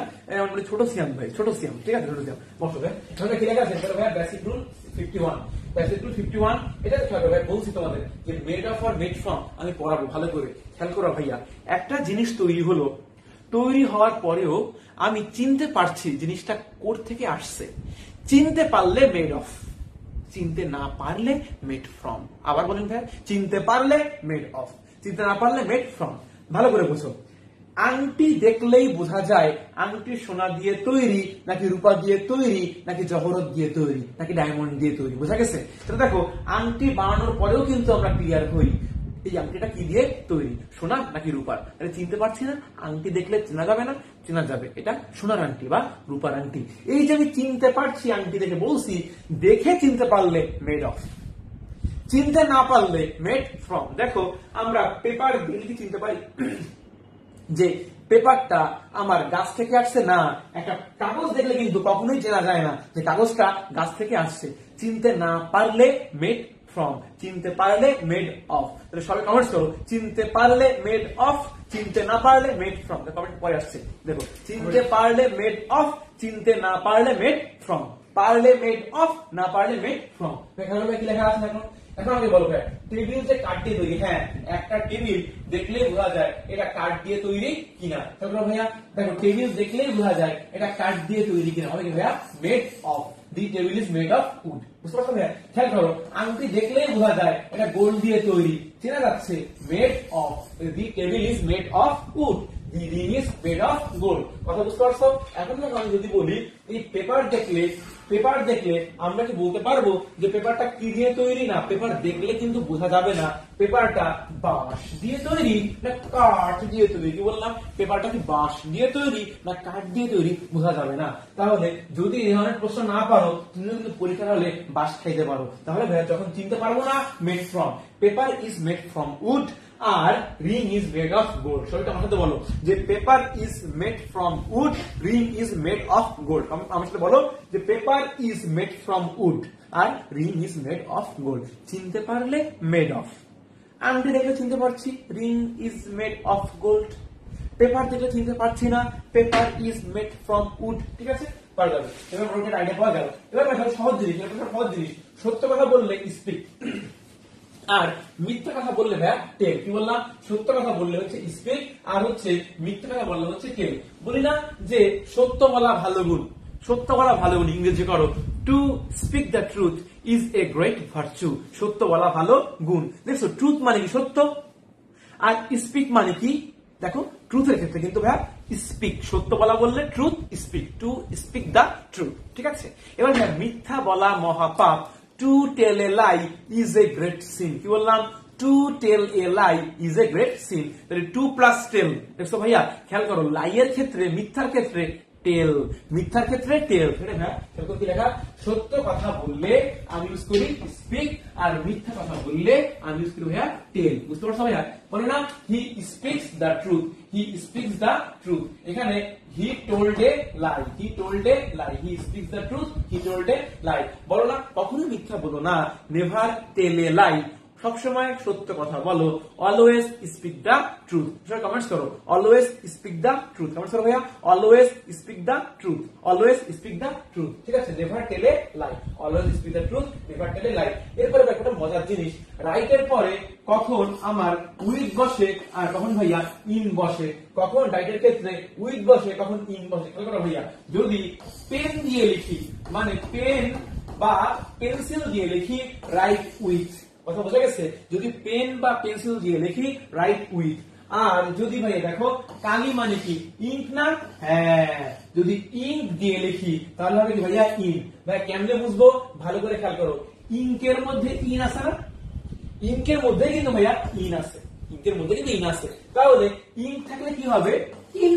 মানে ছোট সিয়াম ভাই, ছোট সিয়াম। ঠিক আছে, ছোট সিয়াম বসো ভাই। তাহলে কি লেখা আছে ভাই, বেসিক রুল 51, বেসিক রুল 51 এটা দেখো ভাই, বলছি তোমাদের যে মেড অফ আর মেড ফ্রম আমি পড়াবো ভালো করে। খেয়াল করো ভাইয়া, একটা জিনিস তৈরি হলো, তৈরি হওয়ার পরেও আমি চিনতে পারছি জিনিসটা কোর থেকে আসছে, চিনতে পারলে মেড অফ, চিনতে না পারলে মেড ফ্রম। আবার বলেন ভাই, চিনতে পারলে মেড অফ, চিনতে না পারলে মেড ফ্রম। ভালো করে বুঝো, আংটি দেখলেই বোঝা যায় আংটি সোনা দিয়ে তৈরি নাকি রূপা দিয়ে তৈরি নাকি জহরত দিয়ে তৈরি নাকি ডায়মন্ড দিয়ে তৈরি, বোঝা গেছে? তাহলে দেখো আংটি বানানোর পরেও কিন্তু আমরা ক্লিয়ার হই এই আংটিটা কি দিয়ে তৈরি, সোনা নাকি রূপার। তাহলে চিনতে পারছি না, আংটি দেখলে চেনা যাবে না, চেনা যাবে এটা সোনার আংটি বা রূপার আংটি। এই যে আমি চিনতে পারছি আংটি দেখে, বলছি দেখে চিনতে পারলে মেড অফ, চিনতে না পারলে মেড ফ্রম। দেখো আমরা পেপার দেখে চিনতে পারি যে পেপারটা আমার গাছ থেকে আসছে না, একটা কাগজ দেখলে কিন্তু কখনোই চেনা যায় না যে কাগজটা গাছ থেকে আসছে। চিনতে না পারলে মেড ফ্রম, চিনতে পারলে মেড অফ। তাহলে সবাই কমেন্টস করো, চিনতে পারলে মেড অফ, চিনতে না পারলে মেড ফ্রম। কমেন্ট পরে আসছে, দেখো চিনতে পারলে মেড অফ, চিনতে না পারলে মেড ফ্রম, পারলে মেড অফ, না পারলে মেড ফ্রম। এখানে কি লেখা আছে এখন, এখন আমাকে বলো ভাই, টেবিল যে কাঠ দিয়ে তৈরি, হ্যাঁ একটা টেবিল দেখলেই বোঝা যায় এটা কাঠ দিয়ে তৈরি কিনা। তারপর ভাইয়া দেখো টেবিল দেখলেই বোঝা যায় এটা কাঠ দিয়ে তৈরি কিনা, হবে কি ভাইয়া made of, the table is made of wood. বুঝতে পারছো ভাইয়া? খেয়াল করো, আংটি দেখলেই বোঝা যায় এটা গোল্ড দিয়ে তৈরি, চেনা যাচ্ছে made of, the table is made of wood, the ring is made of gold. কথা বুঝতে পারছো? এখন আমি যদি বলি এই পেপার দেখলে, পেপার দেখলে আমরা কি বলতে পারবো যে পেপারটা কি দিয়ে তৈরি? না, পেপার দেখলে কিন্তু বোঝা যাবে না পেপারটা বাঁশ দিয়ে তৈরি না কাঠ দিয়ে তৈরি। কি বললাম, পেপারটা কি বাঁশ দিয়ে তৈরি না কাঠ দিয়ে তৈরি বোঝা যাবে না। তাহলে যদি এই ধরনের প্রশ্ন না পারো, তুমি কিন্তু পরীক্ষা হলে বাঁশ খাইতে পারো। তাহলে ভাইয়া যখন চিনতে পারবো না, made from, paper is made from wood আর ring is made of gold. সবাই আমার সাথে বলো যে paper is made from wood, ring is made of gold. আমার সাথে বলো যে paper is made from wood আর ring is made of gold. চিনতে পারলে মেড অফ, আংটি দেখলে চিনতে পারছি ring is made of gold, paper দেখলে চিনতে পারছি না paper is made from would. ঠিক আছে, পারা যাবে। এবার মোটামুটি আইডিয়া পাওয়া গেল। এবার সহজ জিনিস, সহজ জিনিস, সত্য কথা বললে স্পিক আর মিথ্যা কথা বললে ভাইয়া টেল। কি বললাম, সত্য কথা বললে হচ্ছে স্পিক আর হচ্ছে মিথ্যা কথা বললে হচ্ছে টেল। বলি না যে সত্য বলা ভালো গুণ, সত্য বলা ভালো গুণ, ইংরেজি করো two speak the truth is a great virtue. সত্য বলা ভালো গুণ। দেখছো ট্রুথ মানে কি সত্য, আর স্পিক মানে কি, দেখো ট্রুথের ক্ষেত্রে কিন্তু ভাইয়া স্পিক, সত্য বলা বললে truth, speak to speak the truth. ঠিক আছে, এবার ভাইয়া মিথ্যা বলা মহাপাপ, to tell a lie is a great sin. কি বললাম, to tell a lie is a great sin. তাহলে টু প্লাস টেল, দেখছো ভাইয়া খেয়াল করো, লাইয়ের ক্ষেত্রে, মিথ্যার ক্ষেত্রে টেল, মিথ্যার ক্ষেত্রে টেল। কি লেখা, সত্য কথা বললে আমি ইউজ করি স্পিক আর মিথ্যা কথা বললে আমি ইউজ করি ভাইয়া টেল। বুঝতে পারছো ভাইয়া? বলে না he speaks the truth, he speaks the truth. এখানে he told a lie, he told a lie, he speaks the truth, he told a lie. বলো না কখনো মিথ্যা বলো না, নেভার টেল এ লাই, সবসময় সত্য কথা বলো, অলওয়েজ স্পিক দ্য ট্রুথ। সবাই কমেন্টস করো, always speak the truth. Comments করো ভাইয়া, always speak the truth, always speak the truth. ঠিক আছে, never tell a lie, always speak the truth, never tell a lie. এরপরে দেখো একটা মজার জিনিস, রাইটের পরে কখন আমার উইথ বসে আর কখন ভাইয়া ইন বসে, কখন রাইটের ক্ষেত্রে উইথ বসে কখন ইন বসে। খেয়াল করো ভাইয়া, যদি পেন দিয়ে লিখি মানে পেন বা পেন্সিল দিয়ে লিখি রাইট উইথ, কথা বোঝা গেছে? যদি পেন বা পেন্সিল দিয়ে লিখি রাইট উইথ। আর যদি ভাই দেখো কালি মানে কি ইঙ্ক না, হ্যাঁ যদি ইঙ্ক দিয়ে লিখি তাহলে হবে কি ভাইয়া ইন। ভাই কেমনে বুঝবো, ভালো করে খেয়াল করো, ইঙ্কের মধ্যে ইন আছে না, ইঙ্কের মধ্যে কিন্তু ভাইয়া ইন আছে, ইঙ্কের মধ্যে কিন্তু ইন আছে। তাহলে ইঙ্ক থাকলে কি হবে ইন,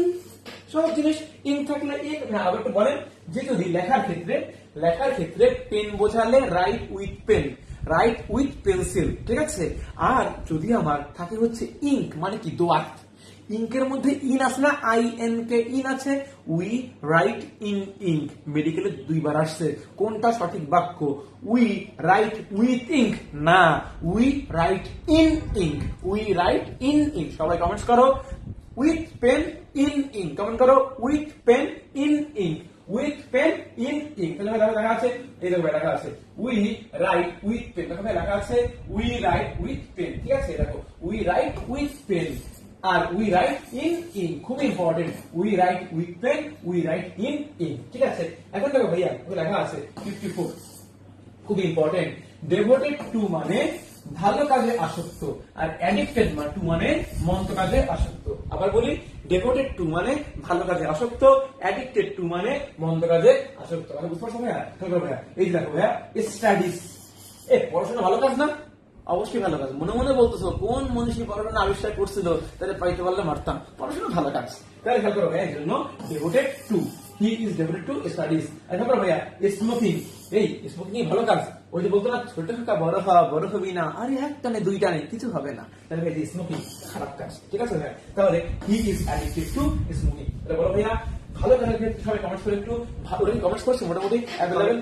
সব জিনিস ইঙ্ক থাকলে ইন। হ্যাঁ আবার একটু বলেন যে যদি লেখার ক্ষেত্রে পেন বোঝালে write with pen, write with pencil, ঠিক আছে। আর যদি আমার থাকে হচ্ছে ইঙ্ক মানে কি দোয়াত, ইঙ্কের মধ্যে ইন আছে না, আই এন কে ইন আছে, উই রাইট ইন ইঙ্ক। মেডিকেলে দুইবার আসছে, কোনটা সঠিক বাক্য? উই রাইট উইথ ইঙ্ক না, we write in ink, we write in ink. সবাই কমেন্টস করো, with pen in ink, comment করো with pen in ink, with pen in ink. তাহলে দেখো লেখা আছে, এই দেখো লেখা আছে উই রাইট উইথ পেন, দেখো লেখা আছে উই রাইট উইথ পেন, ঠিক আছে। দেখো উই রাইট উইথ পেন আর উই রাইট ইন ইঙ্ক, খুব important, we write with pen, we write in ink, ঠিক আছে। এখন দেখো ভাইয়া লেখা আছে 54, খুব ইম্পর্টেন্ট, ডেভোটেড টু মানে ভালো কাজে আসক্ত, আর অ্যাডিক্টেড টু মানে মন্দ কাজে আসক্ত। আবার বলি, ডেভোটেড টু মানে ভালো কাজে আসক্ত, অ্যাডিক্টেড টু মানে মন্দ কাজে আসক্ত। মানে বুঝতে পারছো ভাইয়া? ভাইয়া এই যে দেখো ভাইয়া স্টাডিজ, পড়াশোনা ভালো কাজ না? অবশ্যই ভালো কাজ। মনে মনে বলতেছো কোন মনীষী পড়াশোনা আবিষ্কার করছিল, তাহলে পাইতে পারলে মারতাম, পড়াশোনা ভালো কাজ। তাহলে খেয়াল করো ভাইয়া, এই জন্য devoted to, he is devoted to studies. আর খেয়াল করো ভাইয়া স্মোকিং, এই স্মোকিং ভালো কাজ। ওই যে বলতো না ছোট থাকা বড় হবি না, আরে একটা নেই দুইটা নেই কিছু হবে না, তাহলে ভাই স্মোকিং খারাপ কাজ, ঠিক আছে ভাইয়া। তাহলে he is addicted to smoking. তাহলে বলো ভাইয়া ভালো কাজের ক্ষেত্রে সবাই কমেন্টস করে একটু, অলরেডি কমেন্টস করছে মোটামুটি অ্যাভেলেবল।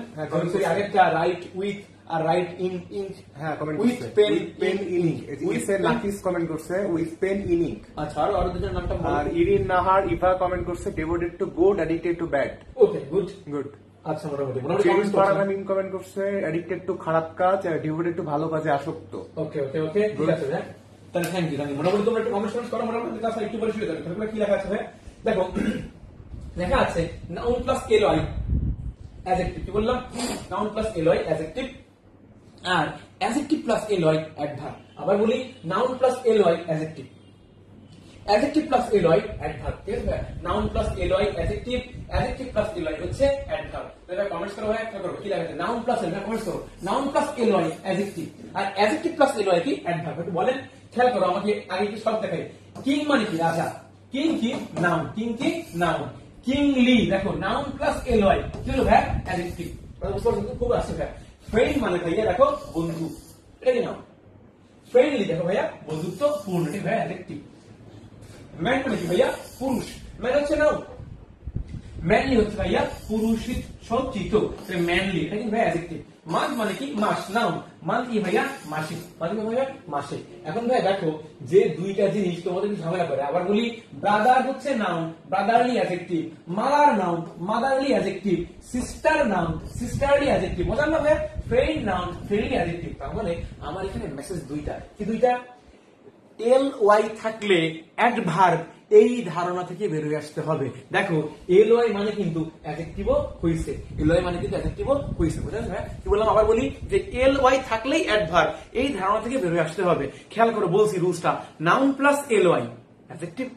আগেরটা রাইট উইথ আর রাইট ইন ইঙ্ক, হ্যাঁ কমেন্ট উইথ করছে পেন পেন ইন ইঙ্ক, এসে লাকিস কমেন্ট করছে উইথ পেন ইন ইঙ্ক। আচ্ছা আরো দুজনের নামটা আর ইরিন নাহার ইভা কমেন্ট করছে devoted to good, addicted to bad. Okay good. Good. আচ্ছা মোটামুটি জেমস পারাগামিন কমেন্ট করছে অ্যাডিক্টেড টু খারাপ কাজ, ডেভোটেড টু ভালো কাজে আসক্ত। ওকে ওকে ওকে ঠিক আছে ভাই, তাহলে থ্যাংক ইউ। মোটামুটি তোমরা একটু কমেন্টস করো, মোটামুটি কাজ একটু পরে শুরু করো। তাহলে কি লেখা আছে ভাই দেখো, লেখা আছে নাউন প্লাস এলয় অ্যাডজেক্টিভ। কি বললাম? নাউন প্লাস এলয় অ্যাডজেক্টিভ, আর অ্যাডজেক্টিভ প্লাস এলয় অ্যাডভার্ব। আবার বলি, noun plus alloy adjective, adjective plus alloy adverb, ঠিক আছে। Noun plus alloy adjective, adjective plus alloy হচ্ছে অ্যাডভার্ব। তাহলে কমেন্টস করো ভাই, একটা করো, কি লেখা আছে? নাউন প্লাস এলয়, কমেন্টস করো নাউন প্লাস এলয় অ্যাডজেক্টিভ, আর অ্যাডজেক্টিভ প্লাস এলয় কি অ্যাডভার্ব। একটু বলেন, খেয়াল করো, আমাকে আগে কি সব দেখাই। কিং মানে কি রাজা, কিং কি নাউন, কিং কি নাউন, কিংলি দেখো নাউন প্লাস এলয় কি হলো ভাই অ্যাডজেক্টিভ। বুঝতে পারছো? খুব আসছে ভাই। ফ্রেন্ড মানে ভাইয়া দেখো বন্ধু, এটা কি নাউন। ফ্রেন্ডলি দেখো ভাইয়া বন্ধুত্ব পূর্ণ, ঠিক ভাই অ্যাডজেক্টিভ। ম্যান মানে কি ভাইয়া পুরুষ, ম্যান হচ্ছে নাউন। ম্যানলি হচ্ছে ভাইয়া পুরুষিত সজ্জিত, ম্যানলি এটা কি ভাইয়া অ্যাডজেক্টিভ। মান্থ মানে কি মাস, নাউন। মান্থ কি ভাইয়া মাসিক, মানে কি ভাইয়া মাসে। এখন ভাই দেখো যে দুইটা জিনিস তোমাদের ঝামেলা করে। আবার বলি, ব্রাদার হচ্ছে noun, brotherly adjective. Mother noun, motherly adjective. Sister noun, sisterly adjective. মজার না ভাই? Friend noun, friendly adjective. তার মানে আমার এখানে মেসেজ দুইটা, কি দুইটা? এল ওয়াই থাকলে অ্যাডভার্ব এই ধারণা থেকে বের হয়ে আসতে হবে। দেখো এল ওয়াই মানে কিন্তু অ্যাডজেক্টিভও হইছে, এল ওয়াই মানে কিন্তু অ্যাডজেক্টিভও হইছে, বুঝলেন? হ্যাঁ কি বললাম? আবার বলি যে এল ওয়াই থাকলেই অ্যাডভার্ব এই ধারণা থেকে বের হয়ে আসতে হবে। খেয়াল করে বলছি রুলসটা, noun plus L Y adjective,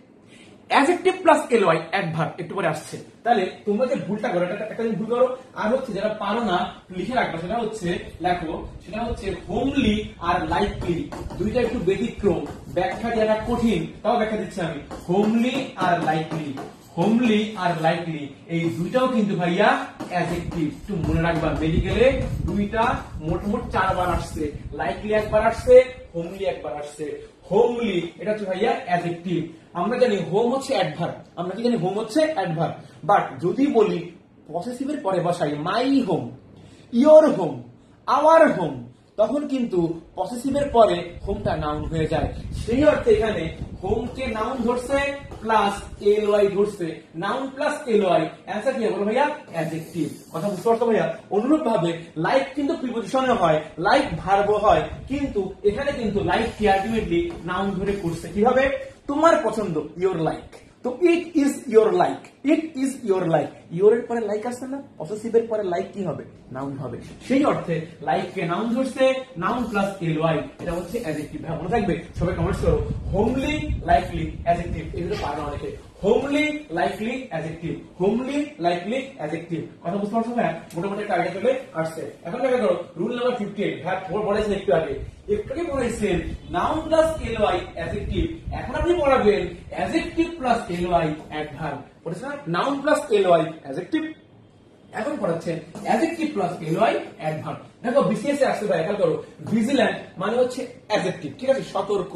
adjective plus L Y adverb একটু পরে আসছে। তাহলে তোমরা যে ভুলটা করো, একটা ভুল করো, আর হচ্ছে যারা পারো না লিখে রাখবে, সেটা হচ্ছে লেখো, সেটা হচ্ছে হোমলি আর লাইকলি, দুইটা একটু ব্যতিক্রম, ব্যাখ্যা দেওয়াটা কঠিন, তাও ব্যাখ্যা দিচ্ছি আমি। Homely are likely, homely are likely এই দুইটাও কিন্তু ভাইয়া অ্যাডজেক্টিভ। একটু মনে রাখবা, মেডিকেলে দুইটা মোট 4 বার আসছে, লাইকলি একবার আসছে, হোমলি একবার আসছে। হোমলি এটা হচ্ছে ভাইয়া অ্যাডজেক্টিভ। আমরা জানি হোম হচ্ছে অ্যাডভার্ব, আমরা কি জানি হোম হচ্ছে অ্যাডভার্ব। বাট যদি বলি পসেসিভের পরে বসাই my home, your home, our home, তখন কিন্তু পসেসিভের পরে হোমটা নাউন হয়ে যায়। সেই অর্থে এখানে হোমকে নাউন ধরছে প্লাস এলওয়াই ধরছে, নাউন প্লাস এলওয়াই, অ্যান্সার কি হবে ভাইয়া? অ্যাডজেক্টিভ। কথা বুঝতে পারছো ভাইয়া? অনুরূপ ভাবে লাইক কিন্তু প্রিপজিশনে হয়, লাইক ভার্ব হয়, কিন্তু এখানে কিন্তু লাইক কি আলটিমেটলি নাউন ধরে করছে। কিভাবে? তোমার পছন্দ, ইওর লাইক। তো it is your like, it is your like, your এর পরে লাইক আসছে না, পসেসিভের পরে লাইক কি হবে? নাউন হবে। সেই অর্থে লাইক কে নাউন ধরছে, নাউন প্লাস এলওয়াই, এটা হচ্ছে অ্যাডজেক্টিভ। ভাই মনে থাকবে, সবাই কমেন্টস করো। Homely, likely, adjective. এগুলো পারে না অনেকে। Homely, likely, adjective, homely, likely, adjective. কথা বুঝতে পারছো ভাই? মোটামুটি একটা আইডিয়া চলে আসছে। এখন দেখা করো রুল নাম্বার 58, ভাই পড়াইছেন একটু আগে, একটুকে পড়াইছেন নাউন প্লাস এলওয়াই অ্যাডজেক্টিভ। এখন আপনি পড়াবেন অ্যাডজেক্টিভ প্লাস এলওয়াই অ্যাডভার্ব। পড়েছেন না? নাউন প্লাস এলওয়াই অ্যাডজেক্টিভ, এখন পড়াচ্ছেন অ্যাডজেক্টিভ প্লাস এলওয়াই অ্যাডভার্ব। দেখো বিসিএস এ আসছে ভাই, খেয়াল করো। ভিজিল্যান্ট মানে হচ্ছে অ্যাডজেক্টিভ, ঠিক আছে? সতর্ক,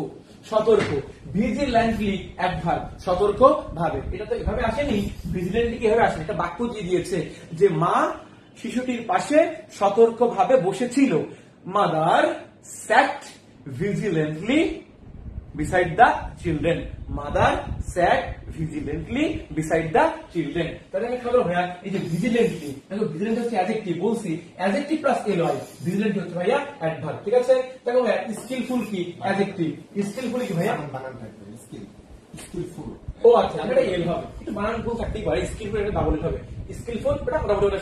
সতর্ক। ভিজিল্যান্টলি অ্যাডভার্ব, সতর্ক ভাবে। এটা তো এভাবে আসেনি, ভিজিল্যান্টলি কিভাবে আসে? এটা বাক্য দিয়ে দিয়েছে যে মা শিশুটির পাশে সতর্ক ভাবে বসেছিল। Mother sat vigilantly beside the children. Mother sat vigilantly beside the children. তাহলে আমি খেয়াল ভাইয়া, এই যে ভিজিলেন্টলি, দেখো ভিজিলেন্ট হচ্ছে অ্যাডজেক্টিভ, বলছি অ্যাডজেক্টিভ প্লাস এলওয়াই, ভিজিলেন্ট হচ্ছে ভাইয়া অ্যাডভার্ব, ঠিক আছে? দেখো ভাইয়া স্কিলফুল কি? অ্যাডজেক্টিভ। স্কিলফুল কি ভাইয়া? বানান থাকবে স্কিল, স্কিলফুল। ও আচ্ছা, এটা এল হবে, একটু বানান ভুল থাকতেই পারে। স্কিলফুল এটা ডাবল হবে, স্কিলফুল এটা মোটামুটি ওটা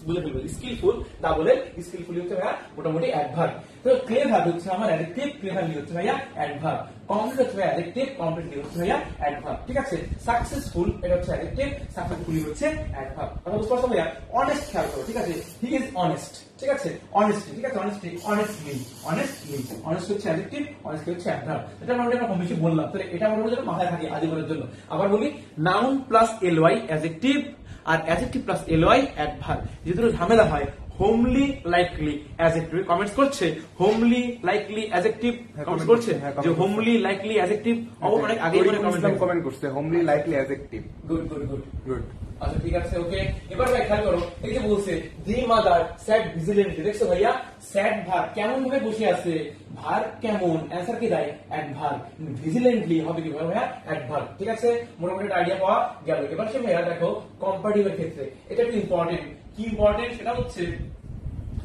বুঝে ফেলবে। স্কিলফুল ডাবল এল, স্কিলফুল হচ্ছে ভাইয়া মোটামুটি অ্যাডভার্ব। তো ক্লেভার হচ্ছে আমার অ্যাডজেক্টিভ, ক্লেভারলি হচ্ছে ভাইয়া অ্যাডভার্ব। কমপ্লিট হচ্ছে ভাইয়া অ্যাডজেক্টিভ, কমপ্লিটলি হচ্ছে ভাইয়া অ্যাডভার্ব, ঠিক আছে? সাকসেসফুল এটা হচ্ছে অ্যাডজেক্টিভ, সাকসেসফুলি হচ্ছে অ্যাডভার্ব। কথা বুঝতে পারছো ভাইয়া? অনেস্ট খেয়াল করো, ঠিক আছে? হি ইজ অনেস্ট, ঠিক আছে? অনেস্টলি, ঠিক আছে? অনেস্টলি, অনেস্টলি, অনেস্টলি, অনেস্ট হচ্ছে অ্যাডজেক্টিভ, অনেস্টলি হচ্ছে অ্যাডভার্ব। এটা মোটামুটি আমরা কম বেশি বললাম, তাহলে এটা মোটামুটি যেন মাথায় থাকে আজীবনের জন্য। আবার বলি, নাউন প্লাস এলওয়াই অ্যাডজেক্টিভ, আর অ্যাডজেক্টিভ প্লাস এলওয়াই অ্যাডভার্ব। যেহেতু ঝামেলা হয়, হোমলি, লাইকলি, অ্যাডজেক্টিভ। কমেন্টস করছে হোমলি, লাইকলি, অ্যাডজেক্টিভ। কমেন্টস করছে যে হোমলি, লাইকলি, অ্যাডজেক্টিভ। অনেক আগে কমেন্ট করছে homely, likely, adjective. Good good good good. আচ্ছা ঠিক আছে, ওকে। এবার ভাই খেয়াল করো, এই যে বলছে দি মাদার স্যাট ভিজিলেন্টলি, দেখছো ভাইয়া? স্যাট ভার কেমন ভাবে বসে আছে, ভার কেমন, অ্যান্সার কি দেয়? অ্যাডভার্ব। ভিজিলেন্টলি হবে কি ভাইয়া? অ্যাডভার্ব, ঠিক আছে? মোটামুটি একটা আইডিয়া পাওয়া গেল। এবার সে ভাইয়া দেখো কম্পারেটিভের ক্ষেত্রে এটা একটু ইম্পর্টেন্ট। কি ইম্পর্টেন্ট সেটা হচ্ছে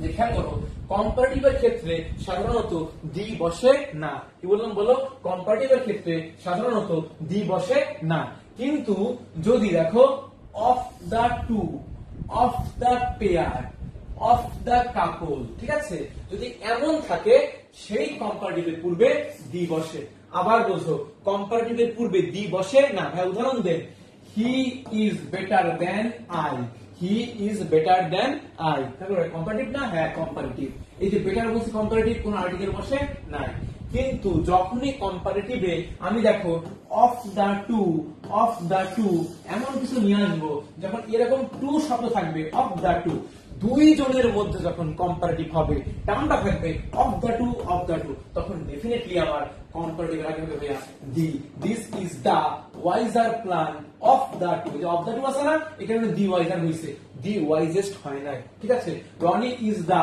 যে খেয়াল করো, কম্পারেটিভের ক্ষেত্রে সাধারণত দি বসে না। কি বললাম বলো? কম্পারেটিভের ক্ষেত্রে সাধারণত দি বসে না, কিন্তু যদি দেখো of the two, of the pair, of the couple, ঠিক আছে? যদি এমন থাকে সেই কম্পারেটিভের পূর্বে দি বসে। আবার বলছো কম্পারেটিভের পূর্বে দি বসে না। ভাই উদাহরণ দেন, he is better than I, he is better than I. তারপরে কম্পারেটিভ না? হ্যাঁ কম্পারেটিভ। এই যে বেটার বলছি কম্পারেটিভ, কোন আর্টিকেল বসে নাই। কিন্তু যখনই কম্পারেটিভে আমি দেখো of the two, of the two এমন কিছু নিয়ে আসবো, যখন এরকম টু শব্দ থাকবে, অফ দা টু, দুই জনের মধ্যে যখন কম্পারেটিভ হবে, টার্মটা থাকবে of the two, of the two, তখন ডেফিনেটলি আমার কম্পারেটিভ আগে হবে ভাইয়া the. This is the wiser plan of the two. যে অফ দা টু আছে না, এখানে দি ওয়াইজার হয়েছে, দি ওয়াইজেস্ট হয় নাই, ঠিক আছে? Rony is the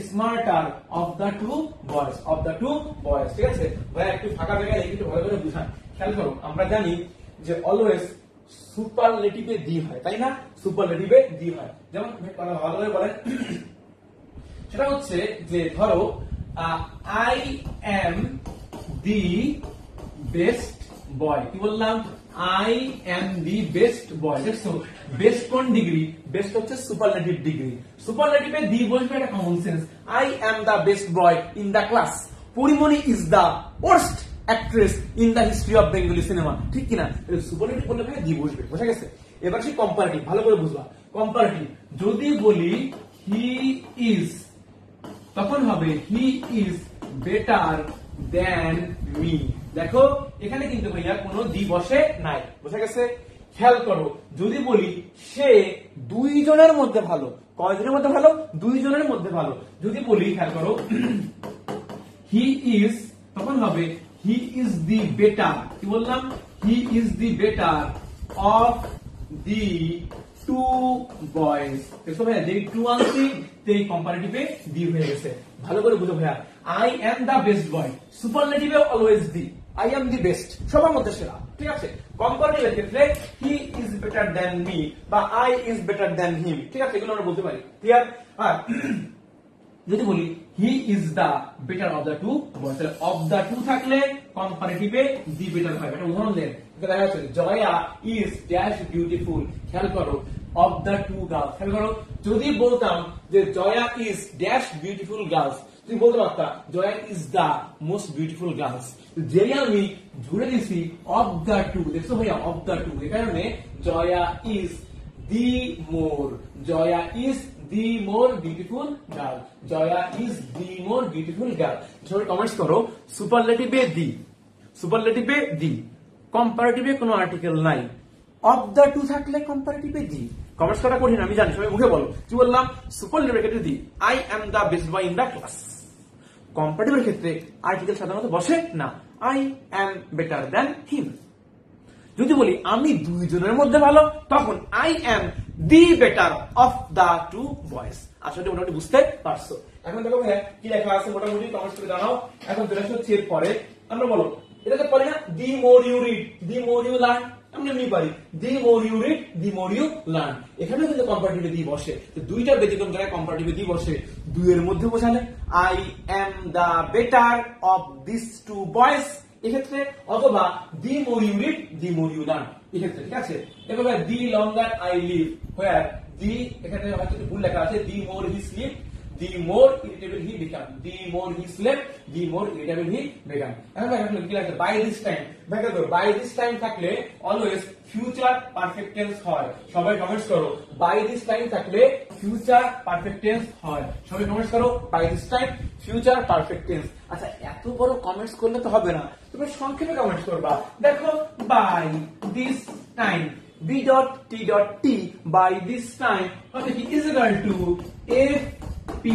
smarter of the two boys, of the two boys, ঠিক আছে? ভাইয়া একটু ফাঁকা জায়গায় একটু ভালো করে বুঝান। খেয়াল করো, আমরা জানি যে অলওয়েজ সুপারলেটিভে দি হয়, তাই না? সুপারলেটিভে দি হয়। যেমন ভালো করে বলেন, সেটা হচ্ছে যে ধরো I am the best boy. কি বললাম? I am the best boy. দেখছো বেস্ট কোন ডিগ্রি? বেস্ট হচ্ছে সুপারলেটিভ ডিগ্রি। সুপারলেটিভে দি বলবে, এটা common sense. I am the best boy in the class. Porimoni is the worst actress in the history of Bengali cinema, ঠিক কিনা? সুপারলেটিভ বললে ভাই দি বসবে, বোঝা গেছে? এবার সে কম্পারেটিভ, ভালো করে বুঝবা। কম্পারেটিভ যদি বলি হি ইজ, তখন হবে he is better than me. দেখো এখানে কিন্তু ভাইয়া কোনো দি বসে নাই, বোঝা গেছে? খেয়াল করো, যদি বলি সে দুইজনের মধ্যে ভালো, কয়জনের মধ্যে ভালো? দুইজনের মধ্যে ভালো। যদি বলি, খেয়াল করো, হি ইজ, তখন হবে হি ইজ দি বেটার। কি বললাম? He is the better of the two boys. দেখো ভাইয়া, যেই টু আনছি সেই কম্পারেটিভে দি হয়ে গেছে। ভালো করে বুঝো ভাইয়া, I am the best boy, সুপারলেটিভে always the, I am the best, সবার মধ্যে সেরা, ঠিক আছে। কম্পারেটিভের ক্ষেত্রে he is better than me বা I is better than him, ঠিক আছে, এগুলো আমরা বলতে পারি, ক্লিয়ার। আর যদি বলি he is the better of the two boys, তাহলে অফ দা টু থাকলে কম্পারেটিভে দি বেটার হয়। একটা উদাহরণ দেন, দেখা যাচ্ছে জয়া ইজ ড্যাশ বিউটিফুল, খেয়াল করো অফ দা টু গার্লস, খেয়াল করো যদি বলতাম যে Joya is dash beautiful girls, তুমি বলতে পারতা Joya is the most beautiful girls, যেই আমি জুড়ে দিছি অফ দা টু, দেখছো ভাইয়া অফ দা টু, এই কারণে Joya is the more, Joya is the more beautiful girl, Joya is the more beautiful girl. সবাই কমেন্টস করো সুপারলেটিভে দি, সুপারলেটিভে দি, কম্পারেটিভে কোনো আর্টিকেল নাই, অফ দা টু থাকলে কম্পারেটিভে দি। কমেন্টস করা কঠিন আমি জানি, সবাই মুখে বলো। কি বললাম? সুপারলেটিভের ক্ষেত্রে the, I am the best boy in the class. কম্পারেটিভের ক্ষেত্রে আর্টিকেল সাধারণত বসে না, I am better than him. যদি বলি আমি দুইজনের মধ্যে ভালো, তখন I am the better of the two boys. আসলে মোটামুটি বুঝতে পারছো। এখন দেখো ভাইয়া কি লেখা আছে মোটামুটি কমেন্টস করে জানাও। এখন যেটা হচ্ছে এর পরে আমরা বলো, এটাকে পারি না, the more you read, the more you learn, আমরা এমনি পারি the more you read, the more you learn. এখানেও কিন্তু কম্পারেটিভে দি বসে, দুইটা ব্যতিক্রম জায়গায় কম্পারেটিভে দি বসে। দুইয়ের মধ্যে বোঝালে I am the better of this two boys এক্ষেত্রে, অথবা the more you read, the more you learn এক্ষেত্রে, ঠিক আছে। এভাবে দি লঙ্গার আই লিভ, হোয়ার দি এখানে হয়তো একটু ভুল লেখা আছে, the more he sleep, the more irritable he become, the more he slept, the more irritable he become. এখন দেখো কি লাগছে, by this time, দেখো by this time থাকলে অলওয়েজ ফিউচার পারফেক্ট টেন্স হয়। সবাই কমেন্টস করো by this time থাকলে ফিউচার পারফেক্ট টেন্স হয়। সবাই কমেন্টস করো by this time future perfect tense. আচ্ছা এত বড় কমেন্টস করলে তো হবে না, তুমি সংক্ষেপে কমেন্টস করবা। দেখো by this time b dot t dot t by this time মানে কি is equal to f p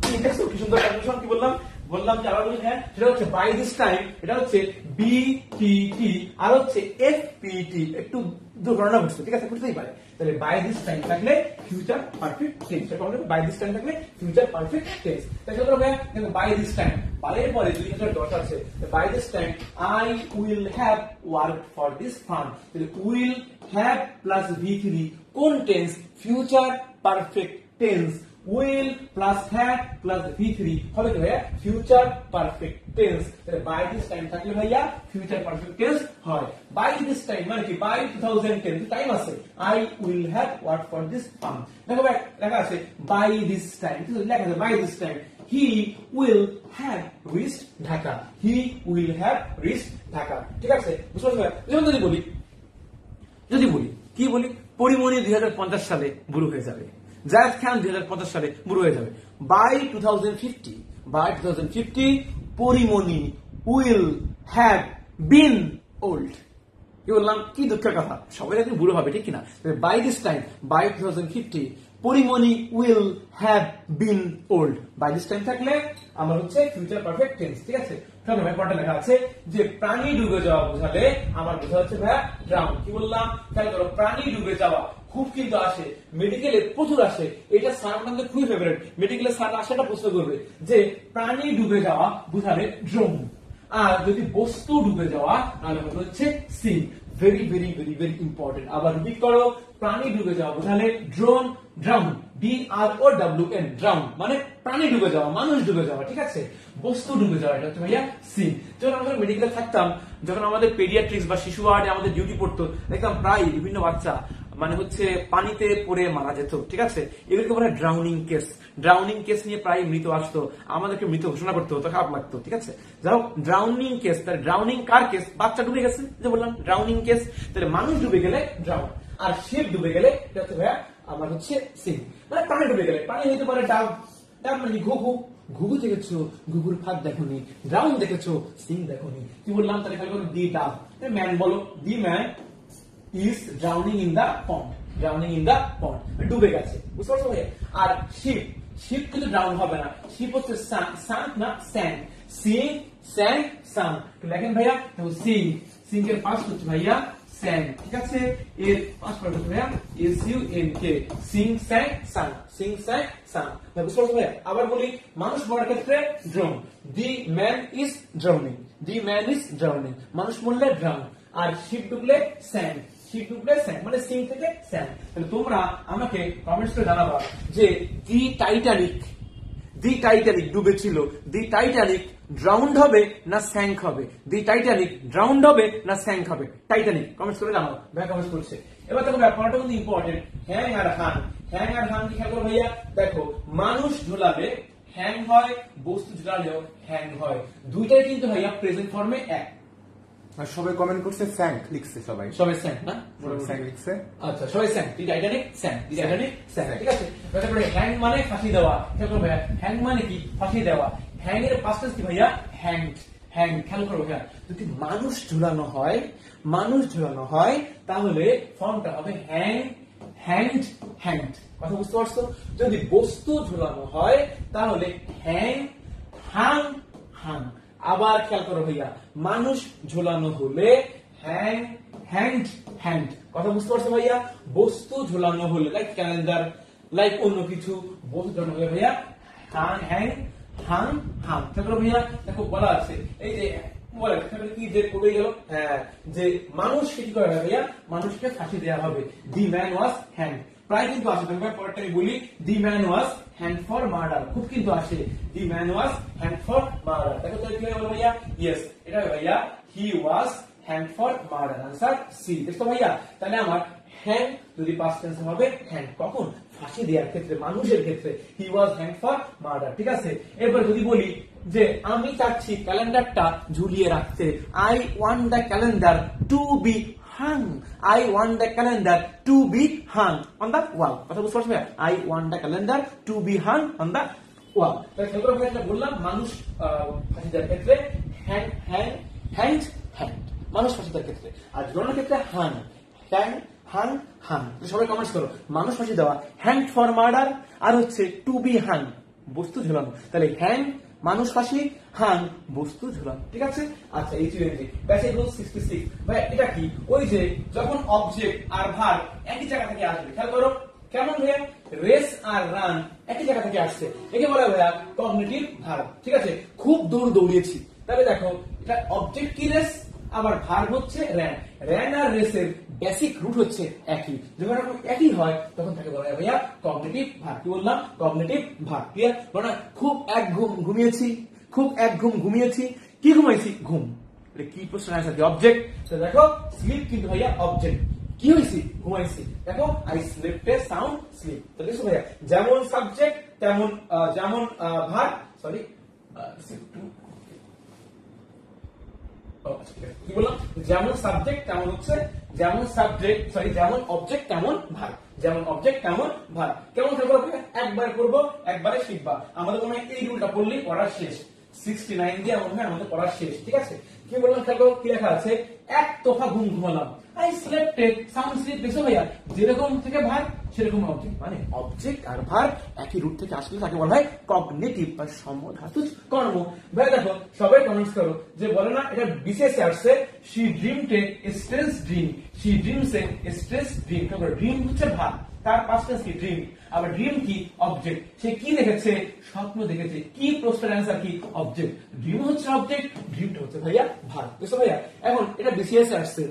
t, দেখো কি সুন্দর কনভারসেশন। কি বললাম? বললাম যে আবার বলি, হ্যাঁ সেটা হচ্ছে বাই দিস টাইম, এটা হচ্ছে বি টি টি আর হচ্ছে এফ পি টি, একটু দুর্ঘটনা ঘটছে, ঠিক আছে, ঘটতেই পারে। তাহলে বাই দিস টাইম থাকলে ফিউচার পারফেক্ট টেন্স, এটা হবে বাই দিস টাইম থাকলে ফিউচার পারফেক্ট টেন্স। তাহলে কি হবে? দেখো বাই দিস টাইম, বারের পরে যদি একটা ডট আছে, by this time I will have work for this firm, তাহলে উইল হ্যাভ প্লাস V3 কোন টেন্স? Future perfect tense. will plus had plus V3 হবে কি ভাইয়া? Future perfect tense. তাহলে বাই দিস টাইম থাকলে ভাইয়া ফিউচার পারফেক্ট টেন্স হয়। বাই দিস টাইম মানে কি? বাই 2010 টাইম আছে, I will have work for this firm. দেখো ভাই লেখা আছে বাই দিস টাইম, লেখা আছে by this time he will have reached Dhaka, he will have reached Dhaka, ঠিক আছে, বুঝতে পারছো? যেমন যদি বলি কি বলি, পরিমণি 2050 সালে বুড়ো হয়ে যাবে, জায়েদ খান 2050 সালে বুড়ো হয়ে যাবে। By 2050 Porimoni will have been old. কি বললাম? কি দুঃখের কথা, সবাই একদিন বুড়ো হবে, ঠিক কিনা? By this time, by 2050 Porimoni will have been old. By this time থাকলে আমার হচ্ছে ফিউচার পারফেক্ট টেন্স, ঠিক আছে। ব্যাপারটা লেখা আছে যে প্রাণী ডুবে যাওয়া বোঝালে আমার বোঝা হচ্ছে ভাইয়া ড্রাউন। কি বললাম? খেয়াল করো, প্রাণী ডুবে যাওয়া খুব কিন্তু আসে, মেডিকেলে প্রচুর আসে, এটা স্যার আমাদের খুবই ফেভারিট। মেডিকেলে স্যার আসাটা প্রশ্ন করবে যে প্রাণী ডুবে যাওয়া বোঝালে ড্রোন, আর যদি বস্তু ডুবে যাওয়া তাহলে হচ্ছে sink. Very very very very important. আবার রিপিট করো, প্রাণী ডুবে যাওয়া বোঝালে ড্রোন, ড্রাউন, DROWN, ড্রাউন মানে প্রাণী ডুবে যাওয়া, মানুষ ডুবে যাওয়া, ঠিক আছে। বস্তু ডুবে যাওয়া এটা হচ্ছে ভাইয়া সিঙ্ক। যখন আমরা মেডিকেলে থাকতাম, যখন আমাদের পেডিয়াট্রিক্স বা শিশু ওয়ার্ডে আমাদের ডিউটি পড়তো, দেখতাম প্রায় বিভিন্ন বাচ্চা মানে হচ্ছে পানিতে পড়ে মারা যেত, ঠিক আছে। এগুলোকে বলা হয় ড্রাউনিং কেস। ড্রাউনিং কেস নিয়ে প্রায় মৃত আসতো, আমাদেরকে মৃত ঘোষণা করতে হতো, খারাপ লাগতো, ঠিক আছে। যাই হোক, ড্রাউনিং কেস, তাহলে ড্রাউনিং কার কেস? বাচ্চা ডুবে গেছে, যে বললাম ড্রাউনিং কেস। তাহলে মানুষ ডুবে গেলে ড্রাউন, আর শিপ ডুবে গেলে এটা হচ্ছে ভাইয়া আমার হচ্ছে সিঙ্ক। মানে পানি ডুবে গেলে, পানি হতে পারে ডাব, ডাব মানে ঘুঘু, ঘুঘু দেখেছো, ঘুঘুর ফাঁদ দেখোনি। ড্রাউন দেখেছো, সিঙ্ক দেখোনি। কি বললাম? তাহলে খেয়াল করো, দি ডাব। ম্যান বলো, the man is drowning in the pond, drowning in the pond, ডুবে গেছে, বুঝতে পারছো ভাই? আর শিপ, শিপ কিন্তু ড্রাউন হবে না, শিপ হচ্ছে সাঙ্ক না স্যাঙ্ক, সিঙ্ক স্যাঙ্ক সাঙ্ক। তো লেখেন ভাইয়া, তো সিঙ্ক, সিঙ্কের পাস্ট হচ্ছে ভাইয়া স্যাং, ঠিক আছে। এর পাঁচ পার্ট ভাইয়া SUNK, সিং স্যাং সাং, সিং স্যাং সাং। বুঝতে পারছো ভাইয়া? আবার বলি, মানুষ মরার ক্ষেত্রে drown, the man is drowning, the man is drowning, মানুষ মরলে ড্রাউন। আর শিপ ডুবলে স্যাং, শিপ ডুবলে স্যাং, মানে সিং থেকে স্যাং। তাহলে তোমরা আমাকে কমেন্টস করে জানাবা যে দি টাইটানিক, দি টাইটানিক ডুবেছিল, দি টাইটানিক ড্রাউন্ড হবে না স্যাঙ্ক হবে, দি টাইটানিক ড্রাউন্ড হবে না স্যাঙ্ক হবে, টাইটানিক। কমেন্টস করে জানাও, ভাই কমেন্টস করছে। এবার দেখো ব্যাপারটা কিন্তু ইম্পর্টেন্ট, হ্যাং আর হাং। হ্যাং আর হাং কি খেয়াল করো ভাইয়া? দেখো, মানুষ ঝোলালে হ্যাং হয়, বস্তু ঝোলালেও হ্যাং হয়, দুইটাই কিন্তু ভাইয়া প্রেজেন্ট ফর্মে এক। আর সবাই কমেন্ট করছে স্যাঙ্ক লিখছে, সবাই সবাই স্যাং না, স্যাঙ্ক লিখছে। আচ্ছা, সবাই স্যাং, দি টাইটানিক স্যাং, দি টাইটানিক স্যাং, ঠিক আছে। তারপরে হ্যাং মানে ফাঁসি দেওয়া, খেয়াল করো ভাইয়া, হ্যাং মানে কি? ফাঁসি দেওয়া। হ্যাং এর পাস্ট টেন্স কি ভাইয়া? Hanged, hang. খেয়াল করো ভাইয়া, যদি মানুষ ঝুলানো হয়, মানুষ ঝুলানো হয়, তাহলে ফর্মটা হবে হ্যাং, হ্যাংড, হ্যাংড। কথা বুঝতে পারছো? যদি বস্তু ঝুলানো হয় তাহলে হ্যাং, হাং, হাং। আবার খেয়াল করো ভাইয়া, মানুষ ঝোলানো হলে হ্যাং, হ্যাংড, হ্যাংড। কথা বুঝতে পারছো ভাইয়া? বস্তু ঝোলানো হলে লাইক ক্যালেন্ডার, লাইক অন্য কিছু, বস্তু ঝোলানো হলে ভাইয়া হাং, হ্যাং, হাং, হাং। খেয়াল করো ভাইয়া, দেখো বলা আছে, এই যে বলে কি যে পড়ে গেল, হ্যাঁ, যে মানুষকে কি করা হবে ভাইয়া? মানুষকে ফাঁসি দেওয়া হবে, দি ম্যান ওয়াজ হ্যাংড। প্রায় কিন্তু আসে, তোমার পরেরটা আমি বলি, the man was hanged for murder, খুব কিন্তু আসে, the man was hanged for murder. দেখো তো কি হলো ভাইয়া? ইয়েস, এটা ভাইয়া he was hanged for murder, answer C. দেখো ভাইয়া, তাহলে আমার হ্যাং যদি পাস্ট টেন্স হবে হ্যাং, কখন? ফাঁসি দেওয়ার ক্ষেত্রে, মানুষের ক্ষেত্রে, হি ওয়াজ হ্যাংড ফর মার্ডার, ঠিক আছে। এরপর যদি বলি যে আমি চাচ্ছি ক্যালেন্ডারটা ঝুলিয়ে রাখতে, I want the calendar to be hung, I want the calendar to be hung on the wall. কথা বুঝতে পারছো? I want the calendar to be hung on the wall. তাহলে খেয়াল করে আমরা বললাম মানুষ ফাঁসি দেওয়ার ক্ষেত্রে হ্যাং, হ্যাং, হ্যাংড, হ্যাংড, মানুষ ফাঁসি দেওয়ার ক্ষেত্রে। আর ঝোলানোর ক্ষেত্রে হাং, হ্যাং, হাং, হাং। সবাই কমেন্টস করো, মানুষ ফাঁসি দেওয়া হ্যাংড ফর মার্ডার, আর হচ্ছে টু বি হাং, বস্তু ঝোলানো। তাহলে হ্যাং মানুষ ফাঁসি, হাং বস্তু ঝুলানো, ঠিক আছে। আচ্ছা, এই চিলেন্জি প্যাসেজ রুল 66 ভাই, এটা কি? ওই যে যখন অবজেক্ট আর ভার একই জায়গা থেকে আসবে, খেয়াল করো কেমন ভাইয়া? রেস আর রান একই জায়গা থেকে আসছে, একে বলা ভাইয়া কগনিটিভ ভার্ব, ঠিক আছে। খুব দৌড়িয়েছি, তাহলে দেখো এটা অবজেক্ট কি? রেস, আবার ভার্ব হচ্ছে র্যান। র্যান আর রেসের বেসিক রুট হচ্ছে একই, যখন একই হয় তখন তাকে বলা হয় ভাইয়া কগনিটিভ ভার্ব। কি বললাম? Cognitive verb. ক্লিয়ার? মানে খুব এক ঘুমিয়েছি, খুব এক ঘুমিয়েছি, কি ঘুমাইছি? ঘুম। এটা কি প্রশ্ন আছে? অবজেক্ট। তো দেখো স্লিপ কিন্তু ভাইয়া অবজেক্ট, কি হয়েছি? ঘুমাইছি। দেখো I slipped A sound slip. তো দেখো ভাইয়া, যেমন সাবজেক্ট তেমন যেমন ভার্ব, সরি কি বললাম? যেমন সাবজেক্ট তেমন হচ্ছে, যেমন সাবজেক্ট সরি যেমন অবজেক্ট তেমন ভার্ব, যেমন অবজেক্ট তেমন ভার্ব। কেমন থাকবে? একবার করবো একবারে শিখবা। আমাদের মনে হয় এই রুলটা পড়লেই পড়া শেষ, 69 দিয়ে মনে হয় আমাদের পড়া শেষ, ঠিক আছে। কি বললাম? খেয়াল করো কি লেখা আছে? এক তোফা ঘুমালাম, I slept a sound sleep. দেখো ভাইয়া, যেরকম থেকে ভার্ব সেরকম অবজেক্ট, মানে অবজেক্ট আর ভার্ব একই রুট থেকে আসলে তাকে বলা হয় কগনিটিভ বা সমধাতুজ কর্ম। ভাই দেখো সবাই কমেন্টস করো যে বলে না এটা বিশেষ আসছে, she dreamed A stress dream, she dreams A stress dream. Dream হচ্ছে ভার্ব, তার পাস্ট টেন্স কি? ড্রিম। আবার ড্রিম কি? অবজেক্ট। সে কি দেখেছে? স্বপ্ন দেখেছে। কি প্রশ্নের অ্যান্সার কি? অবজেক্ট। ড্রিম হচ্ছে অবজেক্ট, ড্রিমটা হচ্ছে ভাইয়া ভার্ব। বুঝছো ভাইয়া? এখন এটা বিসিএস আসছে।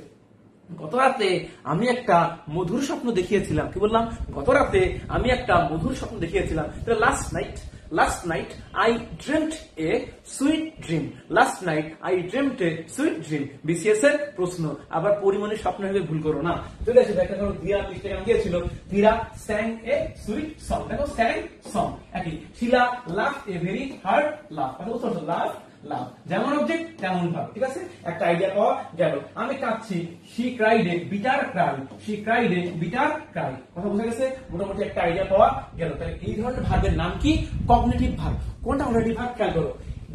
গত রাতে আমি একটা মধুর স্বপ্ন দেখিয়েছিলাম। কি বললাম? গত রাতে আমি একটা মধুর স্বপ্ন দেখিয়েছিলাম। Last night I dreamed a sweet dream, last night I dreamed a sweet dream. BCS এর প্রশ্ন। আবার পরিমাণের স্বপ্ন হলে ভুল করো না। চলে আসে দেখা করো, ধীরা পৃষ্ঠে কেমন গিয়েছিল? ধীরা স্যাং এ সুইট সং। দেখো স্যাং সং একই। শিলা লাভ এ ভেরি হার্ড লাভ। কথা বুঝতে পারছো? লাভ লাভ, যেমন অবজেক্ট তেমন ভাব, ঠিক আছে। একটা আইডিয়া পাওয়া গেল। আমি কাঁদছি, she cried A bitter Cry, she cried A bitter Cry. কথা বুঝা গেছে? মোটামুটি একটা আইডিয়া পাওয়া গেল। তাহলে এই ধরনের ভার্বের নাম কি? Cognitive verb. কোনটা কগনিটিভ ভার্ব? খেয়াল করো,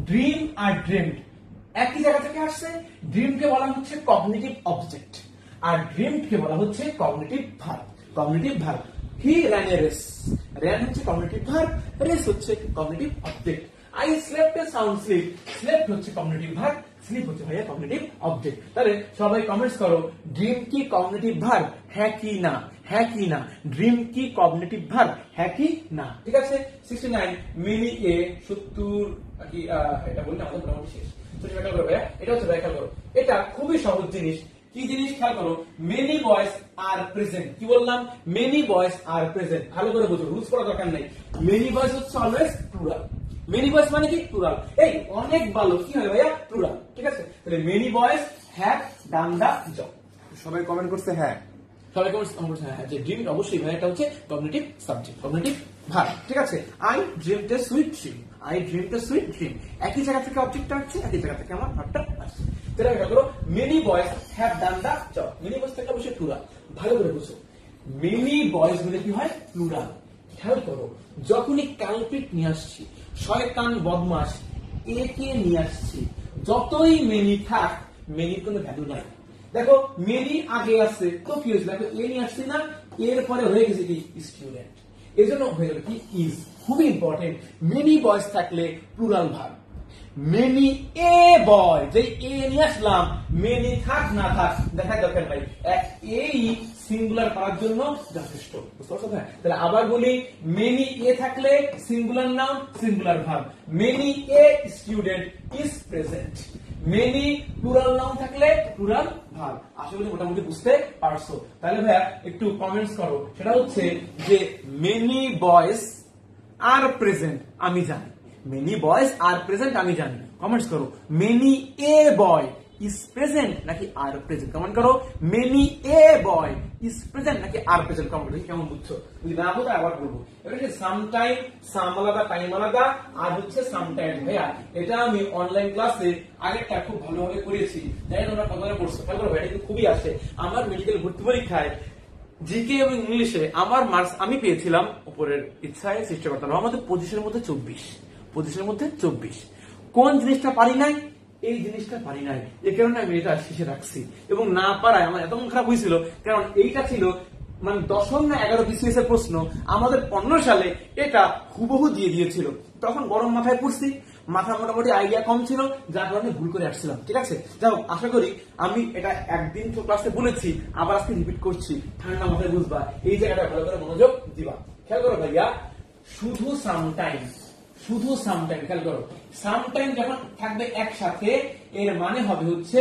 ড্রিম আর ড্রিমড একই জায়গা থেকে আসছে। ড্রিমকে বলা হচ্ছে কগনিটিভ অবজেক্ট, আর ড্রিমডকে বলা হচ্ছে cognitive verb. Cognitive verb. He ran a race, ran হচ্ছে কগনিটিভ ভার্ব, রেস হচ্ছে cognitive object. I slept a sound slip. Slept হচ্ছে কগনিটিভ ভার্ব, স্লিপ হচ্ছে ভাইয়া কগনিটিভ অবজেক্ট। তাহলে সবাই কমেন্টস করো, ড্রিম কি কগনিটিভ ভার্ব, হ্যাঁ কি না, হ্যাঁ কি না। ড্রিম কি কগনিটিভ ভার্ব, হ্যাঁ কি না। ঠিক আছে। 69 মেনি এ 70 কি এটা বললে আমাদের মোটামুটি শেষ। তো সেটা খেয়াল করো ভাইয়া, এটা হচ্ছে ভাইয়া খেয়াল করো, এটা খুবই সহজ জিনিস। কি জিনিস খেয়াল করো, মেনি বয়েজ আর প্রেজেন্ট। কি বললাম, মেনি বয়েজ আর প্রেজেন্ট। ভালো করে বুঝো, রুলস পড়া দরকার নেই। মেনি বয়েজ হচ্ছে অলওয়েজ প্লুরাল। মেনি বয়েজ মানে কি প্লুরাল। এই অনেক ভালো কি হয় ভাইয়া, প্লুরাল। ঠিক আছে। তাহলে many boys have done the job. সবাই কমেন্ট করছে হ্যাঁ। সবাই কমেন্টস করছে হ্যাঁ, যে ড্রিম অবশ্যই ভাইয়া এটা হচ্ছে কগনিটিভ সাবজেক্ট, কগনিটিভ ভার্ব। ঠিক আছে। I dreamed a sweet dream, I dreamed a sweet dream. একই জায়গা থেকে অবজেক্টটা আসছে, একই জায়গা থেকে আমার ভার্বটা আসছে। তাহলে খেয়াল করো, many boys have done the job. Many boys থেকে অবশ্যই প্লুরাল। ভালো করে বুঝো, মেনি বয়েজ বলে কি হয়, প্লুরাল। খেয়াল করো, যখনই কালপিট নিয়ে আসছি, শয়তান বদমাস একে নিয়ে আসছি, যতই মেনি থাক, মেনির কোনো ভ্যালু নাই। দেখো মেনি আগে আসছে তো কি হয়েছে, দেখো এ নিয়ে আসছি না, এরপরে হয়ে গেছে কি স্টুডেন্ট, এই জন্য হয়ে গেল কি ইজ। খুবই ইম্পর্টেন্ট, মেনি বয়েজ থাকলে প্লুরাল ভার্ব। মেনি এ বয়, যে এ নিয়ে আসলাম, মেনি থাক না থাক দেখা দরকার নাই, এই সিঙ্গুলার করার জন্য যথেষ্ট। বুঝতে পারছো? তাহলে আবার বলি, মেনি এ থাকলে singular noun, singular verb. Many a student is present. Many plural noun থাকলে প্লুরাল ভার্ব। আশা করি মোটামুটি বুঝতে পারছো। তাহলে ভাইয়া একটু কমেন্টস করো, সেটা হচ্ছে যে মেনি বয়েজ আর প্রেজেন্ট আমি জানি, মেনি বয়েজ আর প্রেজেন্ট আমি জানি। কমেন্টস করো, many a boy is present নাকি আর প্রেজেন্ট। কমেন্ট করো, many a boy is present নাকি আর প্রেজেন্ট। কমেন্ট করো কেমন বুঝছো। যদি না বুঝো আবার বলবো। এটা হচ্ছে সামটাইম, সাম আলাদা টাইম আলাদা, আর হচ্ছে সামটাইম। ভাইয়া এটা আমি অনলাইন ক্লাসে আরেকটা খুব ভালোভাবে করেছি, জানি তোমরা কতটা পড়ছো। খেয়াল করো, এটা কিন্তু খুবই আসে আমার মেডিকেল ভর্তি পরীক্ষায় জিকে এবং ইংলিশে। আমার মার্কস আমি পেয়েছিলাম উপরের ইচ্ছায় সৃষ্টিকর্তা আমাদের 25-এর মধ্যে 24, 25-এর মধ্যে 24। কোন জিনিসটা পারি নাই, এই জিনিসটা পারি নাই, এই কারণে আমি এটা শেষে রাখছি। এবং না পারায় আমার এত মন খারাপ হয়েছিল, কারণ এইটা ছিল মানে 10 না 11 বিসিএস এর প্রশ্ন। আমাদের 15 সালে এটা হুবহু দিয়ে দিয়েছিল। তখন গরম মাথায় পড়ছি, মাথা মোটামুটি আইডিয়া কম ছিল, যার কারণে ভুল করে আসছিলাম। ঠিক আছে। যাই হোক, আশা করি আমি এটা একদিন তো ক্লাসে বলেছি, আবার আজকে রিপিট করছি, ঠান্ডা মাথায় বুঝবা, এই জায়গাটা ভালো করে মনোযোগ দিবা। খেয়াল করো ভাইয়া, শুধু সামটাইম, শুধু সামটাইম। খেয়াল করো, সামটাইম যখন থাকবে একসাথে, এর মানে হবে হচ্ছে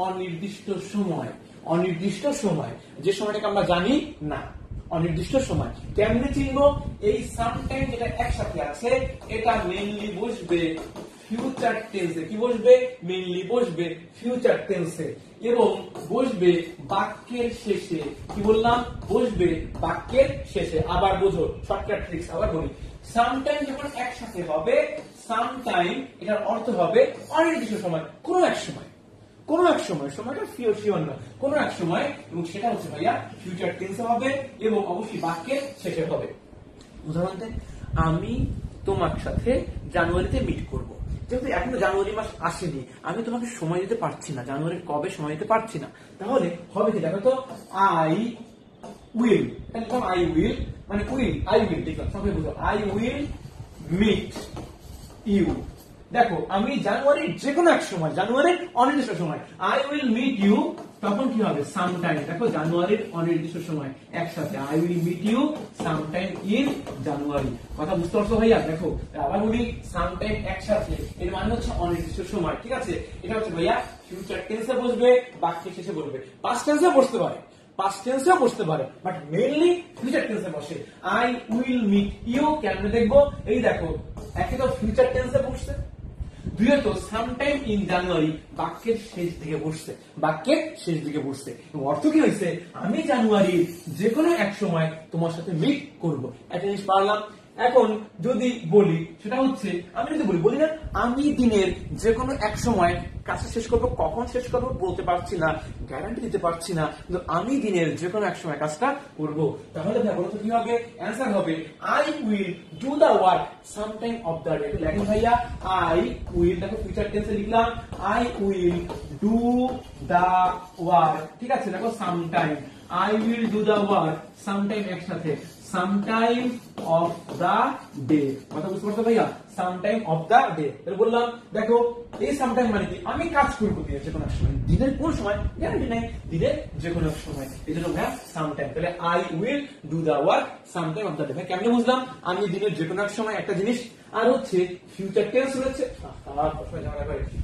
অনির্দিষ্ট সময়। অনির্দিষ্ট সময়, যে সময়টাকে আমরা জানি না, অনির্দিষ্ট সময়। কেমনে চিনবো? এই সামটাইম যেটা একসাথে আছে, এটা মেইনলি বসবে ফিউচার টেন্সে। কি বসবে? মেইনলি বসবে ফিউচার টেন্সে, এবং বসবে বাক্যের শেষে। কি বললাম? বসবে বাক্যের শেষে। আবার বোঝো, শর্টকাট ট্রিক্স আবার বলি। সামটাইম যখন একসাথে হবে, সামটাইম এটার অর্থ হবে অনির্দিষ্ট সময়, কোনো এক সময়, কোনো এক সময়। সময়টা শিওর না, কোনো এক সময়, এবং সেটা হচ্ছে ভাইয়া ফিউচার টেন্সে হবে এবং অবশ্যই বাক্যের শেষে হবে। উদাহরণ দেন, আমি তোমার সাথে জানুয়ারিতে মিট করব। যেহেতু এখনো জানুয়ারি মাস আসেনি, আমি তোমাকে সময় দিতে পারছি না, জানুয়ারির কবে সময় দিতে পারছি না, তাহলে হবে কি? দেখো তো, আই উইল, আই উইল মানে উইল, আই উইল দেখলাম, সবাই বুঝো, আই উইল মিট ইউ। দেখো, আমি জানুয়ারির যে কোনো এক সময়, জানুয়ারির অনির্দিষ্ট সময়, আই উইল মিট ইউ, তখন কি হবে? সামটাইম। দেখো, জানুয়ারির অনির্দিষ্ট সময় একসাথে, I will meet you sometime in January. কথা বুঝতে পারছো ভাইয়া? দেখো আবার বলি, সামটাইম একসাথে, এর মানে হচ্ছে অনির্দিষ্ট সময়। ঠিক আছে। এটা হচ্ছে ভাইয়া ফিউচার টেন্সে বসবে, বাক্যের শেষে বসবে। পাস্ট টেন্সে বসতে পারে, পাস্ট টেন্সেও বসতে পারে, বাট মেইনলি ফিউচার টেন্সে বসে। আই উইল মিট ইউ কেমনে দেখবো? এই দেখো, একে তো ফিউচার টেন্সে বসছে, দ্বিতীয়ত সামটাইম ইন জানুয়ারি বাক্যের শেষ দিকে বসছে, বাক্যের শেষ দিকে বসছে। এবং অর্থ কি হয়েছে? আমি জানুয়ারির যে কোনো এক সময় তোমার সাথে মিট করবো। একটা জিনিস পারলাম। এখন যদি বলি, সেটা হচ্ছে, আমি যদি বলি না, আমি দিনের যে কোনো এক সময় কাজটা শেষ করবো, কখন শেষ করবো বলতে পারছি না, গ্যারান্টি দিতে পারছি না, কিন্তু আমি দিনের যে কোনো এক সময় কাজটা করবো। তাহলে বলো তো কি হবে? অ্যান্সার হবে I will do the work sometime of the day. লেখো ভাইয়া, আই উইল, দেখো ফিউচার টেন্সে লিখলাম, I will do the work. ঠিক আছে। দেখো sometime, I will do the work sometime একসাথে, সামটাইম অফ দা ডে। কথা বুঝতে পারছো ভাইয়া? Some time of the the. Day বললাম দেখো এই সাম টাইম মানে কি, আমি কাজ করবো দিনের যে কোনো এক সময়, দিনের কোন সময় গ্যারান্টি নাই, দিনের যে কোনো এক সময়, এই জন্য ভাইয়া সাম টাইম। তাহলে I will do the work some time of the the. Day কেমনে বুঝলাম, আমি দিনের যে কোনো এক সময় একটা জিনিস, আর হচ্ছে ফিউচার টেন্স রয়েছে,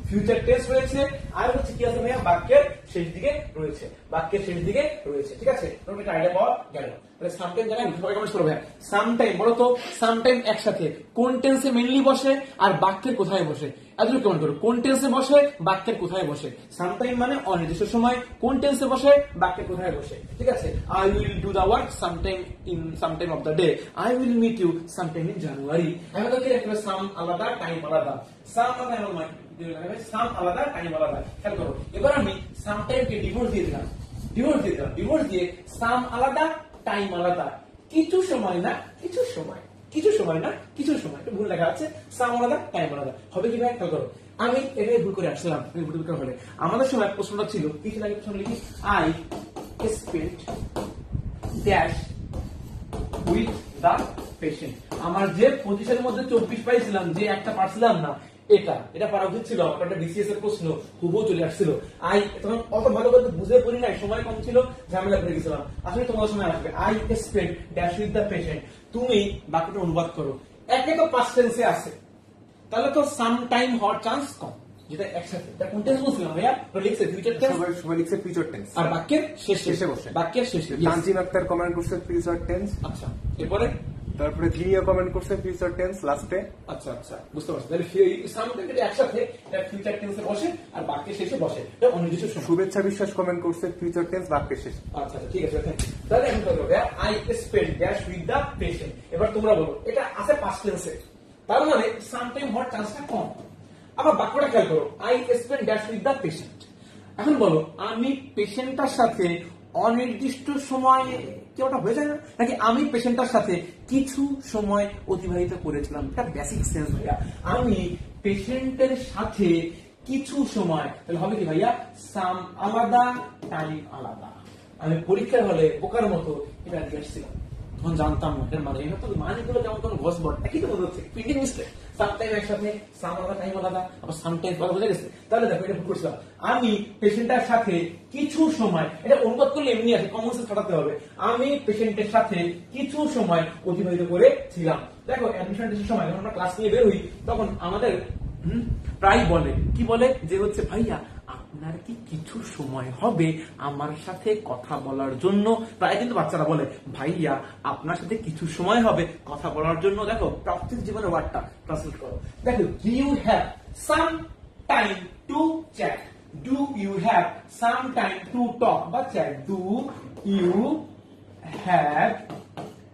ফিউচার টেন্স রয়েছে, আর হচ্ছে কি আছে ভাইয়া, বাক্যের শেষ দিকে রয়েছে, বাক্যের শেষ দিকে রয়েছে, ঠিক আছে, তোমরা একটা আইডিয়া পাওয়া গেল। তাহলে সাম টাইম জানেন সবাই কমেন্ট করো ভাইয়া, সাম টাইম বলো তো, সাম টাইম একসাথে কোন টেন্সে মেইনলি বসে আর বাক্যের কোথায় বসে, এতটুকু কমেন্ট করো, কোন টেন্সে বসে বাক্যের কোথায় বসে। সাম টাইম মানে অনির্দিষ্ট সময়, কোন টেন্সে বসে বাক্যের কোথায় বসে, ঠিক আছে। I will do the work some time of the day, I will meet you some time in January. আমি তো কি রাখবো, সাম আলাদা টাইম আলাদা, সাম আলাদা সাম আলাদা টাইম আলাদা, খেয়াল করো। এবার আমি সাম টাইমকে ডিভোর্স দিয়ে দিলাম, ডিভোর্স দিয়ে সাম আলাদা টাইম আলাদা, কিছু সময় না কিছু সময়, কিছু সময় না কিছু সময়, একটু ভুল লেখা আছে, সাম আলাদা টাইম আলাদা হবে কি ভাই, খেয়াল করো। আমি এটাই ভুল করে আসলাম, ভুল করে হলে আমাদের সময় প্রশ্নটা ছিল কি ছিল, আগে প্রশ্ন লিখি, I spent dash with the patient. আমার যে 25 এর মধ্যে 24 পাইছিলাম, যে একটা পারছিলাম না, এটা পারা উচিত ছিল, একটা বিসিএস এর প্রশ্ন হুবহু চলে আসছিল। আই তখন অত ভালো করে বুঝে পড়ি নাই, সময় কম ছিল, ঝামেলা করে গেছিলাম। আসলে তোমার সময় আসবে, I spent dash with the patient. তুমি বাকিটা অনুবাদ করো, একে তো পাস্ট টেন্সে আছে, তাহলে তো সাম টাইম হওয়ার চান্স কম, যেটা একসাথে, এটা কোন টেন্স বলছিলাম ভাইয়া, তো লিখছে ফিউচার টেন্স, সবাই লিখছে ফিউচার টেন্স, আর বাক্যের শেষে বসে, বাক্যের শেষে। তানজিম আক্তার কমেন্ট করছে ফিউচার টেন্স। আচ্ছা, এরপরে তারপরে ধিনিয়া কমেন্ট করছে ফিউচার টেন্স লাস্টে। আচ্ছা আচ্ছা, বুঝতে পারছি। তাহলে সাম টাইম একসাথে ফিউচার টেন্সে বসে আর বাক্যের শেষে বসে, এটা অনির্দিষ্ট সময়। শুভেচ্ছা বিশ্বাস কমেন্ট করছে ফিউচার টেন্স বাক্যের শেষে। আচ্ছা ঠিক আছে, তাহলে আমি বলবো I spend dash with the patient. এবার তোমরা বলো, এটা আছে পাস্ট টেন্সে, তার মানে সাম টাইম হওয়ার চান্সটা কম। আবার বাক্যটা খেয়াল করো, I spend dash with the patient. এখন বলো, আমি পেশেন্টটার সাথে অনির্দিষ্ট সময় কি ওটা হয়ে যায় না, নাকি আমি পেশেন্টটার সাথে কিছু সময় অতিবাহিত করেছিলাম, এটা বেসিক সেন্স ভাইয়া। আমি পেশেন্টের সাথে কিছু সময়, তাহলে হবে কি ভাইয়া, সাম আলাদা টাইম আলাদা। আমি পরীক্ষার হলে বোকার মতো এটা দিয়ে আসছিলাম, তখন জানতাম না এর মানে, এটা তো মানেগুলো যেমন কোনো ঘোষবট একই তো হচ্ছে, প্রিন্টিং মিস্টেক, সাম টাইম একসাথে, সাম আলাদা টাইম আলাদা, আবার সাম টাইম কথা বোঝা গেছে। তাহলে দেখো এটা ভুল করছিলাম, আমি পেশেন্টের সাথে কিছু সময়, এটা অনুবাদ করলে এমনি আছে, কমন সেন্স খাটাতে হবে, আমি পেশেন্টের সাথে কিছু সময় অতিবাহিত করেছিলাম। দেখো অ্যাডমিশন টেস্টের সময় যখন আমরা ক্লাস নিয়ে বের হই, তখন আমাদের প্রায় বলে, কি বলে, যে হচ্ছে ভাইয়া আপনার কি কিছু সময় হবে আমার সাথে কথা বলার জন্য, প্রায় কিন্তু বাচ্চারা বলে ভাইয়া আপনার সাথে কিছু সময় হবে কথা বলার জন্য। দেখো প্র্যাকটিস জীবনের ওয়ার্ডটা ট্রান্সলেট করো, দেখো do you have some time to chat, do you have some time to talk বা চ্যাট, ডু ইউ হ্যাভ,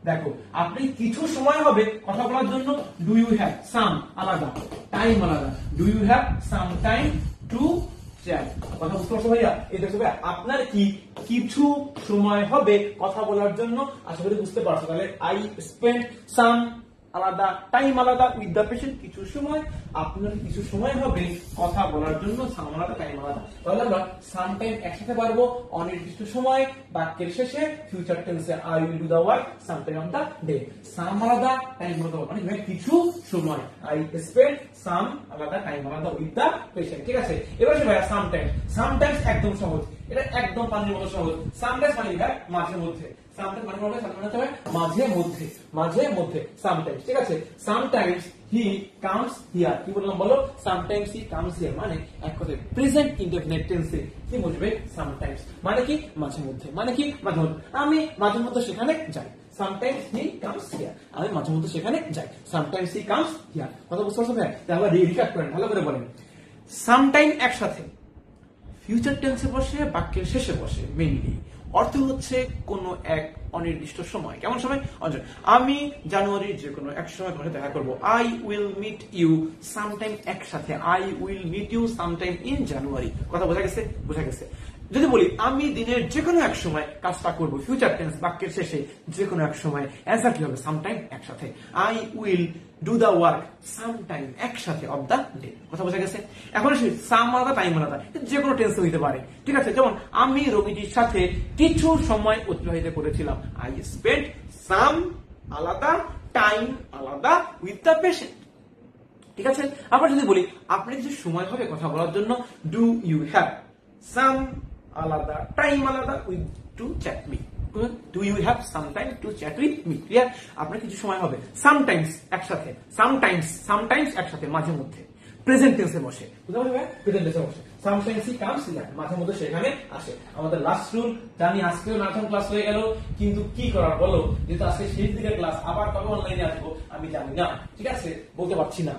দেখো আপনি কিছু সময় হবে কথা বলার জন্য, ডু ইউ হ্যাভ সাম আলাদা টাইম আলাদা, do you have some time to chat. কথা বুঝতে পারছো ভাইয়া, এই দেখো ভাইয়া আপনার কি কিছু সময় হবে কথা বলার জন্য, আশা করি বুঝতে পারছো। তাহলে আই স্পেন্ড সাম আলাদা টাইম আলাদা উইথ দ্য পেশেন্ট, কিছু সময়, আপনার কিছু সময় হবে কথা বলার জন্য, সাম আলাদা টাইম আলাদা। তাহলে আমরা সাম টাইম একসাথে পারবো, অনির্দিষ্ট সময়, বাক্যের শেষে ফিউচার টেন্সে I will do the work some time of the day, some আলাদা টাইম আলাদা, মানে কিছু সময়, আই স্পেন্ড সাম আলাদা টাইম আলাদা উইথ দা পেশেন্ট, ঠিক আছে। এবার আসে ভাইয়া সামটাইমস একদম সহজ, এটা একদম পানির মতো সহজ। সামটাইমস মানে ভাই মাঝে মধ্যে, সামটাইমস মানে হবে মাঝে মধ্যে, মাঝে মধ্যে সামটাইমস, ঠিক আছে। সামটাইমস হি কামস হিয়ার, কি বললাম বলো, সামটাইমস হি কামস হিয়ার মানে এক কথায় প্রেজেন্ট ইনডেফিনিট টেন্সে কি বুঝবে, সামটাইমস মানে কি মাঝে মধ্যে, মানে কি মাঝে মধ্যে, আমি মাঝে মধ্যে সেখানে যাই, সামটাইমস হি কামস হিয়ার, আমি মাঝে মধ্যে সেখানে যাই, সামটাইমস হি কামস হিয়ার। কথা বুঝতে পারছো ভাই, তাহলে রিক্যাপ করেন, ভালো করে বলেন। সামটাইম একসাথে ফিউচার টেন্সে বসে, বাক্যের শেষে বসে, মেইনলি অর্থ হচ্ছে কোন এক অনির্দিষ্ট সময়। কেমন সময়? আমি জানুয়ারির যে কোনো এক সময় তোমার সাথে দেখা করবো, I will meet you sometime একসাথে, I will meet you sometime in January. কথা বোঝা গেছে? বোঝা গেছে। যদি বলি আমি দিনের যে কোনো এক সময় কাজটা করবো, ফিউচার টেন্স বাক্যের শেষে যে কোনো এক সময়, অ্যান্সার কি হবে? সামটাইম একসাথে, I will do the work sometime একসাথে অফ দা ডে। কথা বোঝা গেছে? এখন সাম আলাদা টাইম আলাদা, যে কোনো টেন্স হইতে পারে, ঠিক আছে। যেমন আমি রবিজির সাথে কিছু সময় অতিবাহিত করেছিলাম, আই স্পেন্ড সাম আলাদা টাইম আলাদা উইথ দা পেশেন্ট। ঠিক আছে, আবার যদি বলি আপনার কিছু সময় হবে কথা বলার জন্য, ডু ইউ হ্যাভ সাম আলাদা টাইম আলাদা with to chat me, do you have some time to chat with me, clear? আপনার কিছু সময় হবে, সামটাইমস একসাথে, সামটাইমস একসাথে, মাঝে মধ্যে, প্রেজেন্ট টেন্সে বসে, বুঝতে পারবে? প্রেজেন্ট টেন্সে বসে, সামটাইমস হি কামস দ্যাট, মাঝে মধ্যে সেখানে আসে। আমাদের লাস্ট রুল জানি, আজকেও ম্যারাথন ক্লাস হয়ে গেল, কিন্তু কি করার বলো, যেহেতু আজকে শেষ দিকের ক্লাস, আবার কবে অনলাইনে আসবো আমি জানি না, ঠিক আছে, বলতে পারছি না।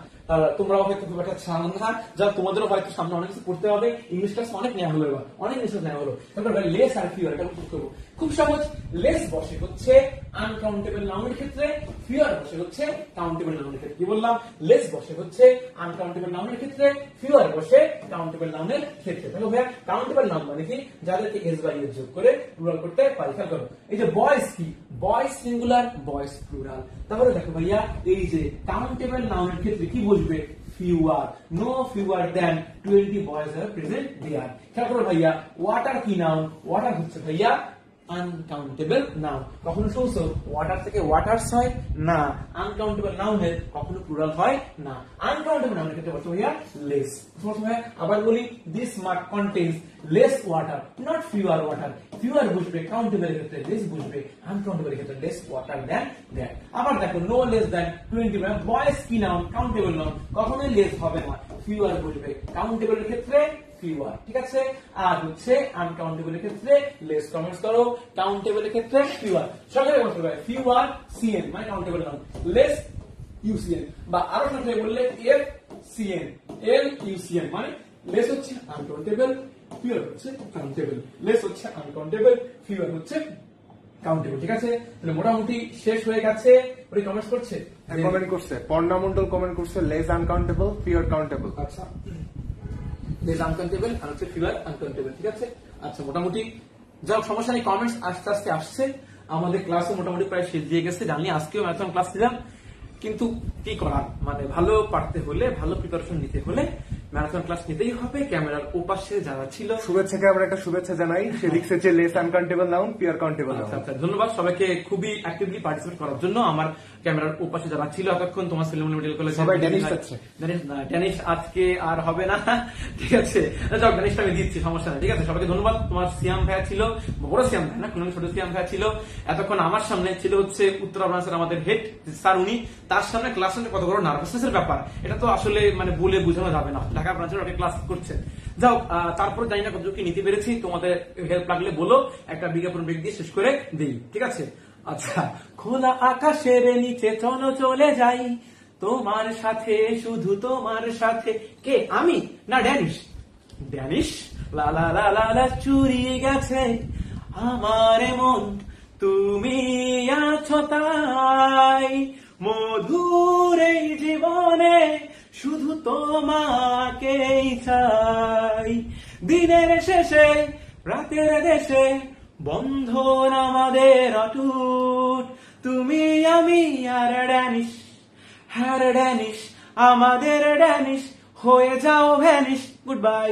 তোমরাও হয়তো খুব একটা চান না, যা তোমাদেরও হয়তো সামনে অনেক কিছু করতে হবে, ইংলিশ ক্লাস অনেক নেওয়া হলো, এবার অনেক কিছু নেওয়া হলো। তারপর লেস আর ফিওর, এটা করবো খুব সহজ। লেস বসে হচ্ছে আনকাউন্টেবল নাউনের ক্ষেত্রে, ফিওর বসে হচ্ছে কাউন্টেবল নাউনের ক্ষেত্রে। কি বললাম? লেস বসে হচ্ছে আনকাউন্টেবল নাউনের ক্ষেত্রে, ফিওর বসে কাউন্টেবল নাউনের ক্ষেত্রে। দেখো ভাইয়া, কাউন্টেবল নাউন মানে কি? যাদেরকে এস বাই এস যোগ করে প্লুরাল করতে পারি। খেয়াল করো, এই যে বয়েজ কি, বয়েজ সিঙ্গুলার, বয়েজ প্লুরাল। তাহলে দেখো ভাইয়া, এই যে কাউন্টেবল নাউনের ক্ষেত্রে কি বসবে? fewer, no fewer than 20 boys are present there. খেয়াল করো ভাইয়া, ওয়াটার কি নাউন? ওয়াটার হচ্ছে ভাইয়া আনকাউন্টেবল নাউন। কখনো শুনছো ওয়াটার থেকে ওয়াটারস হয় না, আনকাউন্টেবল নাউনের কখনো প্লুরাল হয় না। আনকাউন্টেবল নাউনের ক্ষেত্রে বলতে ভাইয়া লেস। আবার বলি, this mug contains less water, not fewer water. Fewer বুঝবে কাউন্টেবল এর ক্ষেত্রে, লেস বুঝবে আনকাউন্টেবল এর ক্ষেত্রে, লেস ওয়াটার দ্যান দ্যাট। আবার দেখো, নো লেস দ্যান 20, মানে বয়েজ কি নাউন? কাউন্টেবল নাউন, কখনোই লেস হবে না, ফিওর বুঝবে কাউন্টেবল এর ক্ষেত্রে ফিওর, ঠিক আছে? আর হচ্ছে আনকাউন্টেবল এর ক্ষেত্রে লেস। কমেন্টস করো, কাউন্টেবল এর ক্ষেত্রে ফিওর। সকালে বলতে হবে ফিওর সিএন মানে কাউন্টেবল নাউন, লেস ইউসিএন, বা আরো সঙ্গে বললে এফ সিএন, এল ইউসিএন, মানে লেস হচ্ছে আনকাউন্টেবল, ফিওর হচ্ছে কাউন্টেবল। লেস হচ্ছে আনকাউন্টেবল, ফিওর হচ্ছে কাউন্টেবল, ঠিক আছে? তাহলে মোটামুটি শেষ হয়ে গেছে। ওই কমেন্টস করছে, কমেন্ট করছে, পর্ণা মন্ডল কমেন্ট করছে, লেস আনকাউন্টেবল, ফিওর কাউন্টেবল। আচ্ছা, লেস আনকাউন্টেবল আর হচ্ছে ফিওর আনকাউন্টেবল, ঠিক আছে? আচ্ছা, মোটামুটি যাও, সমস্যা নেই, কমেন্টস আস্তে আস্তে আসছে। আমাদের ক্লাসও মোটামুটি প্রায় শেষ দিয়ে গেছে, জানি আজকেও ম্যারাথন ক্লাস দিলাম, কিন্তু কি করার, মানে ভালো পারতে হলে, ভালো প্রিপারেশন নিতে হলে ম্যারাথন ক্লাস নিতেই হবে। ক্যামেরার ওপাশে যারা ছিল, শুভেচ্ছাকে আমরা একটা শুভেচ্ছা জানাই, সে লিখছে যে less uncountable noun, fewer countable noun. আচ্ছা, ধন্যবাদ সবাইকে খুবই অ্যাক্টিভলি পার্টিসিপেট করার জন্য। আমার ক্যামেরার ওপাশে যারা ছিল এতক্ষণ, তোমার সেলিমুল মেডিকেল কলেজ সবাই ড্যানিশ আছে। ড্যানিশ আজকে আর হবে না, ঠিক আছে? যাক, ড্যানিশটা আমি দিচ্ছি, সমস্যা নেই, ঠিক আছে? সবাইকে ধন্যবাদ। তোমার সিয়াম ভাইয়া ছিল, বড় সিয়াম ভাই না, কোনো ছোট সিয়াম ভাইয়া ছিল এতক্ষণ। আমার সামনে ছিল হচ্ছে উত্তরা ব্রাঞ্চের আমাদের হেড স্যার, উনি, তার সামনে ক্লাস নিতে কত বড় নার্ভাসনেসের ব্যাপার, এটা তো আসলে মানে বলে বোঝানো যাবে না। ঢাকা ব্রাঞ্চের একটা ক্লাস করছে, যাও। তারপর জানি না কতটুকু নিতে পেরেছি, তোমাদের হেল্প লাগলে বলো, একটা বিজ্ঞাপন ব্রেক দিয়ে শেষ করে দিই, ঠিক আছে? আচ্ছা, খোলা আকাশের নিচে চলো চলে যাই, তোমার সাথে, শুধু তোমার সাথে। কে? আমি না ড্যানিশ? ড্যানিশ লা লা লা লা লা, চুরিয়ে গেছে আমার মন, তুমি আছো তাই, মধুর এই জীবনে শুধু তোমাকেই চাই। দিনের শেষে, রাতের দেশে, বন্ধন আমাদের অটুট, তুমি আমি আর ড্যানিশ, হ্যাঁ ড্যানিশ, আমাদের ড্যানিশ, হয়ে যাও ভ্যানিশ। Good bye.